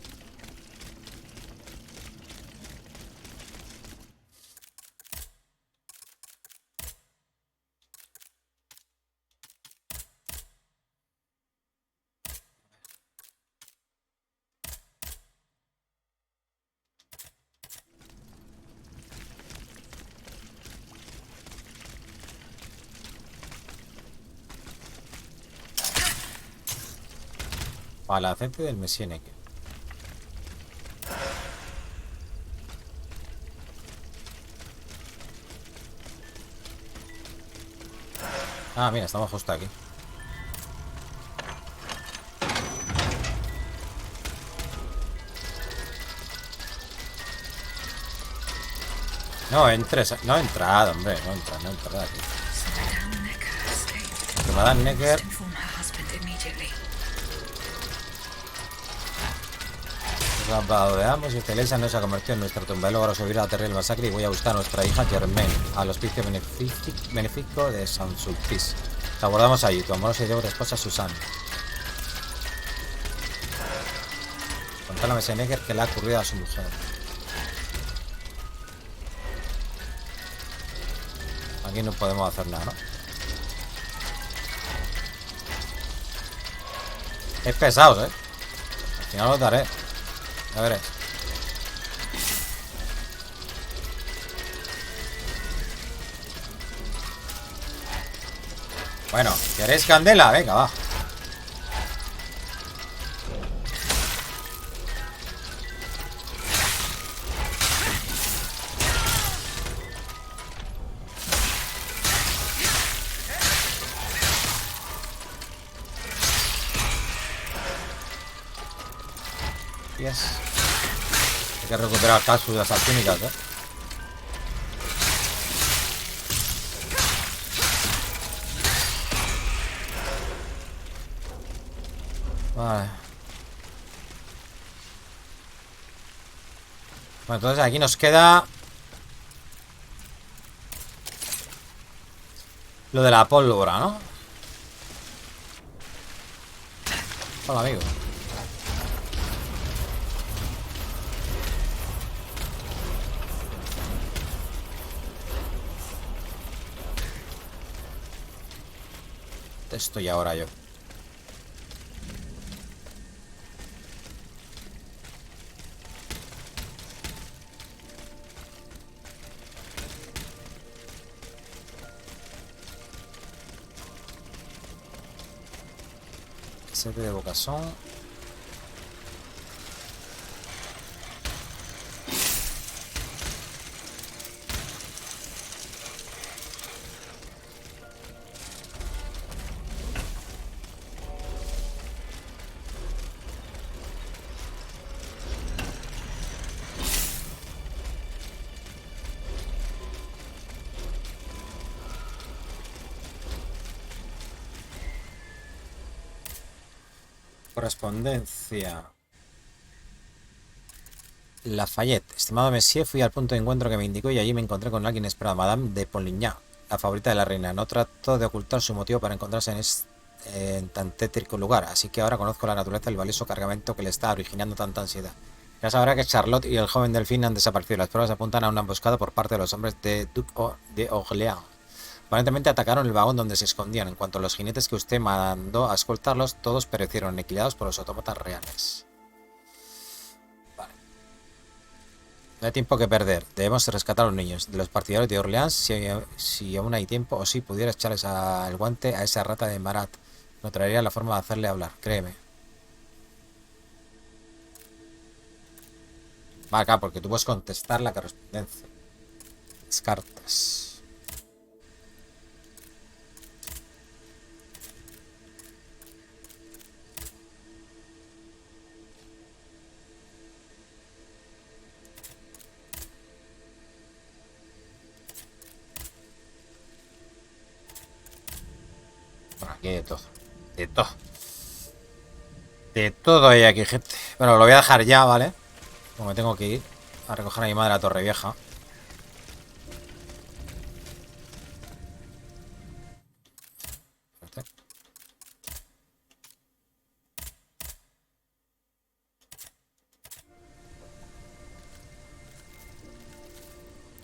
Palacete del mecánico. Ah, mira, estamos justo aquí. No entres, no he entrado, hombre, no he entrado aquí. Que Madame Necker. Nos rodeamos y Celesa no se ha convertido en nuestra tumba. Logro subir a la terrible masacre y voy a buscar a nuestra hija Germaine al hospicio benéfico de San Sulpice. Te abordamos allí, tu amorosa y debora esposa Susan. Contale a Messe Necker que le ha ocurrido a su mujer. Aquí no podemos hacer nada, ¿no? Es pesados, Al final los daré. Ya veré. Bueno, ¿queréis candela? Venga, va. Yes. Hay que recuperar cápsulas alquímicas, Vale. Bueno, entonces aquí nos queda lo de la pólvora, ¿no? Hola, amigo. Estoy ahora yo. Cp de vocazón. Correspondencia. Lafayette. Estimado Monsieur, fui al punto de encuentro que me indicó y allí me encontré con alguien inesperado, Madame de Polignac, la favorita de la reina. No trató de ocultar su motivo para encontrarse en tan tétrico lugar, así que ahora conozco la naturaleza del valioso cargamento que le está originando tanta ansiedad. Ya sabrá que Charlotte y el joven delfín han desaparecido. Las pruebas apuntan a una emboscada por parte de los hombres de Duc de Orléans. Aparentemente atacaron el vagón donde se escondían. En cuanto a los jinetes que usted mandó a escoltarlos, todos perecieron aniquilados por los autómatas reales. Vale. No hay tiempo que perder. Debemos rescatar a los niños. De los partidarios de Orleans, si aún hay tiempo, o si pudiera echarles el guante a esa rata de Marat. No traería la forma de hacerle hablar, créeme. Vale, acá, porque tú puedes contestar la correspondencia. Descartas. Aquí de todo. De todo. De todo hay aquí, gente. Bueno, lo voy a dejar ya, ¿vale? Como me tengo que ir a recoger a mi madre a Torre Vieja. Perfecto.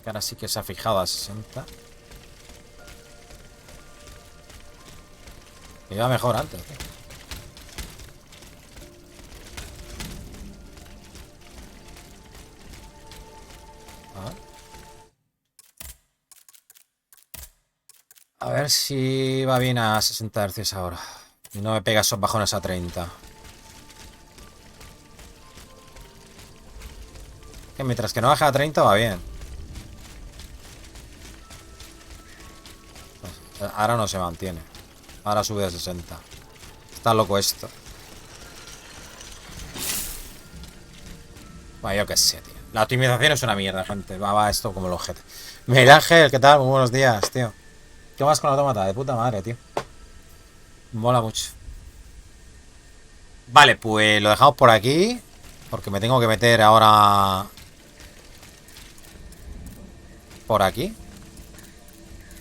Que ahora sí que se ha fijado a 60. Me iba mejor antes, tío. A ver si va bien a 60 Hz ahora. Y no me pega esos bajones a 30. Que mientras que no baje a 30 va bien. Pues ahora no se mantiene. Ahora sube a 60. Está loco esto. Bueno, yo qué sé, tío. La optimización es una mierda, gente. Va esto como el ojete. Miguel Ángel, ¿qué tal? Muy buenos días, tío. ¿Qué más con la autómata? De puta madre, tío. Mola mucho. Vale, pues lo dejamos por aquí. Porque me tengo que meter ahora... por aquí.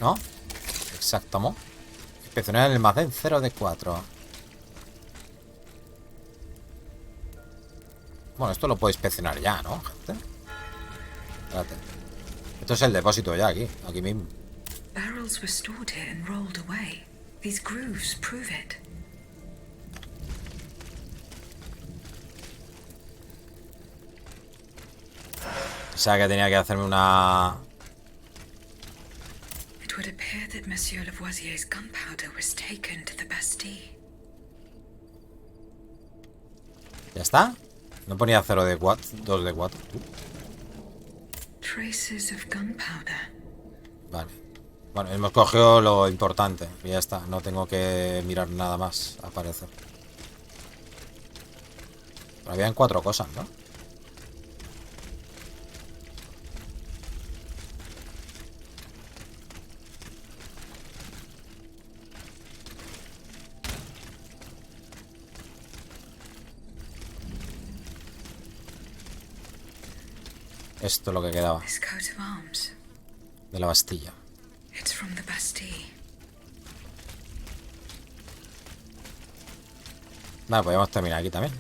¿No? Exactamente. Inspeccionar el almacén 0 de 4. Bueno, esto lo puedo inspeccionar ya, ¿no, gente? Espérate. Esto es el depósito ya aquí mismo. Barrels were stored here and rolled away. These grooves prove it. O sea que tenía que hacerme una... It would appear that Monsieur Lavoisier's gunpowder was taken to the Bastille. ¿Ya está? No ponía 0 de 4, 2 de 4. Traces of gunpowder. Vale. Bueno, hemos cogido lo importante. Y ya está. No tengo que mirar nada más, al parecer. Pero habían 4 cosas, ¿no? Esto es lo que quedaba. This coat of arms. De la Bastilla. It's from the Bastille. Vale, podemos terminar aquí también.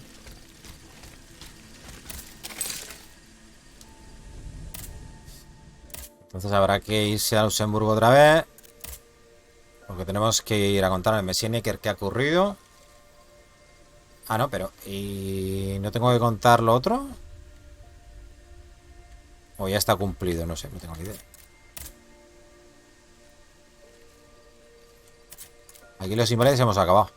Entonces habrá que irse a Luxemburgo otra vez. Porque tenemos que ir a contar al Monsieur Necker qué ha ocurrido. Ah, no, pero... ¿Y no tengo que contar lo otro? O ya está cumplido, no sé, no tengo ni idea. Aquí los invalidos hemos acabado.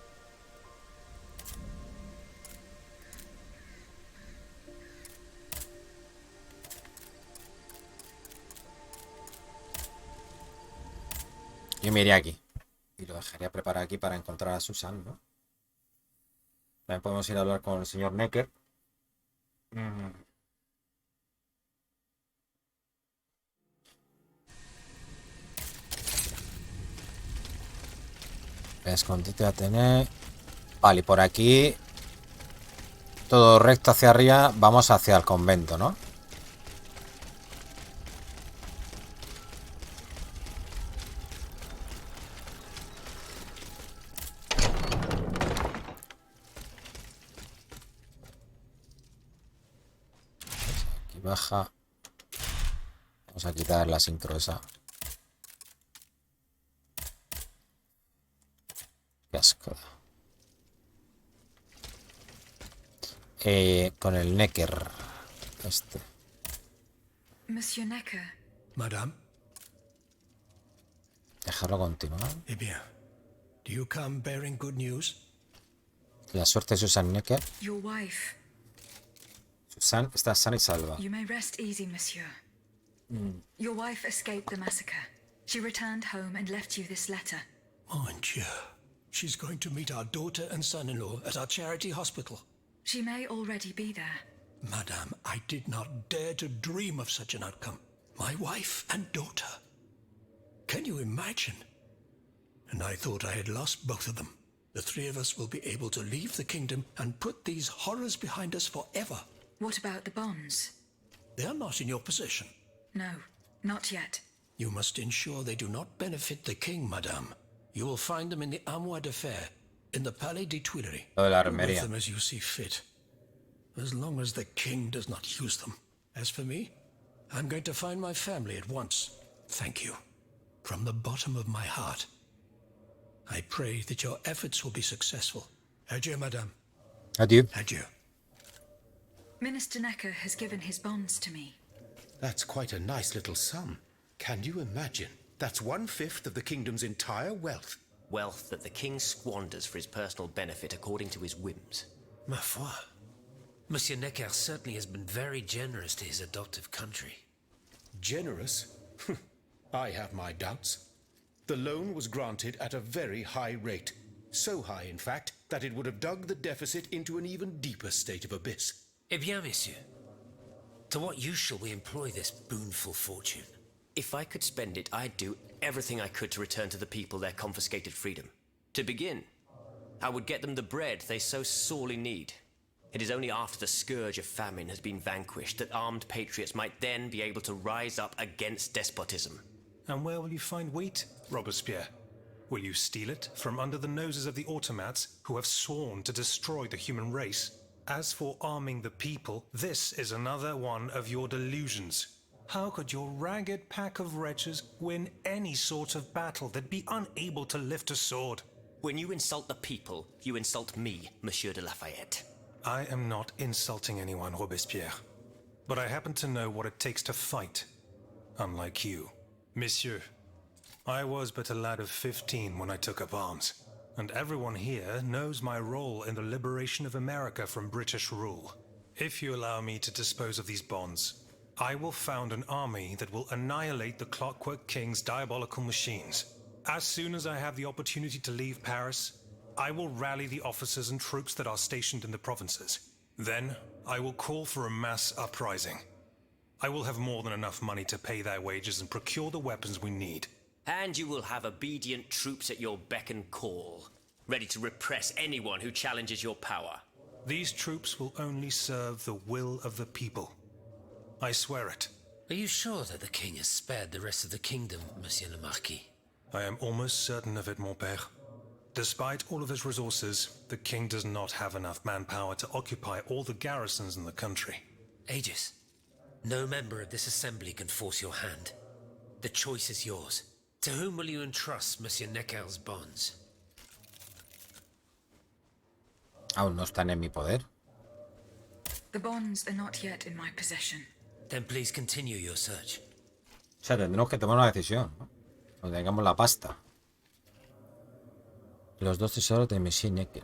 Yo me iría aquí. Y lo dejaría preparar aquí para encontrar a Susan, ¿no? También podemos ir a hablar con el señor Necker. Escondite a tener. Vale, y por aquí todo recto hacia arriba. Vamos hacia el convento, ¿no? Aquí baja. Vamos a quitar la sincro esa. Qué asco. Con el Necker. Este. Monsieur Necker. Madame? Dejarlo continuar. Eh bien, do you come bearing good news? La suerte de Susan Necker. Your wife. Susan está sana y salva. You may rest easy, monsieur. Your wife escaped the massacre. She returned home and left you this letter. Mon Dieu. She's going to meet our daughter and son-in-law at our charity hospital. She may already be there. Madame, I did not dare to dream of such an outcome. My wife and daughter. Can you imagine? And I thought I had lost both of them. The three of us will be able to leave the kingdom and put these horrors behind us forever. What about the bonds? They are not in your possession. No, not yet. You must ensure they do not benefit the king, madame. You will find them in the Armoire de Fer, in the Palais des Tuileries. Lo de la Move armería. them as you see fit, as long as the king does not use them. As for me, I'm going to find my family at once. Thank you, from the bottom of my heart. I pray that your efforts will be successful. Adieu, madame. Adieu. Adieu. Minister Necker has given his bonds to me. That's quite a nice little sum. Can you imagine? That's 1/5 of the kingdom's entire wealth. Wealth that the king squanders for his personal benefit according to his whims. Ma foi. Monsieur Necker certainly has been very generous to his adoptive country. Generous? I have my doubts. The loan was granted at a very high rate. So high, in fact, that it would have dug the deficit into an even deeper state of abyss. Eh bien, monsieur. To what use shall we employ this boonful fortune? If I could spend it, I'd do everything I could to return to the people their confiscated freedom. To begin, I would get them the bread they so sorely need. It is only after the scourge of famine has been vanquished that armed patriots might then be able to rise up against despotism. And where will you find wheat, Robespierre? Will you steal it from under the noses of the automats who have sworn to destroy the human race? As for arming the people, this is another one of your delusions. How could your ragged pack of wretches win any sort of battle that'd be unable to lift a sword? When you insult the people, you insult me, Monsieur de Lafayette. I am not insulting anyone, Robespierre. but I happen to know what it takes to fight, unlike you. Monsieur, I was but a lad of 15 when I took up arms, and everyone here knows my role in the liberation of America from British rule. If you allow me to dispose of these bonds, I will found an army that will annihilate the Clockwork King's diabolical machines. As soon as I have the opportunity to leave Paris, I will rally the officers and troops that are stationed in the provinces. Then, I will call for a mass uprising. I will have more than enough money to pay their wages and procure the weapons we need. And you will have obedient troops at your beck and call, ready to repress anyone who challenges your power. These troops will only serve the will of the people. I swear it. Are you sure that the king has spared the rest of the kingdom, Monsieur le Marquis? I am almost certain of it, mon père. Despite all of his resources, the king does not have enough manpower to occupy all the garrisons in the country. Aegis, no member of this assembly can force your hand. The choice is yours. To whom will you entrust Monsieur Necker's bonds? Aún no están en mi poder. The bonds are not yet in my possession. Then please continue your search. O sea, tendremos que tomar una decisión, ¿no? Cuando tengamos la pasta. Los 2 tesoros de Monsieur Necker.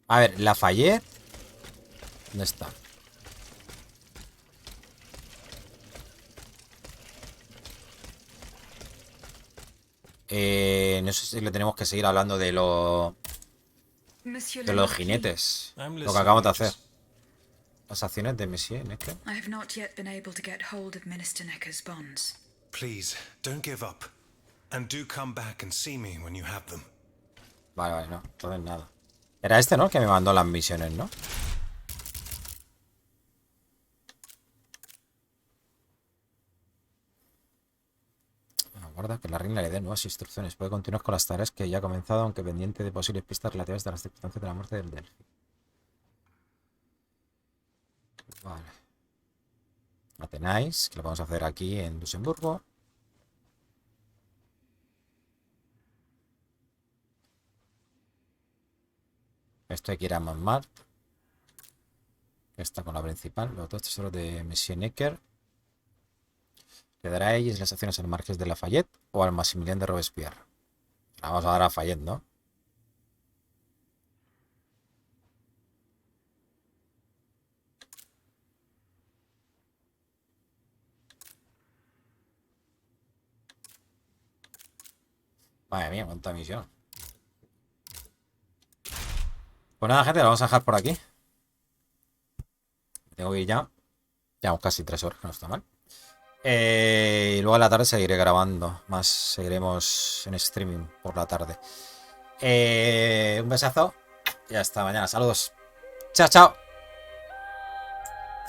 A ver, Lafayette. ¿Dónde está? No sé si le tenemos que seguir hablando de los jinetes. Lo que acabamos de hacer. Las acciones de Monsieur Necker. I have not yet been able to get hold of Minister Necker's bonds. Please, don't give up. And do come back and see me when you have them. Vale, no. Entonces nada. Era este, ¿no? El que me mandó las misiones, ¿no? Guarda que la reina le dé nuevas instrucciones. Puede continuar con las tareas que ya ha comenzado, aunque pendiente de posibles pistas relativas a las circunstancias de la muerte del Delphi. Vale. Atenáis, que lo vamos a hacer aquí en Luxemburgo. Esto hay que ir a Montmartre. Está con la principal. Los 2 tesoros de Monsieur Necker. Le dará a Aegis las acciones al Marqués de Lafayette o al Maximilien de Robespierre. La vamos a dar a Lafayette, ¿no? Madre mía, cuánta misión. Pues nada, gente, la vamos a dejar por aquí. Tengo que ir ya. Llevamos casi 3 horas, que no está mal. Y luego a la tarde seguiré grabando. Más seguiremos en streaming por la tarde. Un besazo. Y hasta mañana. Saludos. Chao, chao.